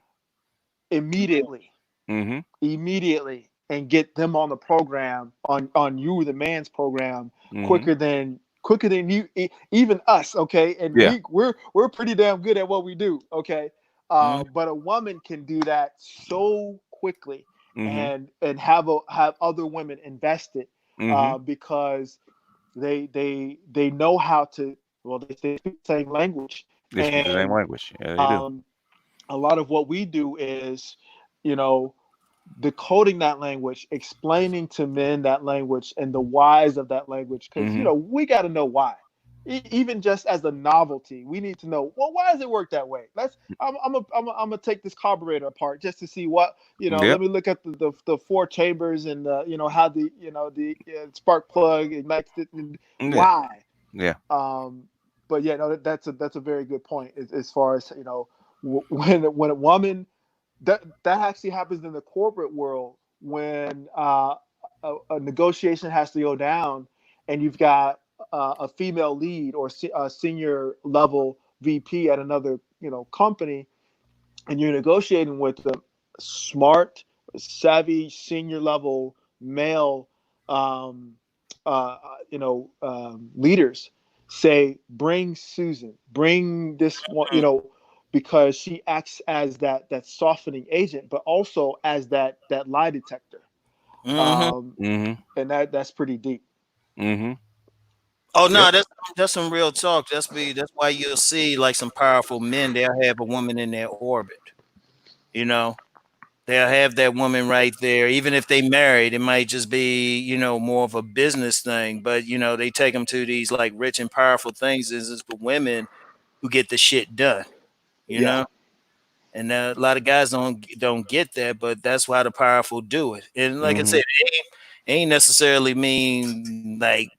immediately Hmm. immediately and get them on the program on you the man's program Hmm. quicker than you even us, okay, and Yeah. we're pretty damn good at what we do, okay, Mm, but a woman can do that so quickly Hmm. and have other women invested Hmm. because they know how to, well, they speak the same language, They speak the same and language. Yeah, they do. um, a lot of what we do is, you know, decoding that language, explaining to men that language and the whys of that language, because Hmm. we got to know why. Even just as a novelty, we need to know. Well, why does it work that way? I'm gonna take this carburetor apart just to see what Let Yep. me look at the four chambers and how the spark plug ignites it and Yeah. why. Yeah. Um, but yeah, no, that's a very good point as far as when a woman that actually happens in the corporate world when a negotiation has to go down and you've got a female lead or a senior level VP at another company and you're negotiating with them, smart, savvy, senior level male, um, leaders say, "Bring Susan, bring this one," because she acts as that softening agent, but also as that lie detector, mm-hmm. um, Hmm. and that's pretty deep. Hmm. Oh Yep. no, that's some real talk. That's why you'll see like some powerful men. They'll have a woman in their orbit. You know, they'll have that woman right there. Even if they married, it might just be more of a business thing. But they take them to these like rich and powerful things. This is for women who get the shit done. You Yeah. know. And a lot of guys don't get that, but that's why the powerful do it. And like I said, Hmm. it ain't necessarily mean like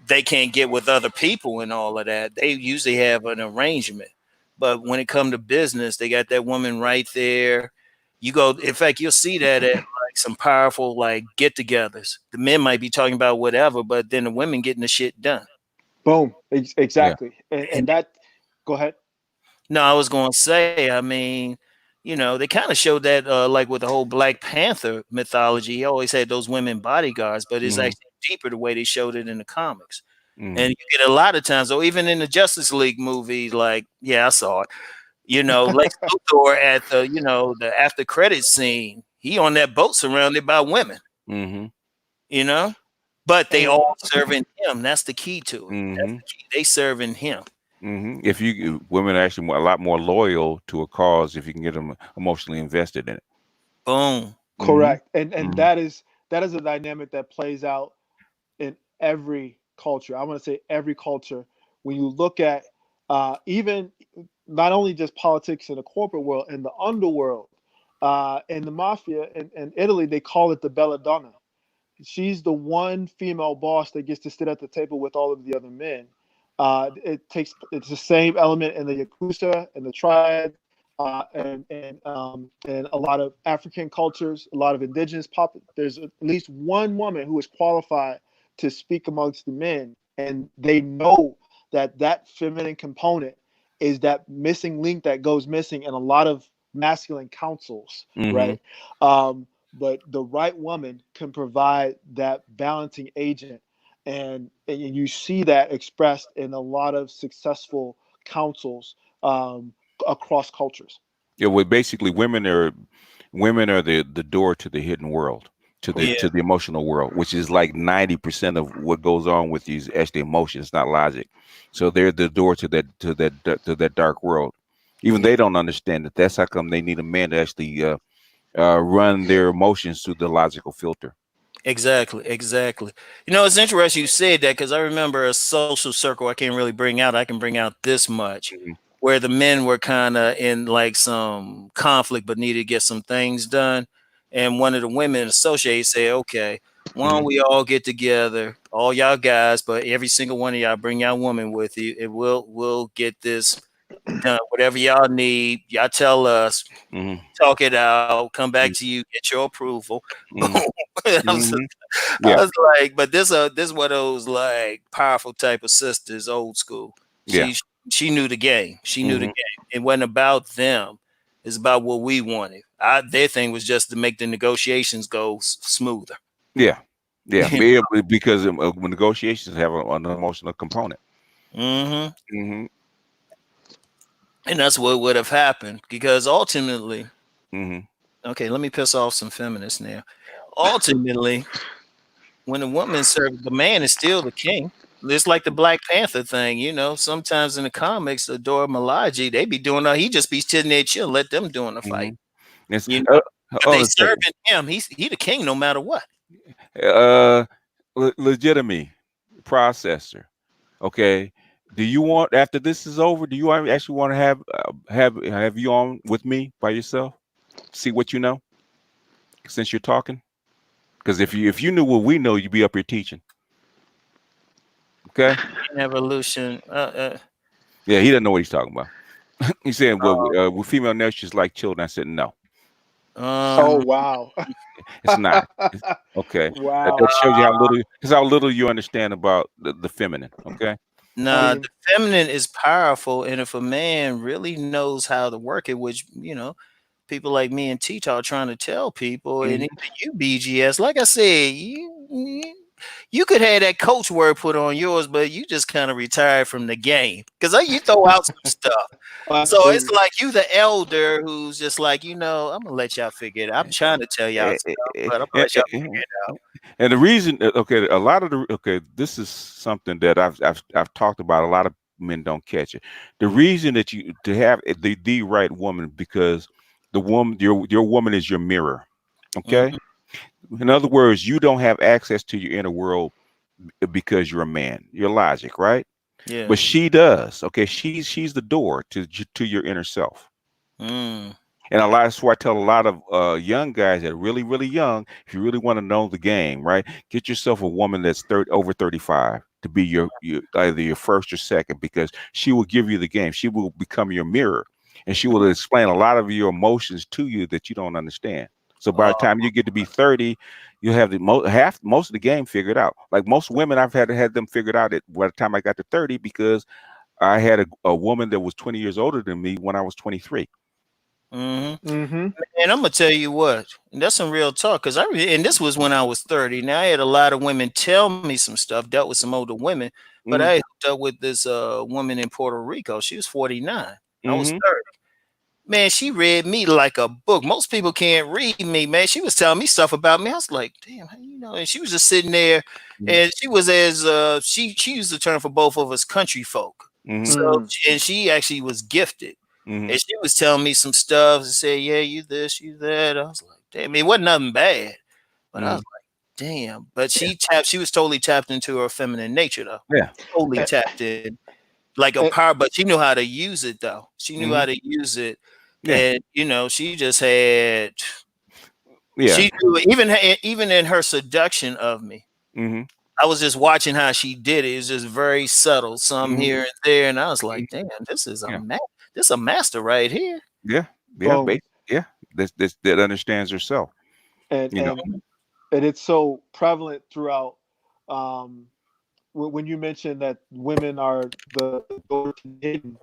they can't get with other people and all of that. They usually have an arrangement. But when it come to business, they got that woman right there. You go, in fact, you'll see that at like some powerful like get-togethers. The men might be talking about whatever, but then the women getting the shit done. Boom. Yeah. Exactly. And And that. Go ahead. no, I was going to say, I mean, they kind of showed that, like with the whole Black Panther mythology. He always had those women bodyguards, but it's Hmm. actually deeper the way they showed it in the comics. And Hmm. you get a lot of times, or even in the Justice League movies, like, yeah, I saw it. Lex Luthor at the after credit scene, he on that boat surrounded by women, Hmm. you know, but they And all serving him. That's the key to it. That's Hmm. the key. They serving him. If women are actually a lot more loyal to a cause if you can get them emotionally invested in it. Boom. Hmm. correct. And Hmm. that is a dynamic that plays out in every culture. I want to say every culture. When you look at even not only just politics in the corporate world, in the underworld, in the mafia in Italy, they call it the belladonna. She's the one female boss that gets to sit at the table with all of the other men. It's the same element in the Yakuza and the triads, and a lot of African cultures, a lot of indigenous pop. There's at least one woman who is qualified to speak amongst the men, and they know that feminine component is that missing link that goes missing in a lot of masculine councils, Hmm. right? But the right woman can provide that balancing agent, and you see that expressed in a lot of successful councils, across cultures. Yeah, well, basically, women are the door to the hidden world, to the Yeah, to the emotional world, which is like 90% of what goes on with you is actually emotions, not logic. So they're the door to that dark world. Even yeah. they don't understand it. That's how come they need a man to actually run their emotions through the logical filter. Exactly, exactly. You know, it's interesting you said that because I remember a social circle I can't really bring out. I can bring out this much Hmm. where the men were kind of in like some conflict but needed to get some things done. And one of the women associates said, okay, why don't Hmm. we all get together, all y'all guys, but every single one of y'all bring y'all woman with you and we'll get this done. Whatever y'all need, y'all tell us, Hmm. talk it out, come back to you, get your approval. Hmm. I'm Hmm. I Yeah, was like, but this one of those like powerful type of sisters, old school. yeah. She knew the game. She knew the Hmm. game. It wasn't about them. It's about what we wanted. Their thing was just to make the negotiations go smoother. Yeah, yeah. You Because negotiations have an emotional component. hmm Hmm. And that's what would have happened because ultimately, Hmm. okay, let me piss off some feminists now. Ultimately, when a woman serves, the man is still the king. It's like the Black Panther thing, you know. Sometimes in the comics, Adora Malaji, they be doing he just be sitting there chill, let them doing the Hmm. fight, It's you know. But hold they on a second. serving him. He the king no matter what. Uh, legitimate processor. Okay. Do you want after this is over? Do you actually want to have you on with me by yourself? See what you know since you're talking. Because if you knew what we know, you'd be up here teaching. Okay. In evolution. Yeah, he doesn't know what he's talking about. He's saying, well, Uh, with female nurtures like children. I said, no, Oh um, wow. it's not. Okay. That Wow. shows you how little, because how little you understand about the feminine. Okay. I nah, mean, the feminine is powerful, and if a man really knows how to work it, which people like me and Tito are trying to tell people, and Mhm. even you, BGS, like I said, you could have that coach word put on yours, but you just kind of retired from the game because you throw out some stuff. So it's absolutely. like you, the elder, who's just like, I'm gonna let y'all figure it out. I'm trying to tell y'all Eh, stuff, eh, eh, but I'm gonna eh, let eh, y'all eh, figure it out. And the reason, okay, a lot of the, okay, this is something that I've talked about. A lot of men don't catch it. The reason that you to have the right woman because the woman, your woman is your mirror. Okay. Mhm. In other words, you don't have access to your inner world because you're a man. Your logic, right? Yeah. But she does. Okay, she's the door to your inner self. Mm. And that's why I tell a lot of young guys that are really, really young, if you really want to know the game, right, get yourself a woman that's over 35 to be your either your first or second, because she will give you the game. She will become your mirror, and she will explain a lot of your emotions to you that you don't understand. So by the Oh. time you get to be 30, you'll have most of the game figured out. Like most women, I've had them figured out at by the time I got to 30 because I had a woman that was 20 years older than me when I was 23. Hmm. Mm-hmm. And I'm gonna tell you what, and that's some real talk. Cause and this was when I was 30. Now I had a lot of women tell me some stuff. Dealt with some older women, but I Mm-hmm. hooked up with this woman in Puerto Rico. She was 49. I was Mm-hmm. 30. Man, she read me like a book. Most people can't read me, man. She was telling me stuff about me. I was like, damn, how you know? And she was just sitting there, and she was as she used the term for both of us, country folk. Mm-hmm. So Mm. and she actually was gifted, Mhm, and she was telling me some stuff and said, yeah, you this, you that. I was like, damn, it wasn't nothing bad, but I was mhm. like, damn. But Yeah, she was totally tapped into her feminine nature though, yeah, totally And, tapped in like a and, power, but she knew how to use it though. She knew how mhm. to use it, Yeah, and she just had yeah. she knew even in her seduction of me. Mhm, I was just watching how she did it. It was just very subtle, some mhm, here and there, and I was mhm. like, "Damn, this is Yeah, this a master right here." yeah, yeah, boom. yeah. That understands herself, and you know? and and it's so prevalent throughout. Um, when you mention that women are the door to the hidden,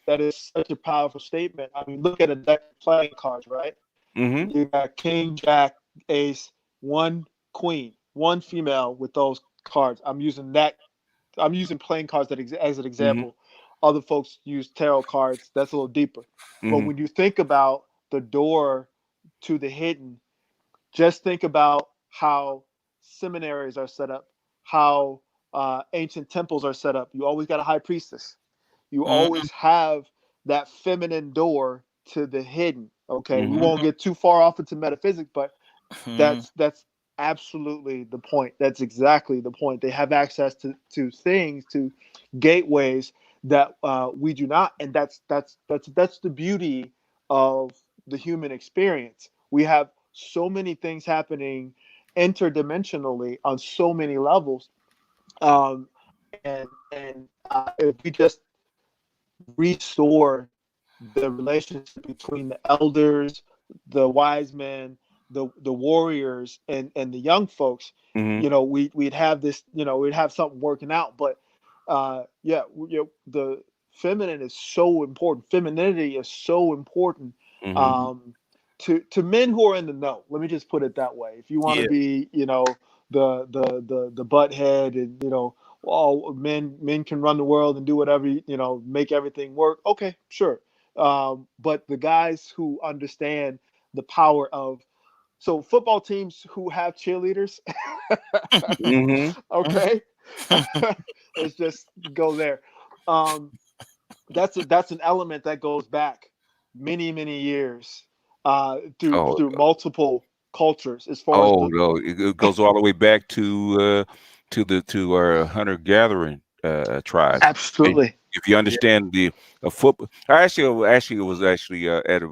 that is such a powerful statement. I mean, look at a deck of playing cards, right? Mhm, You got king, jack, ace, one queen, one female with those cards. I'm using playing cards as an mhm, example. Other folks use tarot cards. That's a little deeper. But Mm-hmm. when you think about the door to the hidden, just think about how seminaries are set up, how ancient temples are set up. You always got a high priestess. You Mhm. always have that feminine door to the hidden. Okay, we Mm-hmm. won't get too far off into metaphysics, but Mhm. that's absolutely the point. That's exactly the point. They have access to things, to gateways that we do not, and that's the beauty of the human experience. We have so many things happening interdimensionally on so many levels, and if we just restore the relationship between the elders, the wise men, the warriors, and the young folks, Mm-hmm. we'd have this, we'd have something working out. But yeah, the feminine is so important. Femininity is so important, Mm-hmm. Mhm. um, to men who are in the know. Let me just put it that way. If you want to Yeah. be, the butt head, and all men can run the world and do whatever, make everything work. Okay, sure. But the guys who understand the power of, so football teams who have cheerleaders, Mm-hmm. okay, let's just go there. Um, that's an element that goes back many years, Oh, through multiple cultures, as far as oh the no! It goes all the way back to our hunter gathering tribes. And absolutely. if you Yeah. understand the football, actually it was actually at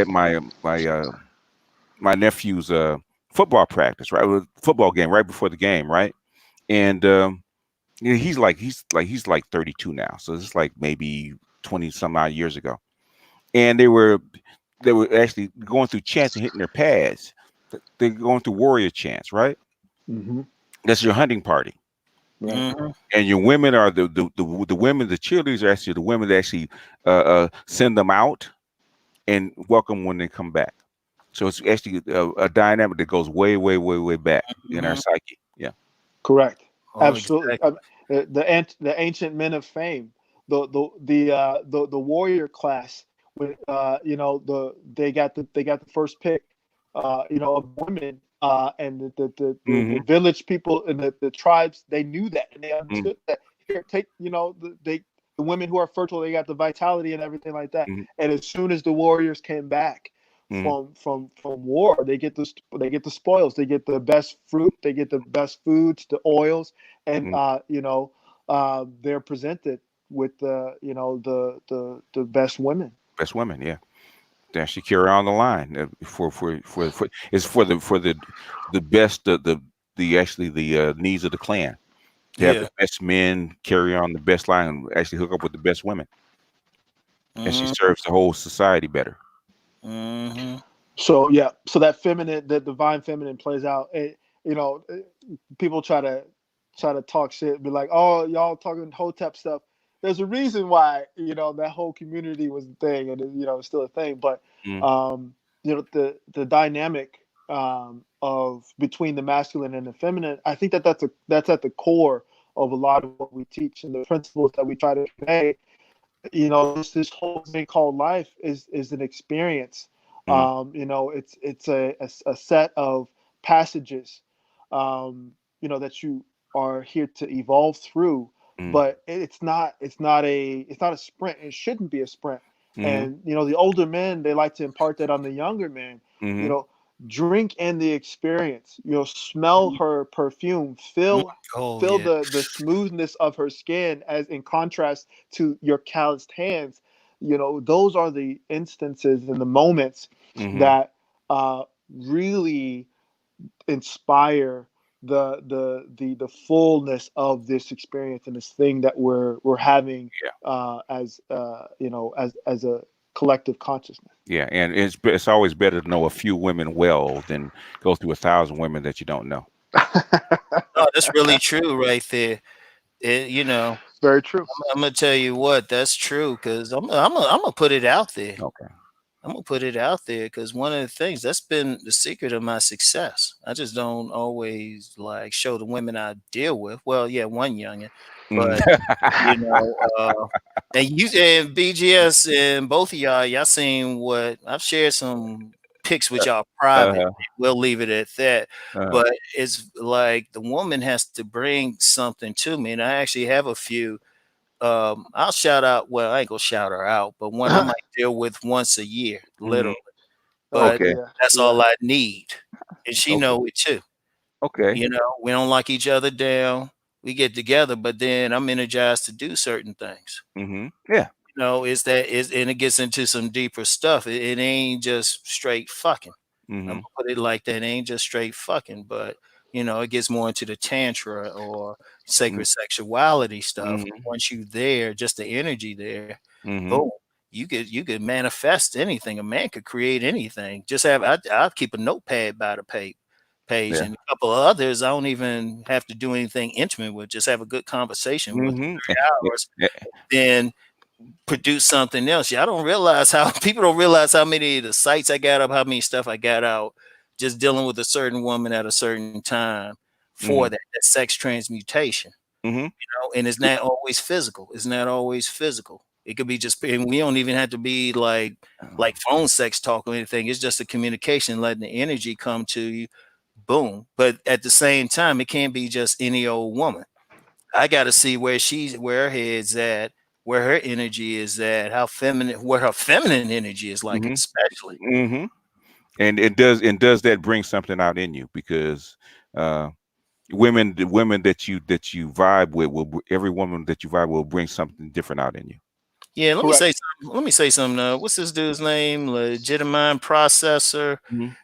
my nephew's football practice, right? It was a football game right before the game, right? And yeah, he's like 32 now, so it's like maybe 20 some odd years ago. And they were actually going through chants and hitting their pads. They're going through warrior chants, right? Hmm. That's your hunting party. Right. Mhm. And your women are the women, the cheerleaders are actually the women that actually send them out and welcome when they come back. So it's actually a dynamic that goes way back in our Mhm. psyche. Yeah. Correct. Oh, Absolutely. exactly. The ancient men of fame, the warrior class, with they got the first pick, of women, and the Hmm. village people and the tribes, they knew that, and they Hmm. understood that. Here, take, the women who are fertile, they got the vitality and everything like that. Hmm. And as soon as the warriors came back Hmm. from war, they get the spoils, they get the best fruit, they get the best foods, the oils, and Hmm. they're presented with the best women. Best women, yeah. They actually carry on the line for it's for the best the actually the needs of the clan. To have the Yeah. best men carry on the best line and actually hook up with the best women, and she Mhm. serves the whole society better. Mhm. So yeah, so that feminine, the divine feminine plays out. You know, People try to talk shit, be like, "Oh, y'all talking hotep stuff." There's a reason why, that whole community was a thing, and it's still a thing. But Mm, the dynamic, of between the masculine and the feminine, I think that's at the core of a lot of what we teach, and the principles that we try to convey. This whole thing called life is an experience. mm, It's a set of passages, that you are here to evolve through. mm, But it's not a sprint. It shouldn't be a sprint. mhm, And the older men, they like to impart that on the younger men. you mhm, know drink in the experience. Smell her perfume. Mm. Feel Oh feel yeah. the smoothness of her skin, as in contrast to your calloused hands. Those are the instances and the moments mhm. that really inspire the fullness of this experience and this thing that we're having, Yeah, as a collective consciousness. yeah, and it's always better to know a few women well than go through 1,000 women that you don't know. No, that's really true right there. It, you know, Very true. I'm gonna tell you what, that's true because I'm gonna put it out there. Okay. I'm gonna put it out there because one of the things that's been the secret of my success. I just don't always like show the women I deal with. Well, yeah, one youngin. Mm. But you know, and you and BGS and both of y'all seen what I've shared some pics with y'all private. Uh-huh. We'll leave it at that. Uh-huh. But it's like the woman has to bring something to me, and I actually have a few. I'll shout out. Well, I ain't gonna shout her out, but one I might deal with once a year, Mhm. literally. But Okay. Yeah, that's yeah. all I need, and she Okay. know it too. Okay. You know, we don't lock each other down. We get together, but then I'm energized to do certain things. Mhm. Yeah. You know, is that is and it gets into some deeper stuff. It ain't just straight fucking. I'm gonna Mhm. put it like that. It ain't just straight fucking, but you know, it gets more into the tantra or Mm. sacred sexuality stuff. Mhm. Once you there, just the energy there, Mhm. boom. You could manifest anything. A man could create anything. Just have I'll keep a notepad by the page Yeah. and a couple of others. I don't even have to do anything intimate with. Just have a good conversation with Mhm. 3 hours, then produce something else. Yeah, I don't realize how people don't realize how many of the sites I got up, how many stuff I got out, just dealing with a certain woman at a certain time for Mhm. that sex transmutation. Mhm. You know, and it's not always physical. It's not always physical. It could be just, and we don't even have to be like phone sex talk or anything. It's just a communication, letting the energy come to you. Boom. But at the same time, it can't be just any old woman. I got to see where her head's at, where her energy is at, how feminine, where her feminine energy is like, Mhm. especially. Mhm. And does that bring something out in you? Because uh the women that you vibe with every woman that you vibe will bring something different out in you. Yeah, let me Correct. say something. Let me say something. What's this dude's name? Legitimine processor. Mhm.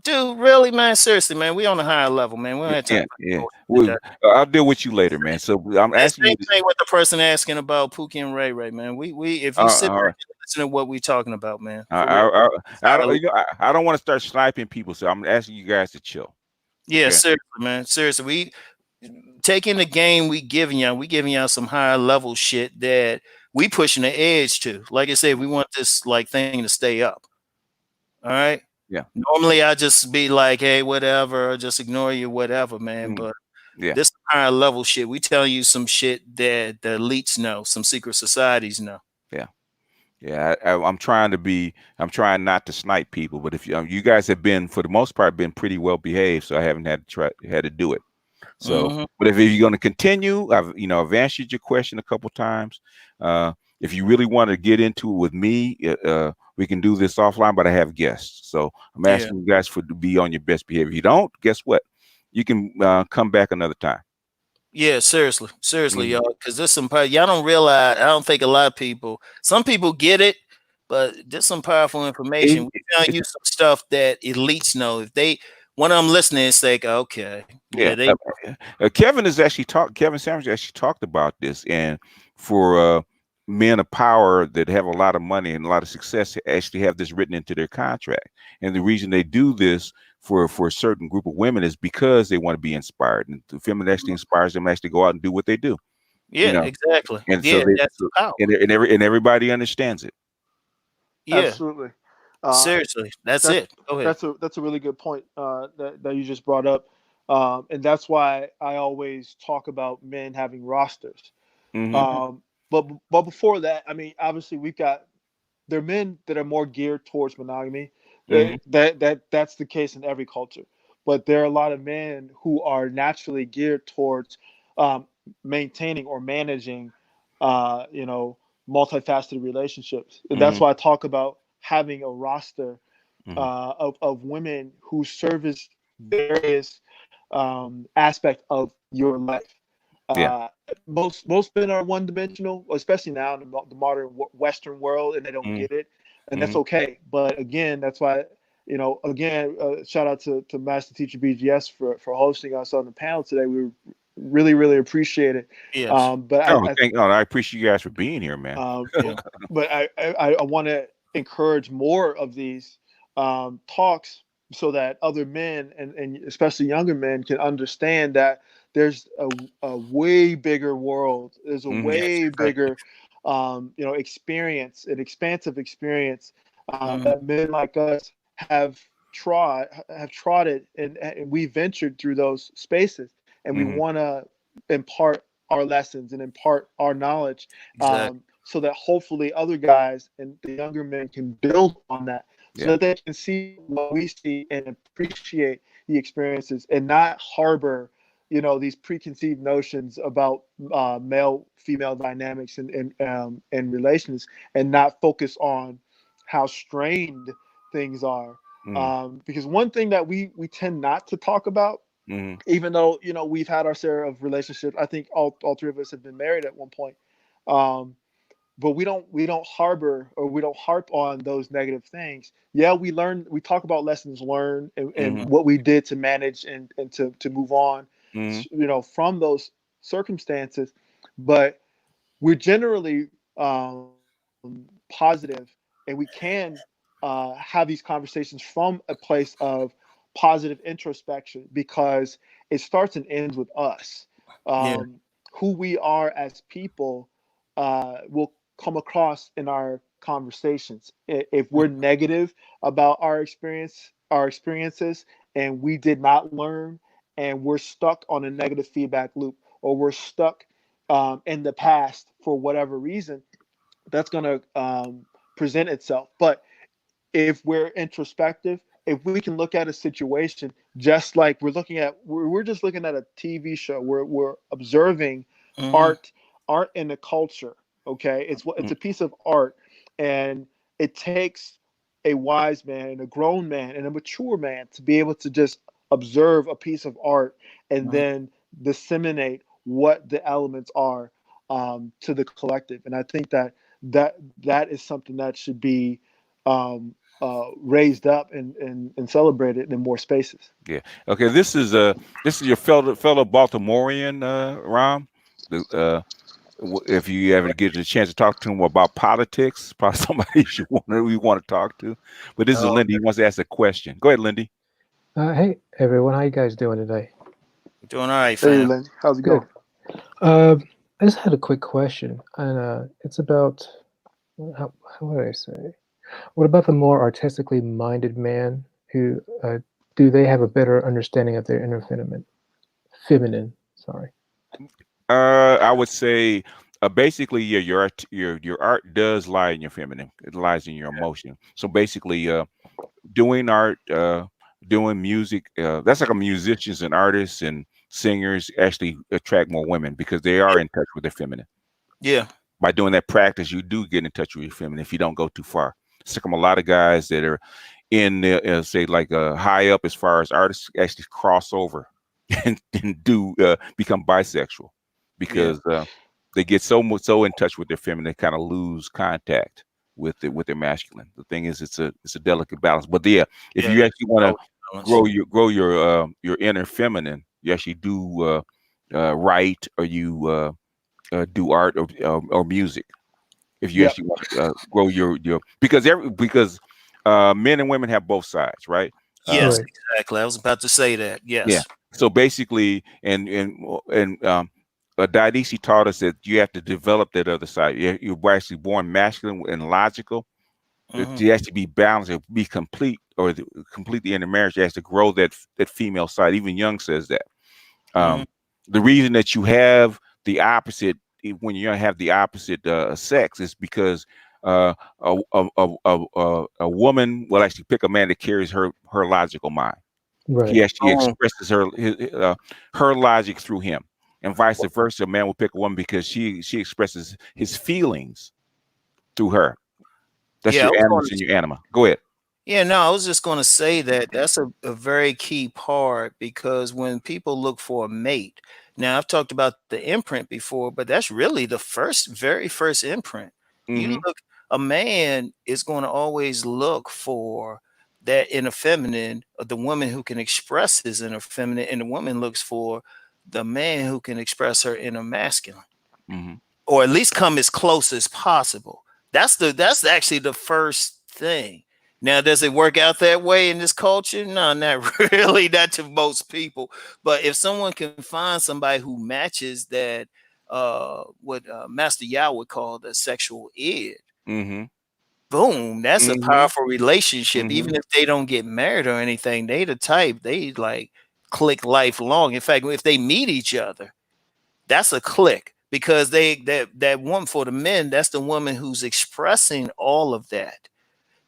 Dude, really, man? Seriously, man. We on a higher level, man. We don't Yeah, have time yeah, for the yeah. bullshit. I'll deal with you later, man. So I'm And asking same you to, thing with the person asking about Pookie and Ray Ray, man. We if you sit all back right. and listen to what we talking about, man, I, for real. I, I, It's I higher don't, level. I don't want to start sniping people, so I'm asking you guys to chill. Yeah, Okay. seriously, man. Seriously. Taking the game we giving y'all some higher level shit that we pushing the edge to. Like I said, we want this like thing to stay up. All right. Yeah. Normally I just be like, hey, whatever, or just ignore you, whatever, man. Mm. But Yeah. this higher level shit, we telling you some shit that the elites know, some secret societies know. Yeah. Yeah. I'm trying not to snipe people, but if you guys have been, for the most part, been pretty well behaved, so I haven't had to do it. So, Hmm. but if you're going to continue, I've answered your question a couple times. If you really want to get into it with me, we can do this offline. But I have guests, so I'm Yeah. asking you guys to be on your best behavior. If you don't, guess what? You can come back another time. Yeah, seriously, Mhm. y'all, because there's some part y'all don't realize. I don't think a lot of people, some people get it, but there's some powerful information. It- We it- telling it's, you some stuff that elites know. If they, one of them listening, it's like, okay, yeah, yeah, they, Kevin Sanders actually talked about this, and for men of power that have a lot of money and a lot of success to actually have this written into their contract. And the reason they do this for a certain group of women is because they want to be inspired, and the feminine actually inspires them to actually go out and do what they do. You yeah, know, exactly, and so yeah, they that's the power. and everybody understands it. Yeah, Absolutely. seriously, that's That's it. Go ahead. that's a really good point that you just brought up, and that's why I always talk about men having rosters. Hmm. Hmm. But before that, I mean, obviously we've got there are men that are more geared towards monogamy. Hmm. That's the case in every culture. But there are a lot of men who are naturally geared towards um, maintaining or managing, you know, multifaceted relationships. And that's Hmm. why I talk about having a roster Hmm. of women who service various aspects of your life. Yeah. Uh, most men are one dimensional, especially now in the modern Western world, and they don't Hmm. get it, and that's Hmm. okay. But again, that's why again, shout out to Master Teacher BGS for hosting us on the panel today. We really appreciate it. Yes. But Oh, I appreciate you guys for being here, man. um, Yeah. but I want to encourage more of these talks so that other men and especially younger men can understand that there's a way bigger world. There's a Hmm. Yes, way you're right. bigger, experience, an expansive experience Hmm. that men like us have trotted and we ventured through those spaces, and we Hmm. want to impart our lessons and impart our knowledge, Exactly. so that hopefully other guys and the younger men can build on that, so Yeah. that they can see what we see and appreciate the experiences and not harbor, these preconceived notions about male female dynamics and relations, and not focus on how strained things are. Mm-hmm. Because one thing that we tend not to talk about, Mm-hmm. even though we've had our share of relationships. I think all three of us have been married at one point. Um, but we don't harbor, or we don't harp on those negative things. Yeah, we talk about lessons learned, and Mm-hmm. what we did to manage and to move on, Mm-hmm. from those circumstances. But we're generally positive, and we can have these conversations from a place of positive introspection, because it starts and ends with us. Yeah. Who we are as people will come across in our conversations. If we're negative about our experiences, and we did not learn, and we're stuck on a negative feedback loop, or we're stuck in the past for whatever reason, that's going to present itself. But if we're introspective, if we can look at a situation just like we're just looking at a TV show, we're observing Mm-hmm. art in the culture. Okay, it's a piece of art, and it takes a wise man and a grown man and a mature man to be able to just observe a piece of art, and then disseminate what the elements are, to the collective. And I think that is something that should be raised up and celebrated in more spaces. Yeah. Okay. This is your fellow Baltimorean, Ram. The, if you ever get a chance to talk to him about politics, probably somebody we want to talk to. But this is Oh, Lindy. He wants to ask a question. Go ahead, Lindy. Hey everyone, how you guys doing today? doing all right, Hey, fam. Lynn, how's it Good. going? I just had a quick question, and it's about how would I say? What about the more artistically minded man who do they have a better understanding of their inner feminine? Sorry. I would say, basically, yeah, your art does lie in your feminine. It lies in your emotion. So basically, doing art, doing music, that's like a musicians and artists and singers actually attract more women because they are in touch with their feminine. Yeah. By doing that practice, you do get in touch with your feminine if you don't go too far. It's like a lot of guys that are in the, say, like high up as far as artists actually cross over and do become bisexual Yeah. because they get so in touch with their feminine, they kind of lose contact with their masculine. The thing is, it's a delicate balance. But yeah, if Yeah. you actually want to Always balance. grow your inner feminine, you actually do write, or you do art, or music. If you Yep. actually want to grow your because men and women have both sides, right? Yes, Right. exactly. I was about to say that. Yeah. Yes. So basically, and Dionysi taught us that you have to develop that other side. You're actually born masculine and logical. Mm-hmm. To actually be balanced or be complete, or completely in the marriage, you have to grow that female side. Even Jung says that. Mm-hmm. The reason that you have the opposite, when you have the opposite sex, is because uh, a woman will actually pick a man that carries her logical mind. Right. He actually Oh, expresses her logic through him, and vice versa. A man will pick a woman because she expresses his feelings through her. That's yeah. I your was going animus and to. your anima. Go ahead. Yeah, no, I was just going to say that that's a very key part because when people look for a mate, now I've talked about the imprint before, but that's really the very first imprint. You Mm-hmm. look, a man is going to always look for that inner feminine, the woman who can express his inner feminine, and the woman looks for the man who can express her inner masculine, Mm-hmm. or at least come as close as possible. That's actually the first thing. Now, does it work out that way in this culture? No, not really, not to most people. But if someone can find somebody who matches that, what Master Yao would call the sexual id, Mm-hmm. boom, that's a Mm-hmm. powerful relationship. Mm-hmm. Even if they don't get married or anything, they the type they like click lifelong. In fact, if they meet each other, that's a click, because that woman, for the men, that's the woman who's expressing all of that.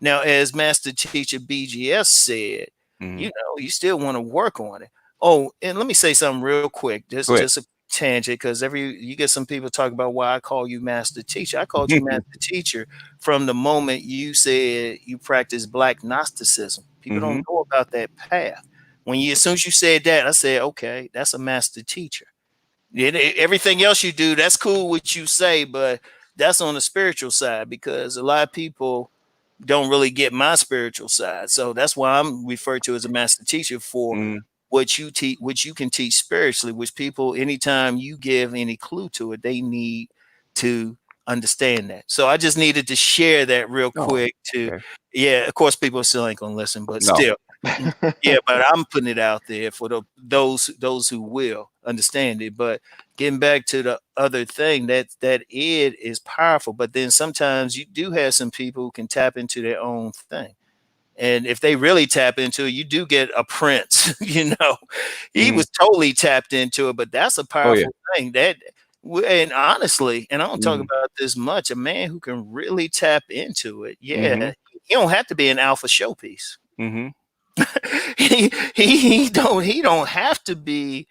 Now, as Master Teacher BGS said, Mm-hmm. you still want to work on it. Oh, and let me say something real quick. Go ahead. Just a tangent, because you get some people talk about why I call you Master Teacher. I called you Master Teacher from the moment you said you practice Black Gnosticism. People Mm-hmm. don't know about that path. As soon as you said that, I said, okay, that's a Master Teacher. Everything else you do, that's cool what you say, but that's on the spiritual side, because a lot of people don't really get my spiritual side. So that's why I'm referred to as a master teacher for Mm-hmm. what you teach, which you can teach spiritually, which people, anytime you give any clue to it, they need to understand that. So I just needed to share that real Oh, quick to, okay. yeah, of course people still ain't gonna listen, but No. still. Yeah, but I'm putting it out there for those who will understand it. But getting back to the other thing, that it is powerful. But then sometimes you do have some people who can tap into their own thing. And if they really tap into it, you do get a prince. He Mm-hmm. was totally tapped into it, but that's a Oh yeah. powerful thing. And honestly, and I don't talk Mm-hmm. about this much, a man who can really tap into it, yeah, Mm-hmm. you don't have to be an alpha showpiece. Mm-hmm. He don't have to be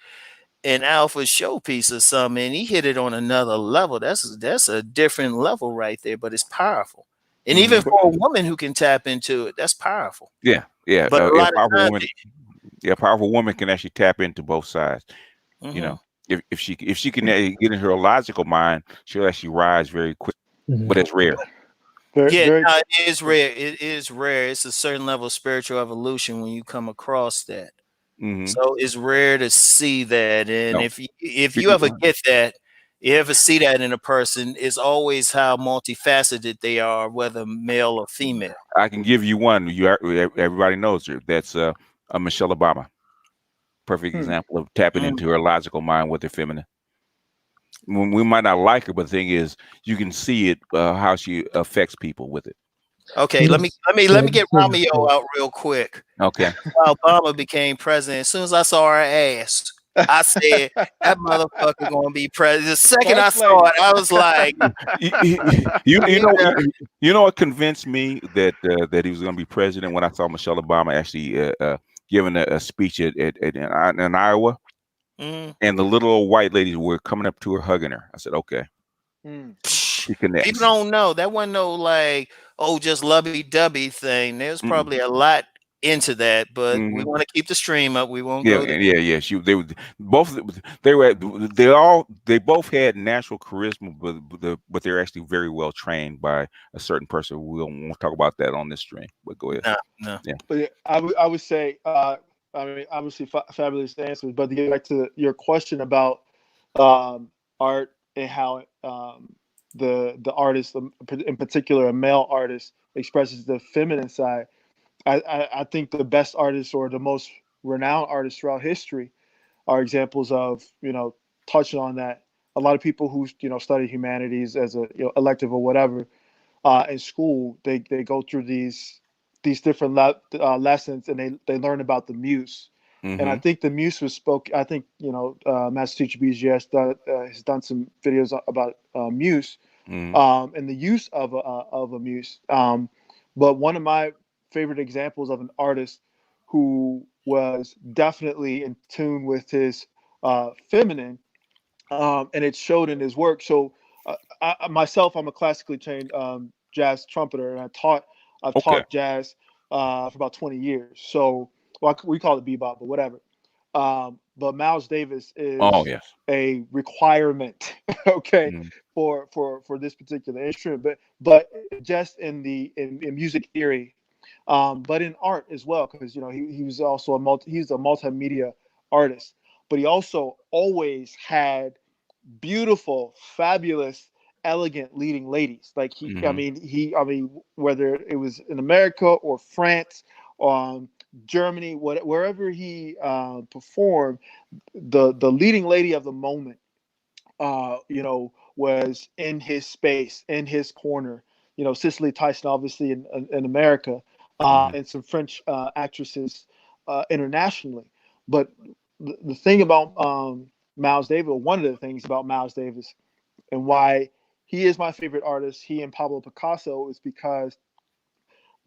an alpha showpiece or something. And he hit it on another level. That's a different level right there, but it's powerful. And even Mm-hmm. But for a woman who can tap into it, that's powerful. Yeah. Yeah. But a Yeah. lot of Powerful times, woman. Yeah. A powerful woman can actually tap into both sides. You mhm. know, if she can get into her logical mind, she'll actually rise very quick. But it's rare. very, Yeah, very, no, it is rare. It is rare. It's a certain level of spiritual evolution when you come across that. Mm-hmm. So it's rare to see that. And No. if you ever get that, you ever see that in a person, it's always how multifaceted they are, whether male or female. I can give you one. Everybody knows her. That's Michelle Obama. Perfect hmm. example of tapping Mm. into her logical mind with her feminine. We might not like her, but the thing is, you can see it how she affects people with it. Okay, let me Yes. let me Yeah, let I me get just noticed Romeo that. out real quick. Okay. While Obama became president, as soon as I saw her ass, I said that motherfucker gonna be president. The second I First saw lady. it, I was like, yeah, You know what convinced me that he was going to be president when I saw Michelle Obama actually giving a speech in Iowa, mm. and the little old white ladies were coming up to her, hugging her. I said, okay, Mm. she People connects. don't know that wasn't no like, oh, just lovey dovey thing. There's Mm-mm. probably a lot into that, but we Hmm. want to keep the stream up. We won't Yeah, go there. and yeah. They were both. They both had natural charisma, but they're actually very well trained by a certain person. We won't talk about that on this stream. But go ahead. No, no. Yeah. But yeah, I would say, I mean, obviously, fabulous answers. But to get back to your question about art and how the artist, in particular, a male artist, expresses the feminine side, I think the best artists or the most renowned artists throughout history are examples of, touching on that. A lot of people who study humanities as a elective or whatever in school, they go through these different lessons, and they learn about the muse. And I Mm-hmm. think the muse was spoke. I think Master Teacher BGS has done some videos about muse Mm-hmm. and the use of a muse. But one of my favorite examples of an artist who was definitely in tune with his feminine, and it showed in his work. So, myself, I'm a classically trained jazz trumpeter, and I've Okay. taught jazz for about 20 years. So, well, we call it bebop, but whatever. But Miles Davis Oh is yes. a requirement, okay, Mm-hmm. for this particular instrument. But just in music theory, but in art as well, because he was also he's a multimedia artist, but he also always had beautiful, fabulous, elegant leading ladies. Like Mm-hmm. I mean, whether it was in America or France, Germany, wherever he performed, the leading lady of the moment, was in his space, in his corner. Cicely Tyson, obviously in America, Mm-hmm. and some French actresses internationally. But the thing about Miles Davis, or one of the things about Miles Davis, and why he is my favorite artist, he and Pablo Picasso, is because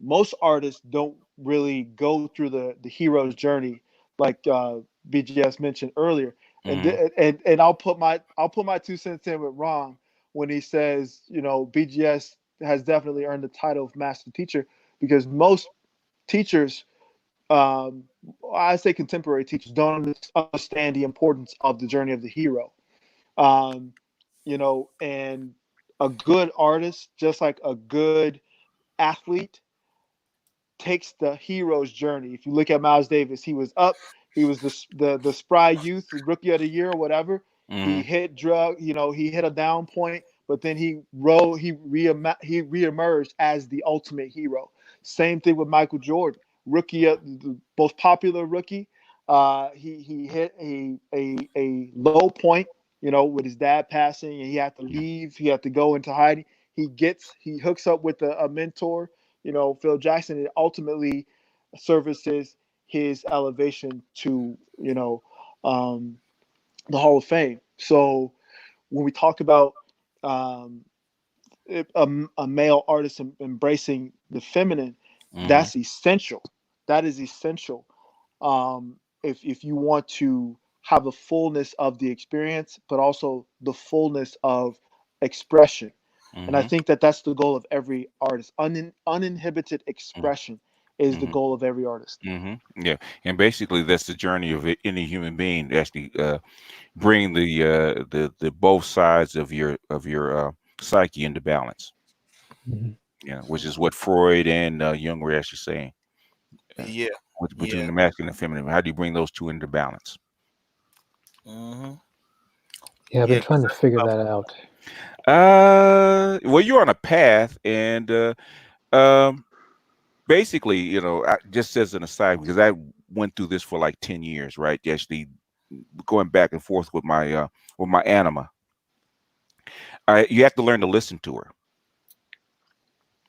most artists don't really go through the hero's journey like BGS mentioned earlier. And Mm-hmm. and I'll put my 2 cents in with Ron when he says, BGS has definitely earned the title of master teacher, because most teachers, um, I say contemporary teachers, don't understand the importance of the journey of the hero. Um, and a good artist, just like a good athlete, takes the hero's journey. If you look at Miles Davis, he was up, he was the spry youth, rookie of the year or whatever. He Mm-hmm. hit drug, he hit a down point, but then he reemerged as the ultimate hero. Same thing with Michael Jordan, rookie, the most popular rookie. He hit a low point, with his dad passing, and he had to leave. He had to go into hiding. He hooks up with a mentor, Phil Jackson, and ultimately services his elevation to, um, the Hall of Fame. So when we talk about um, a male artist embracing the feminine, Mm-hmm. that's essential. That is essential. If you want to have the fullness of the experience, but also the fullness of expression. And I Mm-hmm. think that that's the goal of every artist. Uninhibited expression is the Mm-hmm. goal of every artist. Mm-hmm. Yeah, and basically that's the journey of any human being. Actually, bring the both sides of your psyche into balance. Mhm. Yeah, which is what Freud and Jung were actually saying. Uh, Yeah. between Yeah. the masculine and feminine, how do you bring those two into balance? Mm-hmm. Yeah, I've been Yeah. trying to figure that out. Well, you're on a path, and um, basically, just as an aside, because I went through this for like 10 years, right? Actually, going back and forth with my anima. You have to learn to listen to her,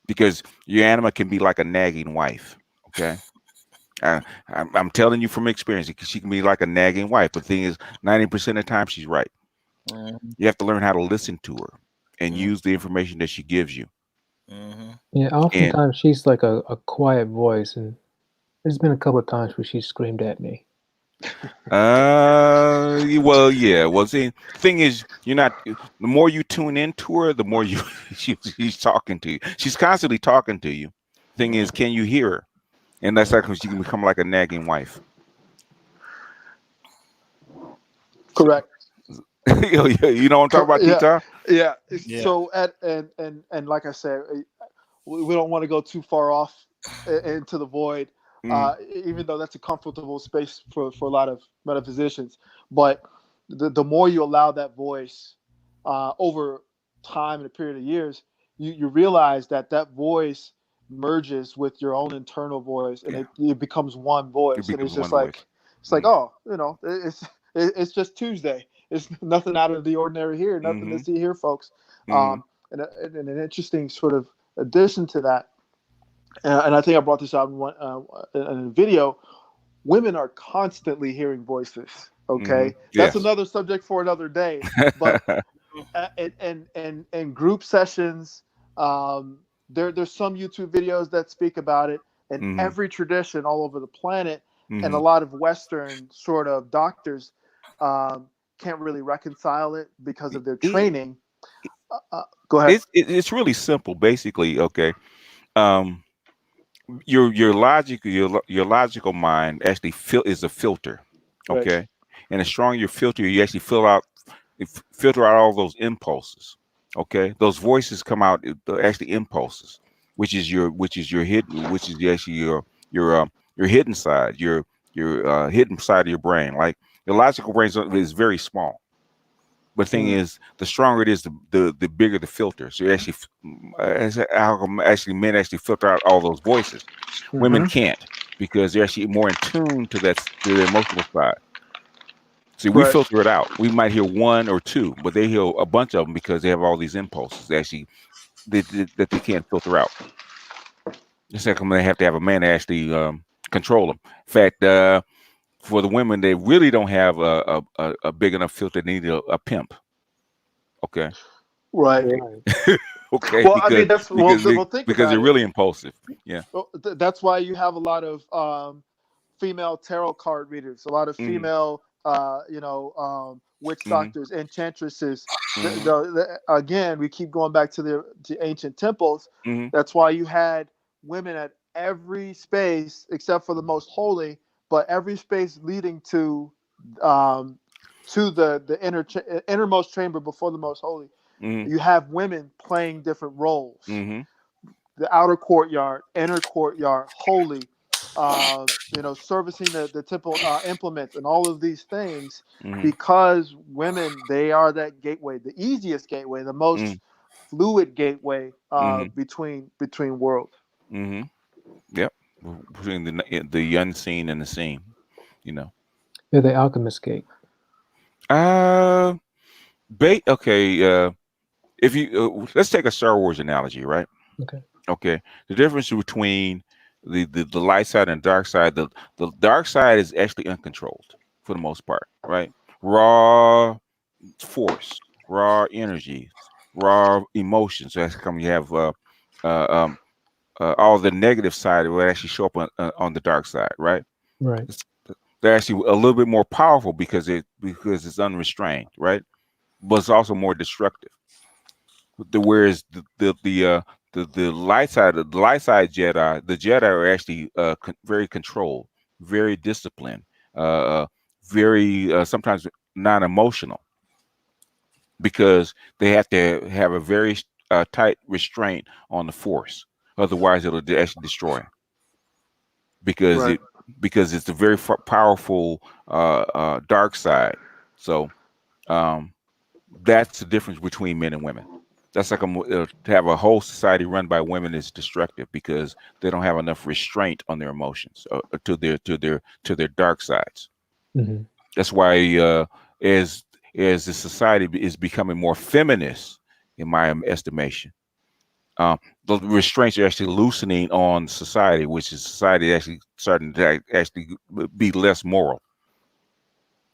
because your anima can be like a nagging wife. Okay. I'm telling you from experience, because she can be like a nagging wife. But the thing is, 90% of the time, she's right. Mm-hmm. You have to learn how to listen to her and use the information that she gives you. Mm-hmm. Yeah, And oftentimes she's like a quiet voice, and there's been a couple of times where she's screamed at me. well, yeah. Well, see, thing is, you're not. The more you tune into her, the more she's talking to you. She's constantly talking to you. Thing is, can you hear her? And that's like when she can become like a nagging wife. So, Correct. you know what I'm talking about, Yeah, Tita? yeah. Yeah. So and like I said, we don't want to go too far off into the void, Mm, even though that's a comfortable space for a lot of metaphysicians. But the more you allow that voice over time, in a period of years, you realize that voice merges with your own internal voice, and yeah, it becomes one it voice, and becomes it's just one voice. like Mm, oh, it's just Tuesday. It's nothing out of the ordinary here, nothing to mm-hmm, see here, folks. mm-hmm, And an interesting sort of addition to that, and I think I brought this out in a video. Women are constantly hearing voices. mm-hmm. Okay, that's Yes. another subject for another day. But in group sessions, there's some YouTube videos that speak about it, and Mm-hmm, every tradition all over the planet, and a mm-hmm. lot of Western sort of doctors um, can't really reconcile it because of their It, training. Go ahead. it's really simple, basically. Okay. Um, your logic your logical mind actually is a filter. Right. Okay, and the stronger your filter, you actually filter out all those impulses. Okay, those voices come out, they're actually impulses, which is your hidden, which is actually your hidden side, your hidden side of your brain. Like the logical brain is very small. But the thing Mm, is, the stronger it is, the bigger the filter. So you actually, actually men actually filter out all those voices. Women mm-hmm. can't, because they're actually more in tune to to the emotional side. See, we Right. filter it out. We might hear one or two, but they hear a bunch of them because they have all these impulses that they can't filter out. It's like they have to have a man to actually control them. In fact, For the women, they really don't have a big enough filter. They need a pimp. Okay. Right. Right. Okay. Well, I mean, that's well, think Because they're about it. really impulsive. Yeah. Well, that's why you have a lot of female tarot card readers, a lot of Mm-hmm. female, witch Mm-hmm. doctors, enchantresses. Mm-hmm. Again, we keep going back to the ancient temples. Mm-hmm. That's why you had women at every space except for the most holy, but every space leading um, to the innermost chamber before the most holy. Mm-hmm. You have women playing different roles: Mm-hmm. the outer courtyard, inner courtyard, holy, servicing the temple implements and all of these things, Mm-hmm. because women, they are that gateway, the easiest gateway, the most fluid gateway Mm-hmm. between worlds. Mm-hmm. Yep. Between the unseen and the seen, you know. They're the alchemist gate. Uh, okay. If you let's take a Star Wars analogy, right? Okay. Okay. The difference between the light side and dark side, the dark side is actually uncontrolled for the most part, right? Raw force, raw energy, raw emotions. So that's come you have uh, um, all the negative side will actually show up on the dark side, right? Right. It's, they're actually a little bit more powerful because it's unrestrained, right? But it's also more destructive. Whereas the light side Jedi, the Jedi are actually very controlled, very disciplined, uh, very sometimes non-emotional, because they have to have a very tight restraint on the force. Otherwise, it'll actually destroy 'em. Because Right. it's a very powerful dark side. So that's the difference between men and women. That's like to have a whole society run by women is destructive because they don't have enough restraint on their emotions to their dark sides. Mm-hmm. That's why as the society is becoming more feminist, in my estimation, the restraints are actually loosening on society, which is society actually starting to actually be less moral.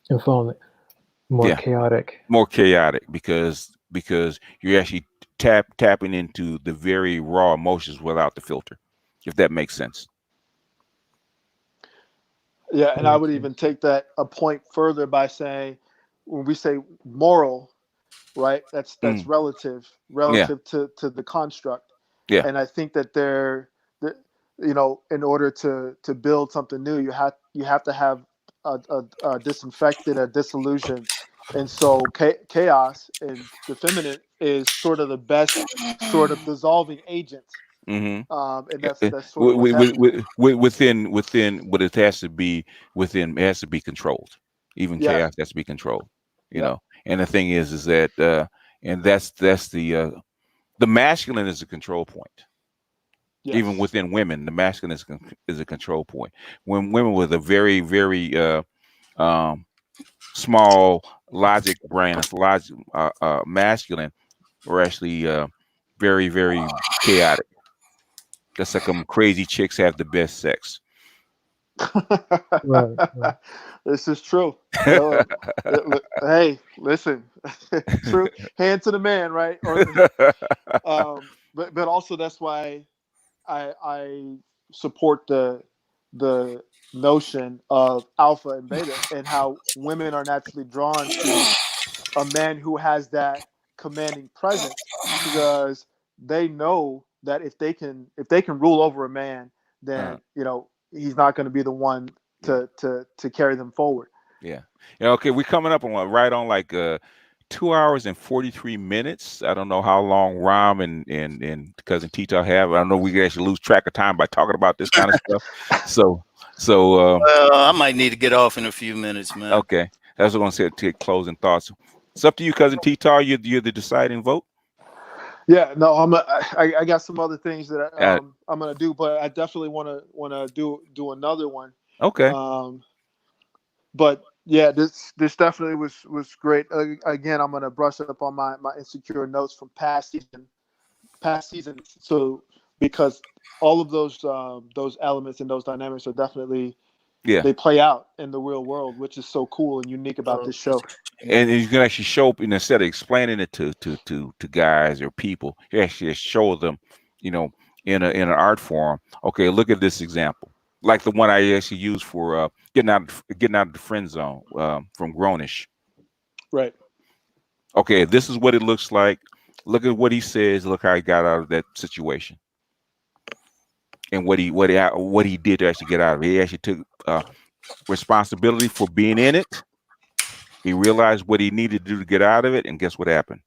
And falling more Yeah, chaotic. more chaotic because you're actually tapping into the very raw emotions without the filter, if that makes sense. Yeah, That and I makes would sense. even take that a point further by saying, when we say moral, right? That's Mm. relative, Yeah, to the construct. yeah. And I think that in order to build something new, you have to have a disinfected, a disillusion. And so chaos and the feminine is sort of the best sort of dissolving agent. Mm-hmm. And that's sort of what's happening. Within, but it has to be within. It has to be controlled. Even Yes. chaos has to be controlled. You Yep. know. And the thing is that, and that's the masculine is a control point. Even Yes. within women, the masculine is a control point. When women with a very very um, small logic brain, it's logic masculine, are actually very very chaotic. That's like crazy chicks have the best sex. Right. Right. This is true. Hey, listen, true. Hand to the man, right? But also that's why I support the notion of alpha and beta, and how women are naturally drawn to a man who has that commanding presence, because they know that if they can rule over a man, uh, then he's not going to be the one yeah, to carry them forward. yeah, yeah. Okay, we're coming up on right on like 2 hours and 43 minutes. I don't know how long Rom and cousin Tito have. I don't know we can actually lose track of time by talking about this kind of stuff. So I might need to get off in a few minutes, man. okay, that's what I'm going to say. Take closing thoughts. It's up to you, cousin Tito. You're the deciding vote. Yeah, no, I got some other things that Uh, I'm gonna do, but I definitely wanna do another one. okay. Um, but yeah, this definitely was great. Again, I'm gonna brush up on my insecure notes from past seasons. So, because all of those elements and those dynamics are definitely Yeah. they play out in the real world, which is so cool and unique about this show. And you can actually show, instead of explaining it to guys or people, you actually show them, in an art form. Okay, look at this example, like the one I actually used for getting out of the friend zone from Grownish. Right. Okay, this is what it looks like. Look at what he says. Look how he got out of that situation, and what he did to actually get out of it. He actually took responsibility for being in it. He realized what he needed to do to get out of it, and guess what happened?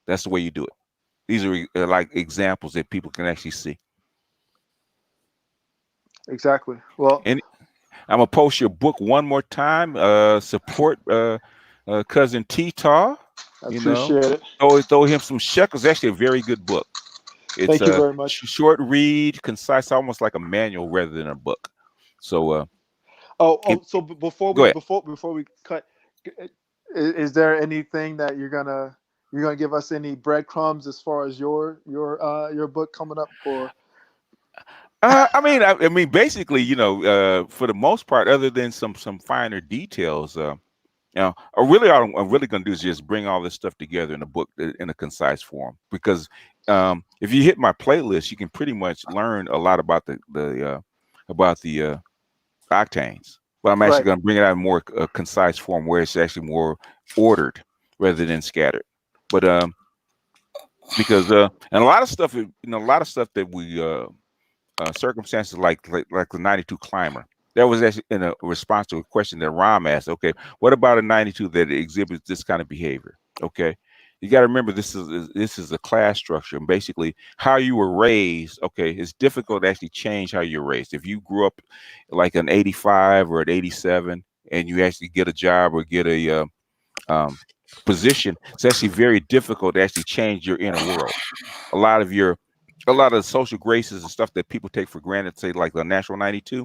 That's the way you do it. These are like examples that people can actually see. Exactly. Well, And I'm gonna post your book one more time. Support cousin T-Tar. I appreciate it. Throw him some shekels. Actually, a very good book. It's Thank you very much. Short read, concise, almost like a manual rather than a book. So so before we cut, is there anything that you're gonna give us any breadcrumbs as far as your book coming up? Or I mean, basically, for the most part, other than some finer details, all I'm really going to do is just bring all this stuff together in a book in a concise form. Because if you hit my playlist, you can pretty much learn a lot about the octanes. But I'm actually going to bring it out in more concise form, where it's actually more ordered rather than scattered. But because and a lot of stuff, that we circumstances like the 92 climber. That was actually in a response to a question that Ram asked. Okay, what about a 92 that exhibits this kind of behavior? Okay, you got to remember this is a class structure, and basically how you were raised. Okay, it's difficult to actually change how you're raised. If you grew up like an 85 or an 87, and you actually get a job or get a position, it's actually very difficult to actually change your inner world. A lot of the social graces and stuff that people take for granted, say like the natural 92.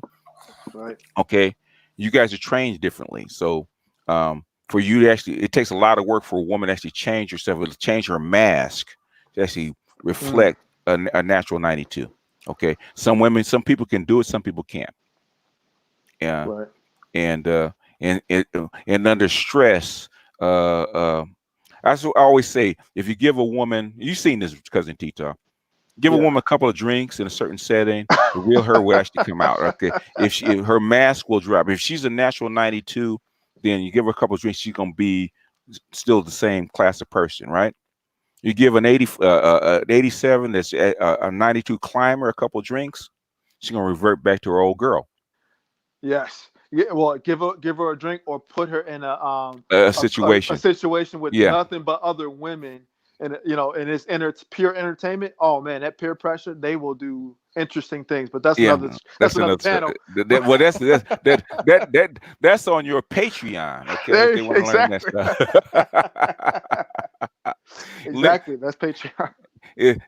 Right. Okay, you guys are trained differently. So for you to actually, it takes a lot of work for a woman to actually change herself, to change her mask to actually reflect a natural 92. Okay, some people can do it, some people can't. Yeah. Right. And under stress, that's what I always say. If you give a woman, you've seen this, cousin Tita. Give a woman a couple of drinks in a certain setting, the real her will actually come out. Okay, if her mask will drop. If she's a natural 92, then you give her a couple of drinks, she's gonna be still the same class of person, right? You give an 87 that's a 92 climber a couple of drinks, she's gonna revert back to her old girl. Yes. Yeah. Well, give her a drink or put her in a situation. A situation with nothing but other women. And and it's pure entertainment. Oh man, that peer pressure, they will do interesting things. But that's another panel. That's on your Patreon. Okay, if they want to learn that stuff. Exactly, that's Patreon.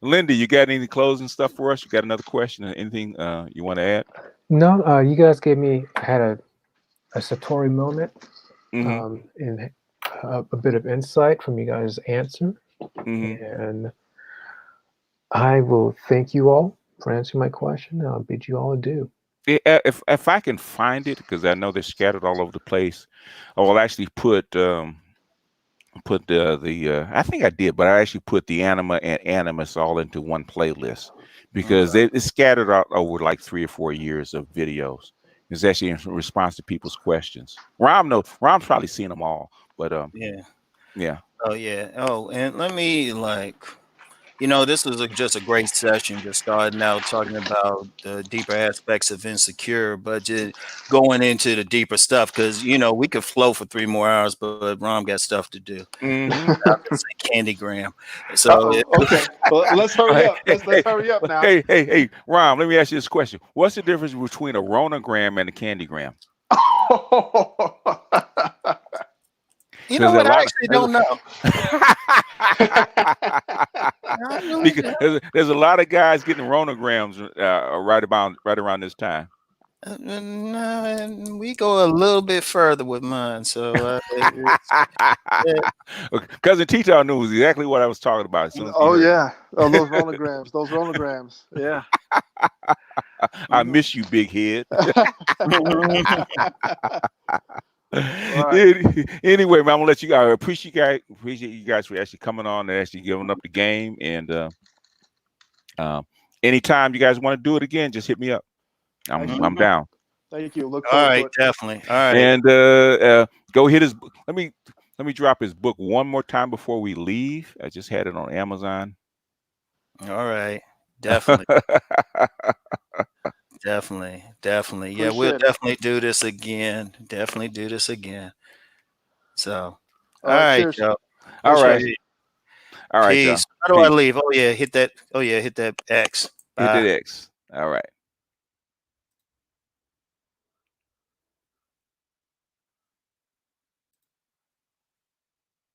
Linda, you got any closing stuff for us? You got another question or anything you want to add? No, you guys had a Satori moment, and a bit of insight from you guys' answer. And I will thank you all for answering my question. I'll bid you all adieu. If I can find it, because I know they're scattered all over the place, I will actually put I think I did, but I actually put the anima and animus all into one playlist, because it's scattered out over like 3 or 4 years of videos. It's actually in response to people's questions. Rom's probably seen them all, but yeah. Oh yeah. Oh, and let me this was just a great session. Just starting out talking about the deeper aspects of insecure, but just going into the deeper stuff, because we could flow for 3 more hours, but Rom got stuff to do. Candygram. So okay, well, let's hurry up. Let's hurry up now. Hey, Rom, let me ask you this question: what's the difference between a ronogram and a candygram? You know what? I actually don't know. Because there's a lot of guys getting ronograms right around this time. No, we go a little bit further with mine. So, cousin Tito knew exactly what I was talking about. Oh yeah, those ronograms. Yeah. I miss you, big head. Right. Anyway, man, I'm gonna let you guys appreciate you guys for actually coming on and actually giving up the game. And anytime you guys want to do it again, just hit me up. I'm Excellent. down. Thank you. Look All forward to right, it. definitely. All right. And go hit his. Let me drop his book one more time before we leave. I just had it on Amazon. All right. Definitely. Definitely. Definitely. Yeah, we'll Appreciate it. definitely do this again. Definitely do this again. So, all All right. right, Cheers. y'all. All right. Appreciate it. All right, y'all. Peace. How do I Peace. leave? Oh yeah, hit that. Oh yeah, hit that X. Hit Bye. that X. All right.